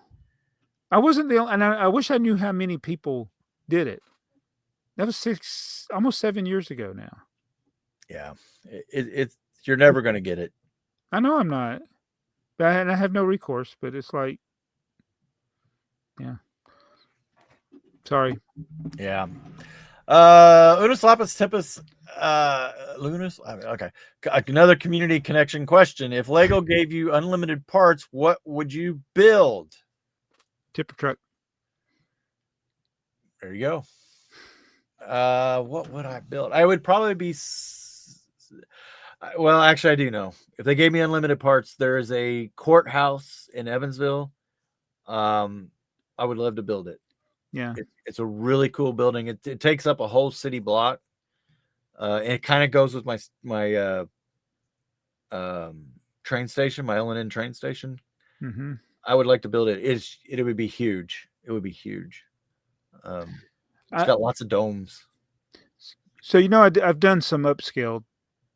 I wasn't the only, and I wish I knew how many people did it. That was almost 7 years ago now. Yeah. It's you're never going to get it. I know I'm not. But I have no recourse, but it's like, yeah. Sorry. Yeah. Unus Lapis Tempus Lunas. Okay. Another community connection question. If Lego gave you unlimited parts, what would you build? Tipper truck. There you go. What would I build? I would probably be well, actually I do know. If they gave me unlimited parts, there is a courthouse in Evansville. I would love to build it. Yeah. It's a really cool building. It takes up a whole city block. And it kind of goes with my train station, my L&N train station. Mm-hmm. I would like to build it. It would be huge. It would be huge. It's got lots of domes. So I've done some upscale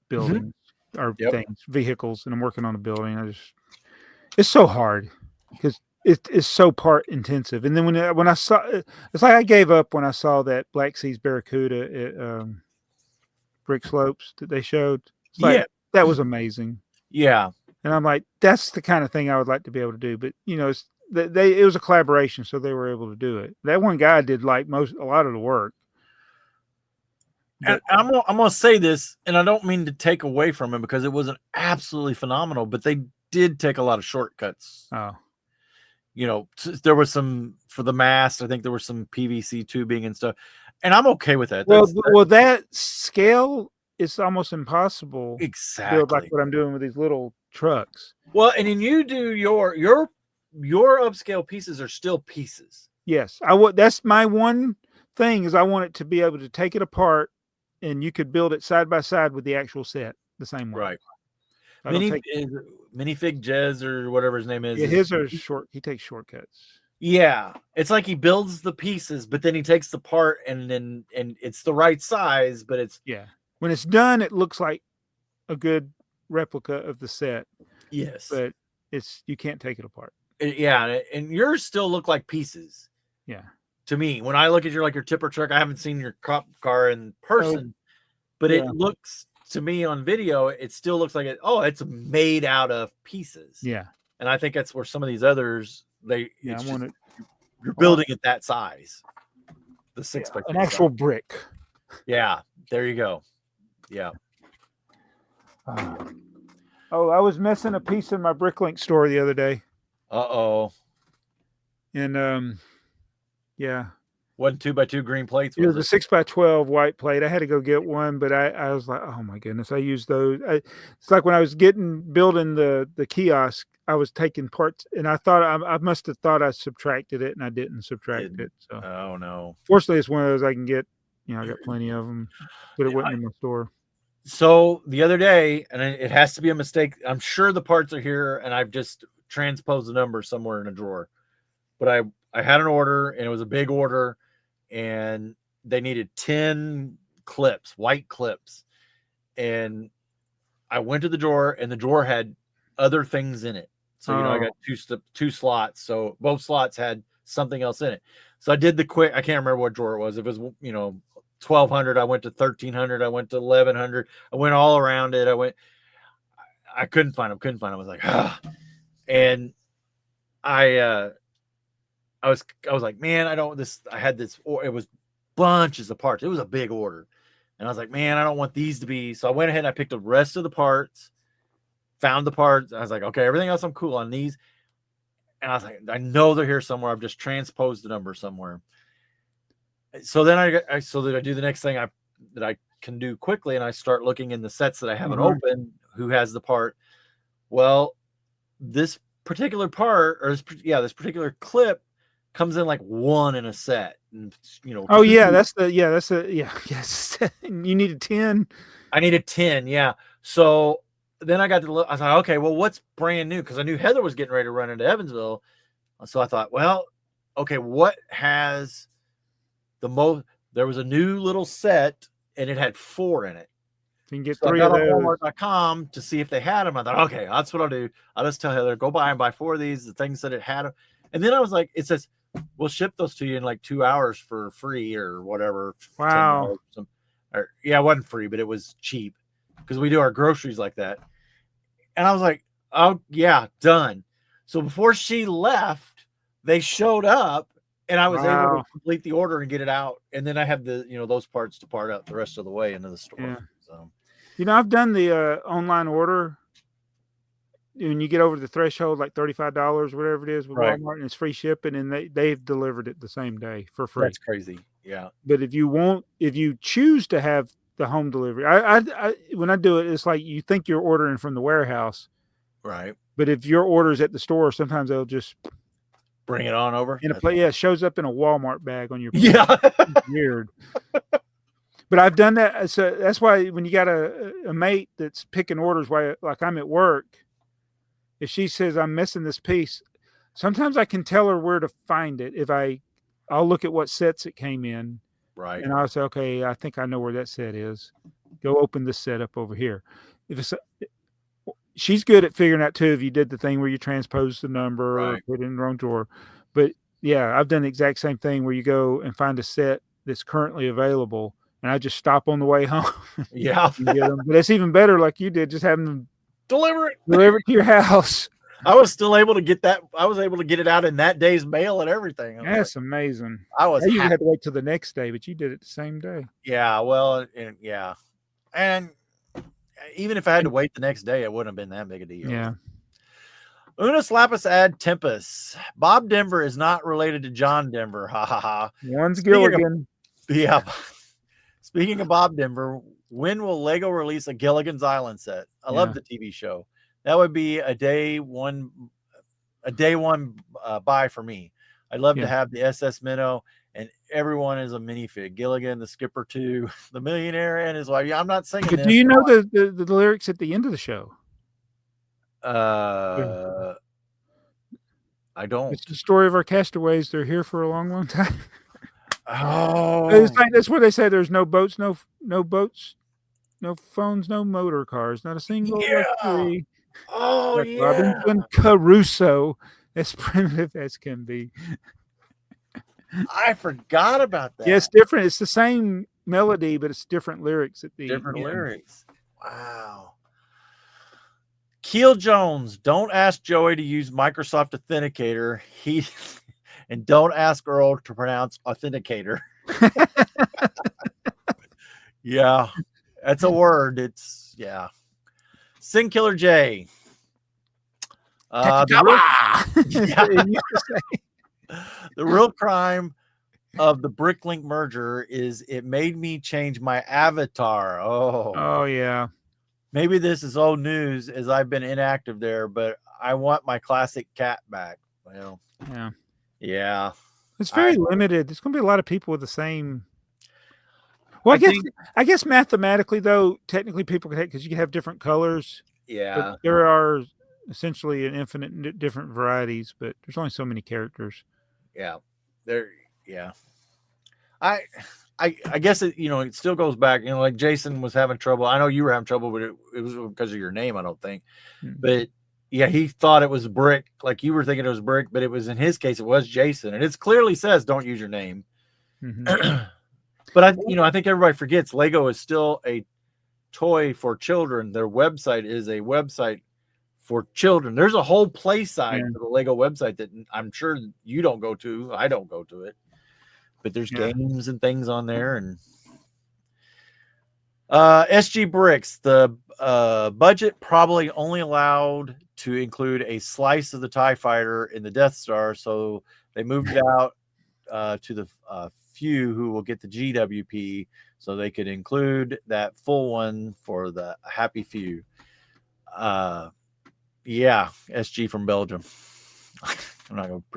buildings or things, vehicles, and I'm working on a building. It's so hard because it's so part intensive. And then when I saw, it's like I gave up when I saw that Black Seas Barracuda at Brick Slopes that they showed. It's like, that was amazing. Yeah. And I'm like, that's the kind of thing I would like to be able to do. But it was a collaboration, so they were able to do it. That one guy did like a lot of the work. And I'm gonna say this, and I don't mean to take away from him because it wasn't absolutely phenomenal, but they did take a lot of shortcuts. Oh, There was some for the mast. I think there was some PVC tubing and stuff, and I'm okay with that. Well, that scale is almost impossible. Exactly. Build like what I'm doing with these little trucks. Well, and then you do your upscale pieces are still pieces. Yes, that's my one thing is I want it to be able to take it apart, and you could build it side by side with the actual set the same way. Right. Minifig Jez or whatever his name is. Yeah, his are short. He takes shortcuts. Yeah, it's like he builds the pieces, but then he takes the part and it's the right size, but it's when it's done, it looks like a good replica of the set. Yes, but you can't take it apart. And yours still look like pieces. Yeah, to me, when I look at your tipper truck, I haven't seen your cop car in person, but it looks to me on video, it still looks like it's made out of pieces. Yeah, and I think that's where some of these others you're building at that size, the 6x6 an actual brick. Yeah, there you go. Yeah. I was missing a piece in my Bricklink store the other day. And wasn't 2x2 green plates. It was a 6x12 white plate. I had to go get one, but I was like, oh my goodness, I used those. It's like when I was building the kiosk, I was taking parts, and I thought I must have thought I subtracted it, and I didn't subtract it. So oh no. Fortunately, it's one of those I can get. I got plenty of them, but it wasn't in my store. So the other day, and it has to be a mistake. I'm sure the parts are here, and I've just transposed the number somewhere in a drawer. But I had an order, and it was a big order, and they needed 10 clips, white clips. And I went to the drawer, and the drawer had other things in it. So, I got two slots. So both slots had something else in it. So I did the quick, I can't remember what drawer it was. It was, 1,200. I went to 1,300. I went to 1,100. I went all around it. I couldn't find them. I was like, and I was like, man, I had this, it was bunches of parts. It was a big order. And I was like, man, I don't want these to be. So I went ahead and I picked the rest of the parts, found the parts. I was like, okay, everything else I'm cool on these. And I was like, I know they're here somewhere. I've just transposed the number somewhere. So then I do the next thing that I can do quickly, and I start looking in the sets that I haven't opened. Who has the part? Well, this particular part, or this particular clip comes in like one in a set. And, yes. You needed 10. I needed 10. Yeah. So then I got to look. I thought, okay, well, what's brand new? Because I knew Heather was getting ready to run into Evansville. So I thought, well, okay, what has the most? There was a new little set, and it had 4 in it. You can get so 3 I of got those. on Walmart.com to see if they had them. I thought, okay, that's what I'll do. I'll just tell Heather, go buy and buy 4 of these. The things that it had them. And then I was like, it says, we'll ship those to you in like 2 hours for free or whatever. Wow. It wasn't free, but it was cheap because we do our groceries like that. And I was like, oh, yeah, done. So before she left, they showed up, and I was able to complete the order and get it out. And then I have those parts to part out the rest of the way into the store. Yeah. So, I've done the online order. When you get over the threshold, like $35, whatever it is with Walmart, and it's free shipping, and they've delivered it the same day for free. That's crazy. Yeah. But if you choose to have the home delivery, I when I do it, it's like you think you're ordering from the warehouse, right? But if your order's at the store, sometimes they'll just bring it on over in a plate. Yeah, it shows up in a Walmart bag on your plate. Yeah. It's weird. But I've done that. So that's why when you got a mate that's picking orders while like I'm at work, if she says I'm missing this piece, sometimes I can tell her where to find it. I'll look at what sets it came in. Right. And I'll say, okay, I think I know where that set is. Go open this set up over here. She's good at figuring out too, if you did the thing where you transpose the number or put it in the wrong drawer. But yeah, I've done the exact same thing where you go and find a set that's currently available, and I just stop on the way home. Yeah. And get them. But it's even better, like you did, just having them deliver it to your house. I was still able to get that. I was able to get it out in that day's mail and everything. That's amazing. I was I usually happy. had to wait till the next day, but you did it the same day. Yeah, well, yeah, and even if I had to wait the next day, it wouldn't have been that big a deal. Yeah. Unus lapis ad tempus. Bob Denver is not related to John Denver. Ha ha ha. One's Speaking of- Gilligan. Yeah. Speaking of Bob Denver, when will Lego release a Gilligan's Island set? I love the TV show. That would be a day one buy for me. I'd love to have the SS Minnow, and everyone is a minifig. Gilligan, the skipper too, the millionaire, and his wife. Yeah, I'm not singing. But do you know the lyrics at the end of the show? I don't. It's the story of our castaways. They're here for a long, long time. Oh, It's like, that's what they say. There's no boats, no boats, no phones, no motor cars, not a single luxury. Oh, like yeah. Robinson Crusoe, as primitive as can be. I forgot about that. Yeah, it's different. It's the same melody, but it's different lyrics at the Different end. lyrics. Wow. Keel Jones, don't ask Joey to use Microsoft Authenticator. And don't ask Earl to pronounce authenticator. Yeah, that's a word. It's Sin Killer J. The real crime of the Bricklink merger is it made me change my avatar. Oh yeah. Maybe this is old news as I've been inactive there, but I want my classic cat back. Well, yeah. It's very limited. There's going to be a lot of people with the same. Well, I guess mathematically, though, technically people can, because you can have different colors. Yeah. But there are essentially an infinite different varieties, but there's only so many characters. Yeah. I guess it still goes back, like Jason was having trouble. I know you were having trouble, but it was because of your name, I don't think. But yeah, he thought it was Brick, like you were thinking it was Brick, but it was, in his case, it was Jason, and it clearly says don't use your name. But I think everybody forgets Lego is still a toy for children. Their website is a website for children. There's a whole play side for the Lego website that I'm sure you don't go to. I don't go to it, but there's games and things on there. And SG Bricks, the budget probably only allowed to include a slice of the TIE fighter in the Death Star, so they moved it out to the few who will get the GWP, so they could include that full one for the happy few. SG from Belgium. I'm not going to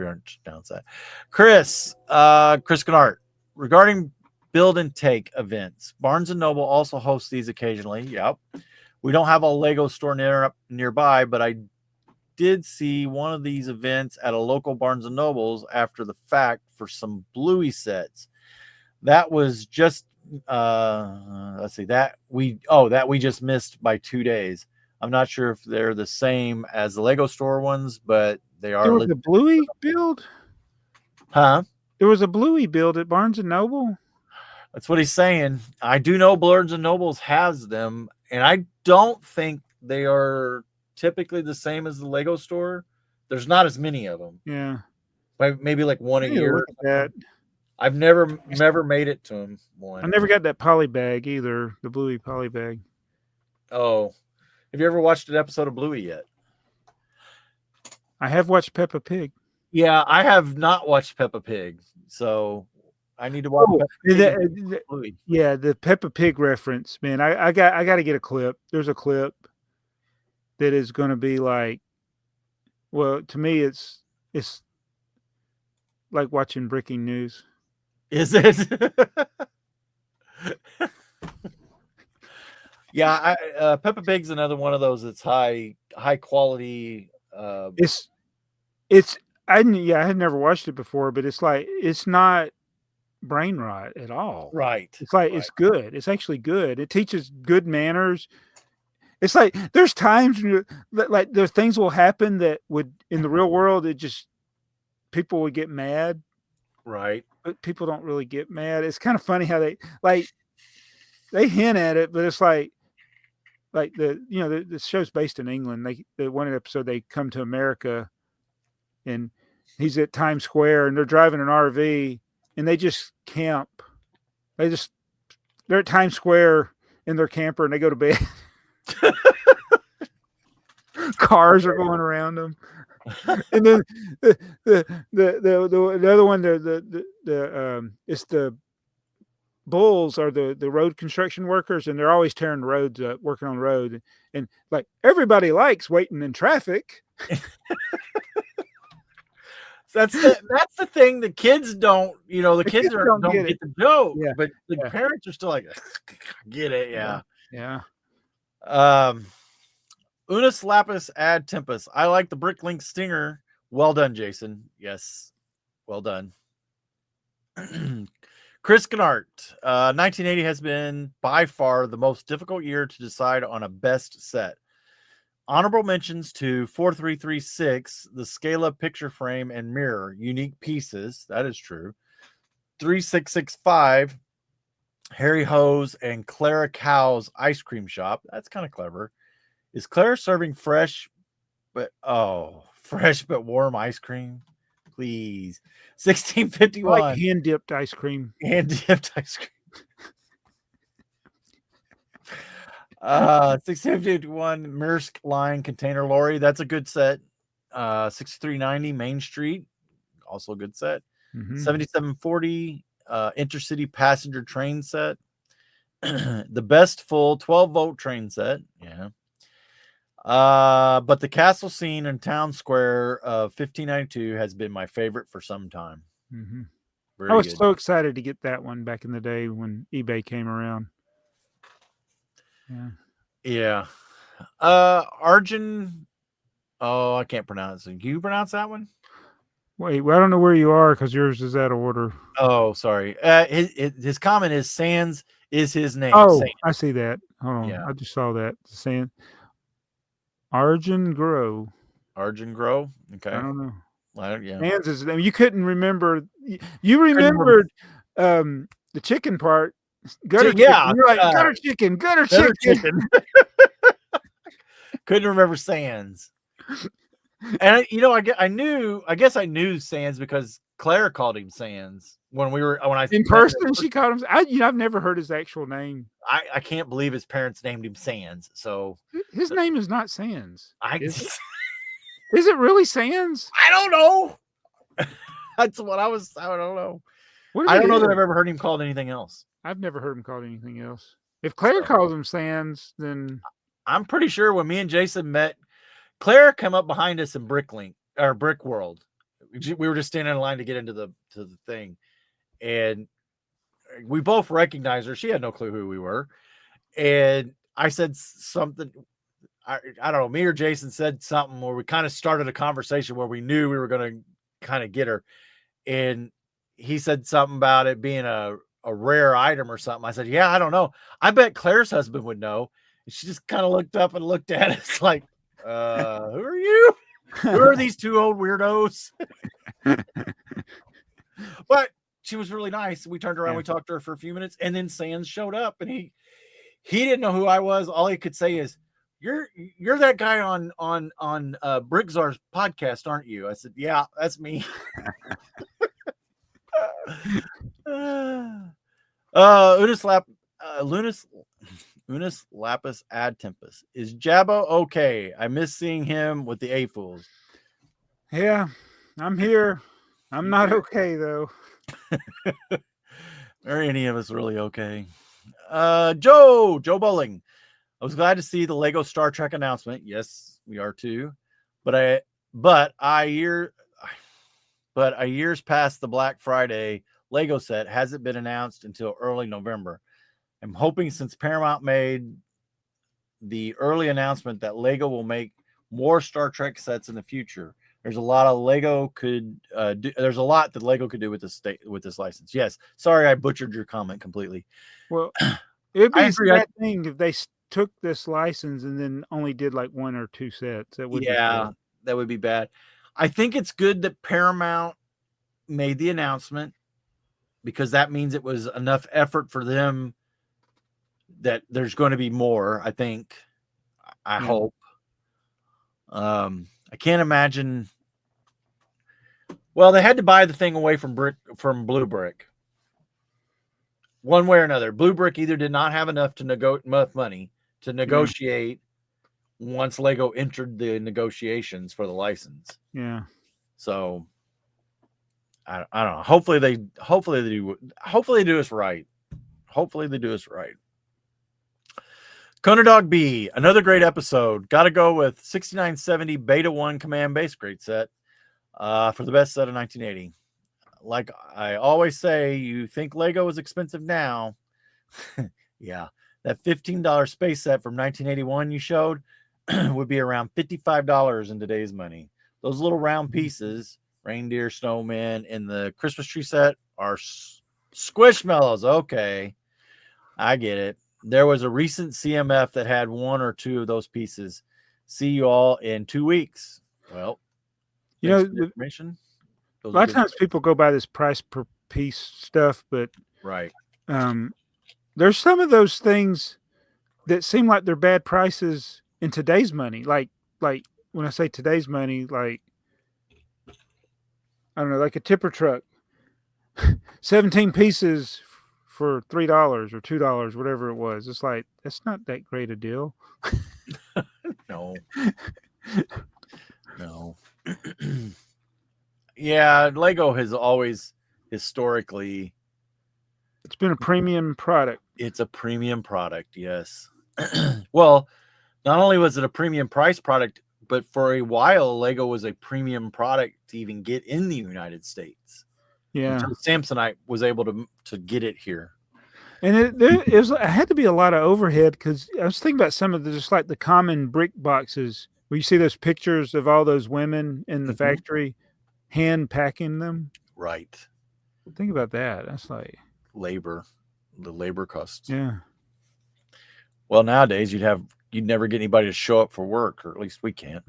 pronounce that. Chris Kennart, regarding build and take events, Barnes & Noble also hosts these occasionally. Yep. We don't have a Lego store nearby, but I did see one of these events at a local Barnes & Noble's after the fact for some Bluey sets. That was just, that we just missed by 2 days. I'm not sure if they're the same as the Lego store ones, but they are. There was a Bluey build? Huh? There was a Bluey build at Barnes & Noble? That's what he's saying. I do know Barnes & Noble's has them, and I don't think they are typically the same as the Lego store. There's not as many of them. Yeah. Maybe like one a year. Look at that. I've never made it to them one. I never got that poly bag either, the Bluey poly bag. Oh. Have you ever watched an episode of Bluey yet? I have watched Peppa Pig. Yeah, I have not watched Peppa Pig, so I need to watch Bluey. Yeah, the Peppa Pig reference, man. I got to get a clip. There's a clip that is going to be like, well, to me, it's like watching breaking news. Is it? Yeah, Peppa Pig's another one of those that's high quality. I had never watched it before, but it's like, it's not brain rot at all. Right. It's like, it's good. It's actually good. It teaches good manners. It's like, there's times like there's things will happen that would, in the real world, people would get mad. Right. But people don't really get mad. It's kind of funny how they hint at it, but it's like, like the show's based in England. They one episode they come to America, and he's at Times Square, and they're driving an RV, and they just camp. They're at Times Square in their camper, and they go to bed. Cars are going around them, and then the other one, it's the bulls are the road construction workers, and they're always tearing the roads up, working on the road, and like everybody likes waiting in traffic. That's the thing. The kids don't, the kids don't get the joke, but the parents are still like, get it, yeah. Unus lapis ad tempus. I like the Bricklink stinger. Well done, Jason. Yes, well done. Chris Gennart, 1980 has been by far the most difficult year to decide on a best set. Honorable mentions to 4336, the Scala picture frame and mirror, unique pieces. That is true. 3665, Harry Hose and Clara Cow's ice cream shop. That's kind of clever. Is Clara serving fresh but warm ice cream? Please. 1651. Like hand dipped ice cream. Hand dipped ice cream. 1651 Maersk line container lorry. That's a good set. 6390 Main Street. Also a good set. 7740 intercity passenger train set. The best full 12-volt train set. Yeah. But the castle scene in Town Square of 1592 has been my favorite for some time. I was so excited to get that one back in the day when eBay came around. Yeah. Arjun. Oh, I can't pronounce it. Can you pronounce that one? Wait, well, I don't know where you are because yours is out of order. Oh, sorry. His comment is Sands is his name. Oh, Sands. I see that. Hold on. Yeah. I just saw that. Saying Arjun Grow. Arjun Grow. Okay. I don't know. Yeah. Sands is his name. You couldn't remember. You remembered the chicken part. Gutter chicken. You're like gutter chicken. Couldn't remember Sands. And I guess I knew Sands because Claire called him Sands when I in person. She called him. I've never heard his actual name. I can't believe his parents named him Sands. So his name is not Sands. Is it really Sands? I don't know. That's what I don't know. I don't know that I've ever heard him called anything else. I've never heard him called anything else. If Claire calls him Sands, then I'm pretty sure when me and Jason met, Claire came up behind us in Bricklink or Brick World. We were just standing in line to get into the thing, and we both recognized her. She had no clue who we were, and I said something. I don't know. Me or Jason said something where we kind of started a conversation where we knew we were going to kind of get her, and he said something about it being a rare item or something. I said, yeah, I don't know. I bet Claire's husband would know. And she just kind of looked up and looked at us like, who are you? Who are these two old weirdos? But she was really nice. We turned around, we talked to her for a few minutes, and then Sands showed up, and he didn't know who I was. All he could say is, you're that guy on Bricksar's podcast, aren't you? I said, yeah, that's me. Unus lapis ad tempus. Is Jabba okay? I miss seeing him with the AFoOLs. Yeah, I'm here. I'm not okay though. Are any of us really okay? Joe Bowling. I was glad to see the Lego Star Trek announcement. Yes, we are too. But a years past the Black Friday Lego set hasn't been announced until early November. I'm hoping since Paramount made the early announcement that Lego will make more Star Trek sets in the future. There's a lot Lego could do with this license. Yes. Sorry, I butchered your comment completely. Well, it'd be a bad thing if they took this license and then only did like one or two sets. That would be bad. I think it's good that Paramount made the announcement because that means it was enough effort for them that there's going to be more, I think. I hope. I can't imagine. Well, they had to buy the thing away from Blue Brick. One way or another, Blue Brick either did not have enough money to negotiate once Lego entered the negotiations for the license. Yeah. So I don't know. Hopefully they do us right. Hopefully they do us right. Kona Dog B, another great episode. Got to go with 6970 Beta 1 Command Base. Great set for the best set of 1980. Like I always say, you think Lego is expensive now. Yeah. That $15 space set from 1981 you showed would be around $55 in today's money. Those little round pieces, reindeer, snowmen, in the Christmas tree set are squishmallows. Okay. I get it. There was a recent CMF that had one or two of those pieces. See you all in 2 weeks. Well, you know, information. A lot of times people go by this price per piece stuff, but right. There's some of those things that seem like they're bad prices in today's money. Like when I say today's money, like, I don't know, like a tipper truck, 17 pieces for $3 or $2, whatever it was. It's like, that's not that great a deal. No. Yeah, Lego has always historically, it's been a premium product. It's a premium product, yes. Well, not only was it a premium price product, but for a while Lego was a premium product to even get in the United States. Yeah. Until Samsonite was able to get it here. And it had to be a lot of overhead, because I was thinking about some of the, just like the common brick boxes where you see those pictures of all those women in the factory hand packing them. Right. Think about that. That's like the labor costs. Yeah. Well, nowadays you'd never get anybody to show up for work, or at least we can't.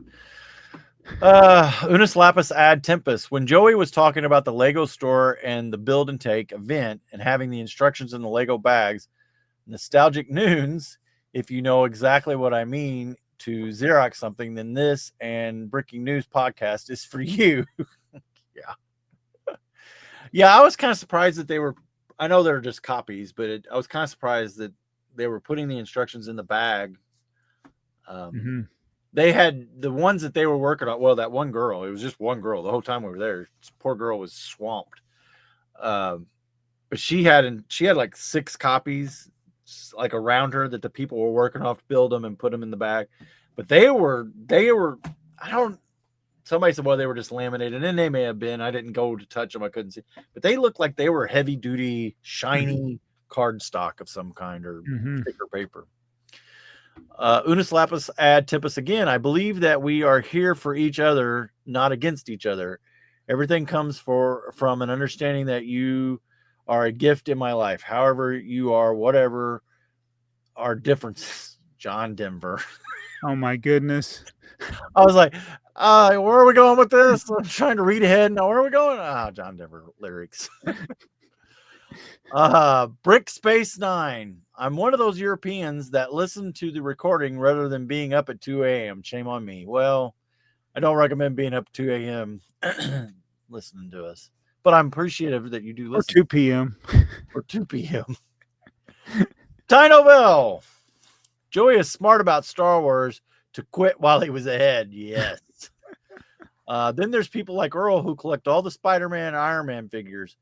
Unis Lapis ad Tempest. When Joey was talking about the Lego store and the build and take event and having the instructions in the Lego bags, nostalgic noons, if you know exactly what I mean, to Xerox something, then this and Breaking News podcast is for you. Yeah, I was kind of surprised that they were, I know they're just copies, but I was kind of surprised that they were putting the instructions in the bag. They had the ones that they were working on. Well, that one girl, it was just one girl the whole time we were there. This poor girl was swamped. But she had like 6 copies like around her that the people were working off to build them and put them in the bag. But they were, somebody said, well, they were just laminated, and they may have been. I didn't go to touch them. I couldn't see, but they looked like they were heavy duty, shiny cardstock of some kind, or thicker paper. Unis Lapis ad Tempest again. I believe that we are here for each other, not against each other. Everything comes from an understanding that you are a gift in my life. However you are, whatever our differences. John Denver. Oh my goodness. I was like, where are we going with this? I'm trying to read ahead. Now, where are we going? John Denver lyrics. Brick Space 9. I'm one of those Europeans that listen to the recording rather than being up at 2 a.m. Shame on me. Well, I don't recommend being up at 2 a.m. listening to us, but I'm appreciative that you do listen. Or 2 p.m. Or 2 p.m. Tynoville. Joey is smart about Star Wars to quit while he was ahead. Yes. Then there's people like Earl who collect all the Spider-Man and Iron Man figures,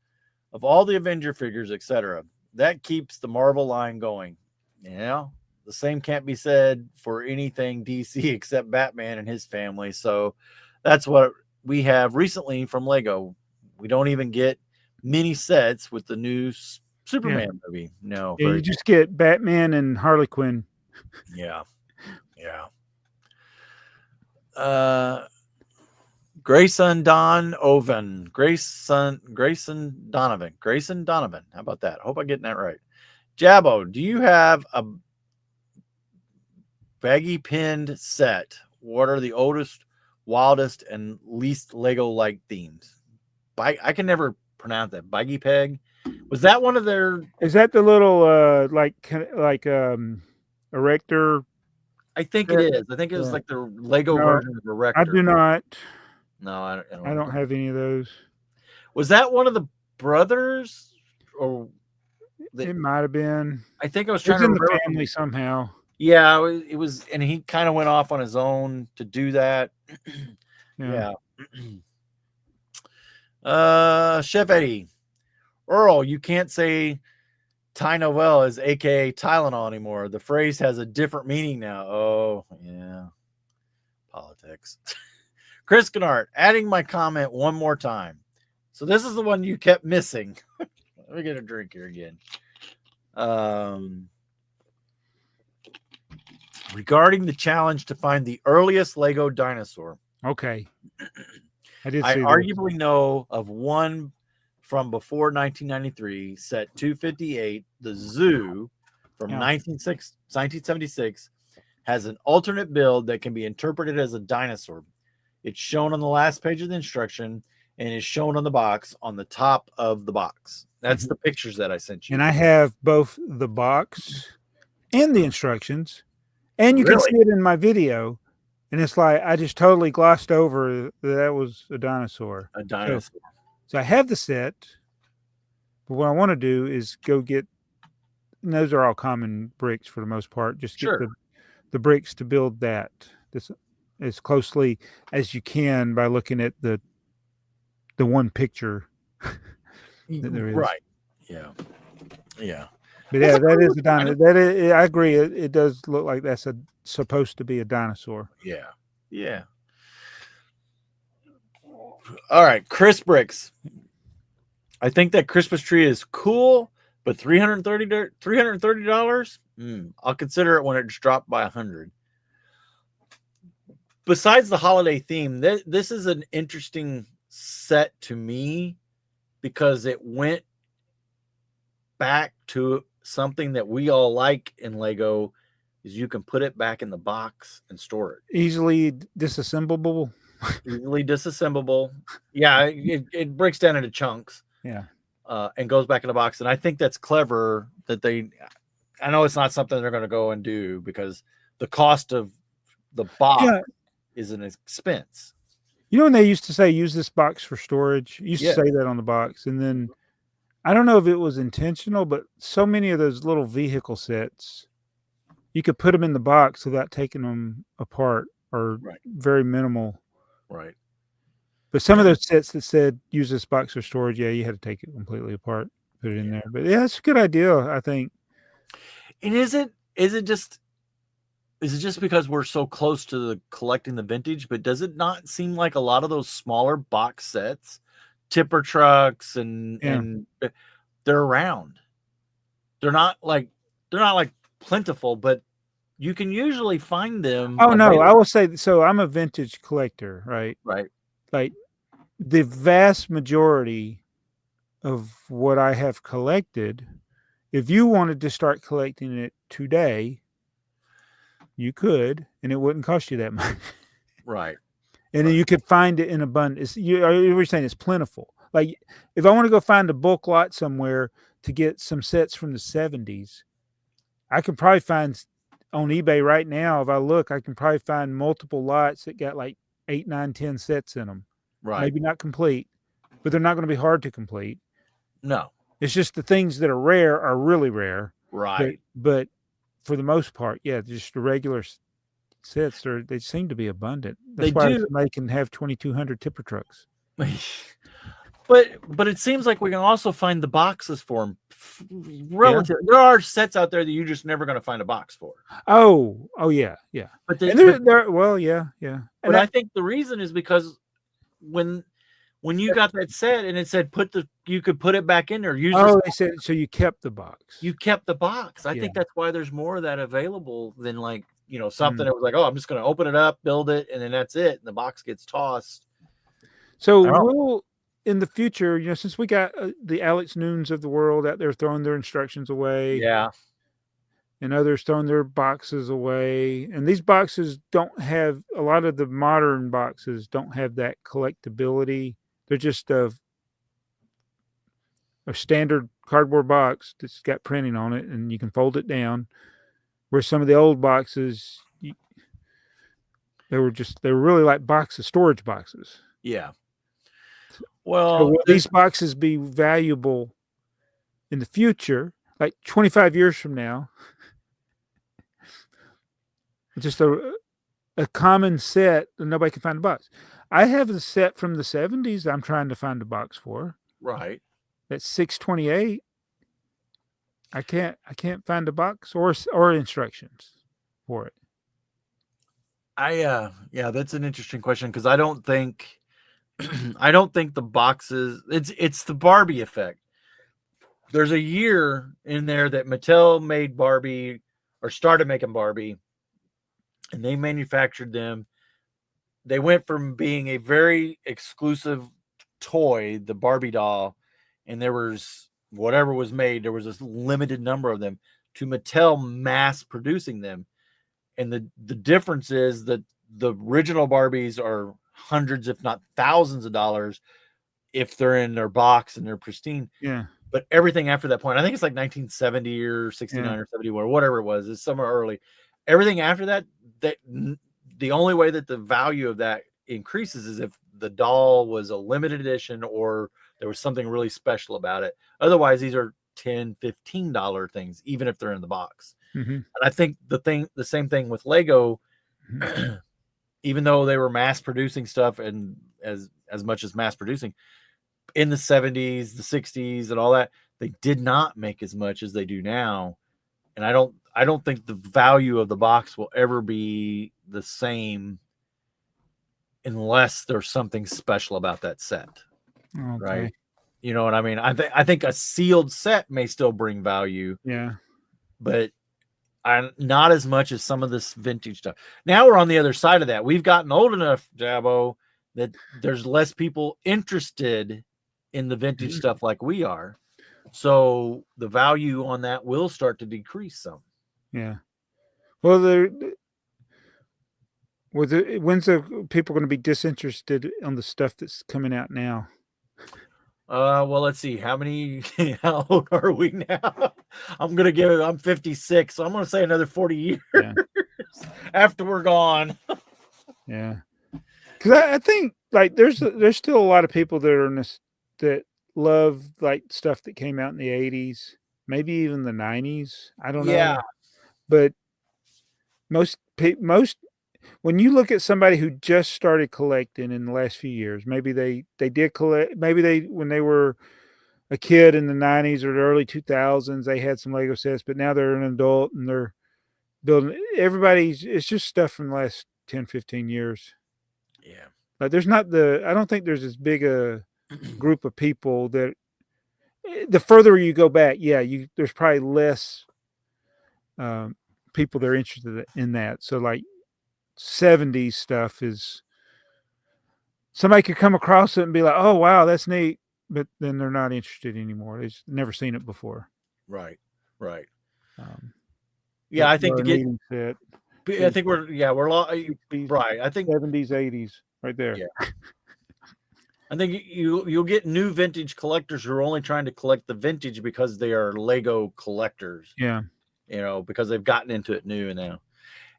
of all the Avenger figures, etc. That keeps the Marvel line going. Yeah, the same can't be said for anything DC except Batman and his family. So that's what we have recently from Lego. We don't even get mini sets with the new Superman movie. No, you just get Batman and Harley Quinn. Yeah. Grayson Donovan. Grayson Donovan. How about that? I hope I'm getting that right. Jabbo, do you have a baggy pinned set? What are the oldest, wildest, and least Lego-like themes? I can never pronounce that. Baggy peg. Was that one of their? Is that the little erector? I think it is. I think it was like the Lego version of a Rector. I do not. No, I I don't have any of those. Was that one of the brothers, or It might have been. I think I was trying It's to in remember. the family somehow. Yeah, it was, and he kind of went off on his own to do that. Yeah. Chef Eddie, Earl, you can't say Tylenol is AKA Tylenol anymore. The phrase has a different meaning now. Oh, yeah. Politics. Chris Kennard, adding my comment one more time. So this is the one you kept missing. Let me get a drink here again. Regarding the challenge to find the earliest Lego dinosaur. Okay. I arguably know of one from before 1993, set 258, the Zoo from 1976, has an alternate build that can be interpreted as a dinosaur. It's shown on the last page of the instruction and is shown on the box on the top of the box. That's the pictures that I sent you. And I have both the box and the instructions, and you can see it in my video. And it's like I just totally glossed over that was a dinosaur. A dinosaur. So I have the set, but what I want to do is go get. And those are all common bricks for the most part. Just get the bricks to build that this as closely as you can by looking at the one picture that there is. Right. Yeah. Yeah. But yeah, that is a dinosaur. That is, I agree. It does look like that's supposed to be a dinosaur. Yeah. Yeah. All right, Chris Bricks. I think that Christmas tree is cool, but $330. I'll consider it when it's dropped by 100. Besides the holiday theme, this is an interesting set to me because it went back to something that we all like in Lego, is you can put it back in the box and store it. Easily disassemblable. Easily disassemblable. Yeah, it breaks down into chunks. Yeah. And goes back in the box. And I think that's clever that I know it's not something they're going to go and do because the cost of the box is an expense. You know when they used to say use this box for storage? Used to say that on the box. And then I don't know if it was intentional, but so many of those little vehicle sets, you could put them in the box without taking them apart, or very minimal. Right. But some of those sets that said use this box for storage, you had to take it completely apart, put it in there. But yeah, it's a good idea, I think. And is it just because we're so close to the collecting the vintage, but does it not seem like a lot of those smaller box sets, tipper trucks and they're around. They're not like plentiful, but you can usually find them. Oh no, I will say so. I'm a vintage collector, right? Right. Like the vast majority of what I have collected, if you wanted to start collecting it today, you could, and it wouldn't cost you that much. Right. And then you could find it in abundance. You're saying it's plentiful. Like if I want to go find a bulk lot somewhere to get some sets from the 70s, I can probably find on eBay right now. If I look, I can probably find multiple lots that got like 8, 9, 10 sets in them. Right. Maybe not complete, but they're not going to be hard to complete. No. It's just the things that are rare are really rare. Right. But for the most part, just the regular sets, they seem to be abundant. That's why they can have 2,200 tipper trucks. But it seems like we can also find the boxes for them. Relative, there are sets out there that you're just never going to find a box for. Oh yeah. But But I think the reason is because when you got that set and it said you could put it back in there. They said so. You kept the box. You kept the box. I think that's why there's more of that available than something that was like, oh, I'm just going to open it up, build it, and then that's it, and the box gets tossed. So we'll in the future, since we got the Alex Noons of the world out there throwing their instructions away, and others throwing their boxes away, and these boxes don't have a lot of the modern boxes don't have that collectability. They're just a standard cardboard box that's got printing on it, and you can fold it down. Where some of the old boxes, They were really like storage boxes. Yeah. So Well, will these boxes be valuable in the future, like 25 years from now? Just a common set that nobody can find a box. I have a set from the 70s I'm trying to find a box for. right. That's 628. I can't find a box or instructions for it. Yeah, that's an interesting question because I don't think I don't think the boxes it's the Barbie effect. There's a year in there that Mattel made Barbie or started making Barbie and they manufactured them. They went from being a very exclusive toy, the Barbie doll, and there was whatever was made, there was this limited number of them, to Mattel mass producing them. And the difference is that the original Barbies are hundreds, if not thousands of dollars if they're in their box and they're pristine. Yeah. But everything after that point, I think it's like 1970 or 69 or 71 or whatever it was, it's somewhere early. Everything after that, the only way that the value of that increases is if the doll was a limited edition or there was something really special about it. Otherwise, these are $10-15 things, even if they're in the box. Mm-hmm. And I think the same thing with Lego, Mm-hmm. even though they were mass producing stuff and as much as mass producing in the 70s, the 60s, and all that, they did not make as much as they do now. And I don't think the value of the box will ever be the same unless there's something special about that set. Okay. Right? You know what I mean? I think a sealed set may still bring value. Yeah. But not as much as some of this vintage stuff. Now we're on the other side of that. We've gotten old enough, Jabbo, that there's less people interested in the vintage stuff like we are. So the value on that will start to decrease some. Yeah. Well, when's the people going to be disinterested on the stuff that's coming out now? Well, let's see. How old are we now? I'm 56, so I'm going to say another 40 years after we're gone. Yeah. Because I think like there's still a lot of people that are in this, that love like stuff that came out in the 80s, maybe even the 90s. I don't know. But most when you look at somebody who just started collecting in the last few years, maybe they did collect, maybe when they were a kid in the 90s or the early 2000s, they had some Lego sets, but now they're an adult and they're building. It's just stuff from the last 10, 15 years. Yeah. Like I don't think there's as big a group of people that the further you go back, there's probably less people that are interested in that. So like 70s stuff is somebody could come across it and be like, oh wow, that's neat, but then they're not interested anymore. They've never seen it before. Right. Yeah, I think to get set, I think we're right. I think 70s, 80s, right there. Yeah. I think you'll get new vintage collectors who are only trying to collect the vintage because they are Lego collectors. Yeah. Because they've gotten into it new now.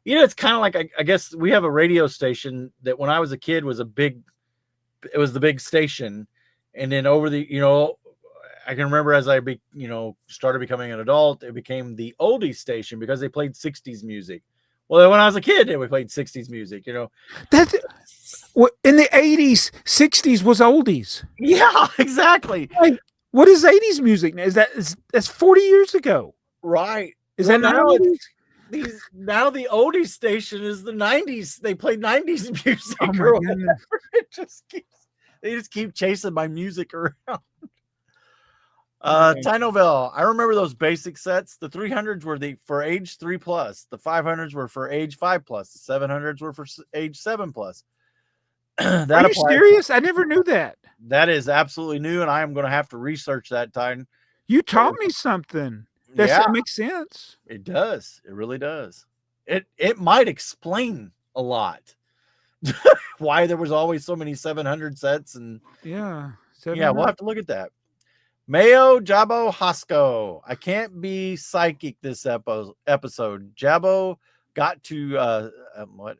It's kind of like, I guess we have a radio station that when I was a kid was the big station. And then over I can remember as I started becoming an adult, it became the oldies station because they played 60s music. Well, when I was a kid, we played 60s music, That's in the 80s, 60s was oldies. Yeah, exactly. Like, what is 80s music now? That's 40 years ago. Right. Is that now? Now the oldies station is the 90s. They play 90s music. Oh my goodness. They just keep chasing my music around. Tynoville, I remember those basic sets. The 300s were for age 3+. The 500s were for age 5+. The 700s were for age 7+. Are you serious? I never knew that. That is absolutely new, and I am going to have to research that, Tyne. You taught me something. That makes sense. It does. It really does. It might explain a lot why there was always so many 700 sets and we'll have to look at that. Mayo Jabo Hosco. I can't be psychic this episode. Jabo got to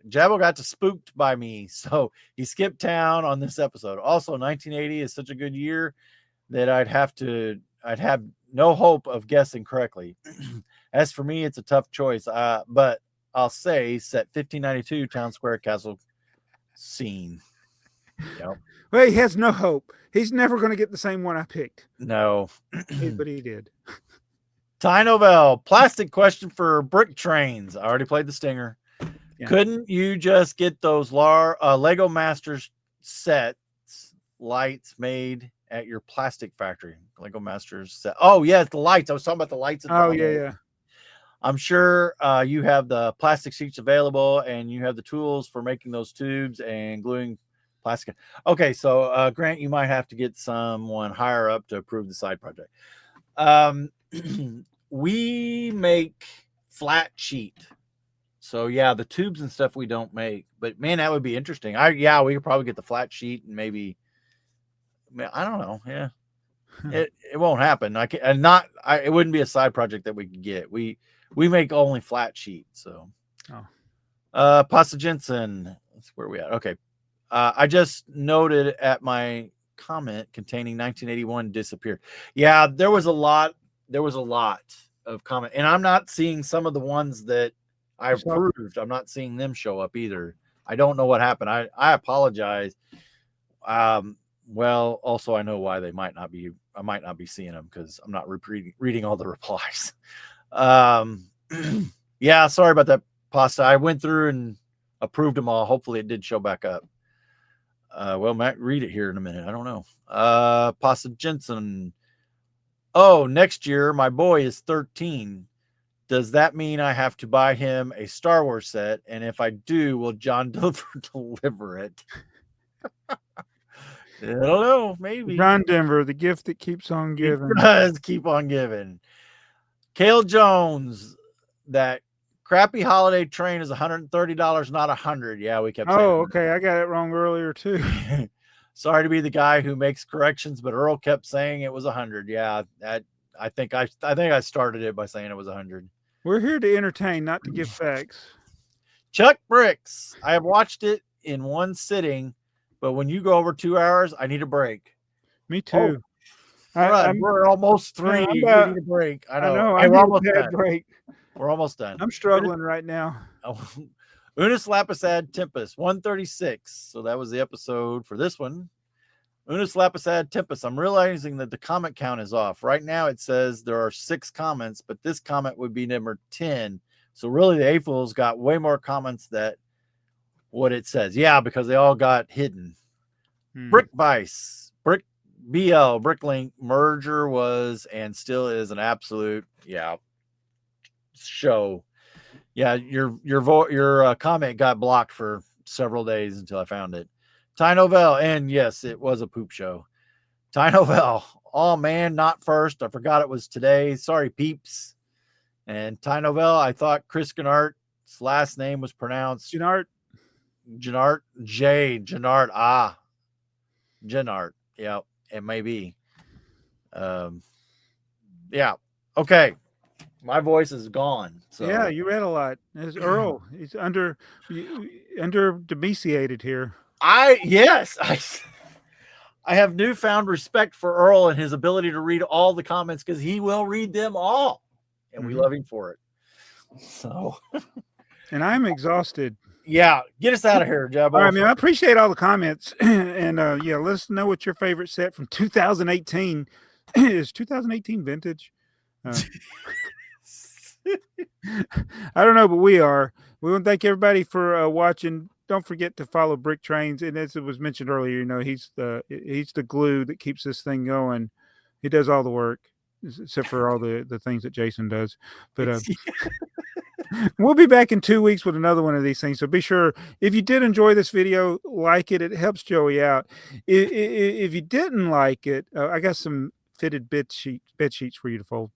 Jabbo got to spooked by me, so he skipped town on this episode. Also, 1980 is such a good year that I'd have no hope of guessing correctly. As for me, it's a tough choice, but I'll say set 1592 town square castle scene. Yep. Well, he has no hope. He's never going to get the same one I picked. No. But he did. Ty Novell, plastic question for Bricktrains. I already played the stinger. Yeah. Couldn't you just get those Lego Masters sets lights made at your plastic factory? Lego Masters set. Oh, yeah, the lights. I was talking about the lights. Oh, yeah. I'm sure you have the plastic sheets available and you have the tools for making those tubes and gluing plastic. Okay, so Grant, you might have to get someone higher up to approve the side project. We make flat sheet. So yeah, the tubes and stuff we don't make, but man, that would be interesting. We could probably get the flat sheet and maybe, I don't know. Yeah, it won't happen. It wouldn't be a side project that we could get. We make only flat sheet. So, Pasta Jensen, that's where we at. Okay. I just noted at my comment containing 1981 disappeared. Yeah, there was a lot of comment, and I'm not seeing some of the ones that I approved. I'm not seeing them show up either. I don't know what happened. I apologize. Well, also I know why I might not be seeing them because I'm not reading all the replies. Yeah, sorry about that, Pasta. I went through and approved them all. Hopefully it did show back up. Well, Matt, read it here in a minute. I don't know. Pasta Jensen. Oh, next year my boy is 13. Does that mean I have to buy him a Star Wars set? And if I do, will John deliver it? I don't know. Maybe. John Denver, the gift that keeps on giving. It does keep on giving. Kale Jones, that crappy holiday train is $130, not $100. Yeah, we kept saying. Oh, okay. I got it wrong earlier too. Sorry to be the guy who makes corrections, but Earl kept saying it was 100. Yeah, I think I started it by saying it was 100. We're here to entertain, not to give facts. Chuck Bricks. I have watched it in one sitting, but when you go over 2 hours, I need a break. Me too. We're almost 3. You need a break. I know. I need almost a break. We're almost done. I'm struggling right now. Unis Lapisad Tempest 136. So that was the episode for this one. Unis Lapisad Tempest. I'm realizing that the comment count is off. Right now it says there are 6 comments, but this comment would be number 10. So really the AFoOL's got way more comments than what it says. Yeah, because they all got hidden. Brick Vice, Brick BL, Bricklink merger was and still is an absolute show. Yeah, your comment got blocked for several days until I found it. Ty Novell, and yes, it was a poop show. Ty Novell, oh man, not first. I forgot it was today. Sorry, peeps. And Ty Novell, I thought Chris Gennard's last name was pronounced Gennard. Gennard. Yeah, it may be. Yeah. Okay. My voice is gone. So yeah, you read a lot. There's Earl. He's under domesticated here. I have newfound respect for Earl and his ability to read all the comments because he will read them all, and we love him for it. So, and I'm exhausted. Yeah, get us out of here, Jabbo. I mean, I appreciate all the comments, and let us know what your favorite set from 2018 is. 2018 vintage. I don't know, but we are. We want to thank everybody for watching. Don't forget to follow BrickTrains, and as it was mentioned earlier, he's the glue that keeps this thing going. He does all the work, except for all the things that Jason does. But we'll be back in 2 weeks with another one of these things. So be sure, if you did enjoy this video, like it. It helps Joey out. If you didn't like it, I got some fitted bed sheets for you to fold.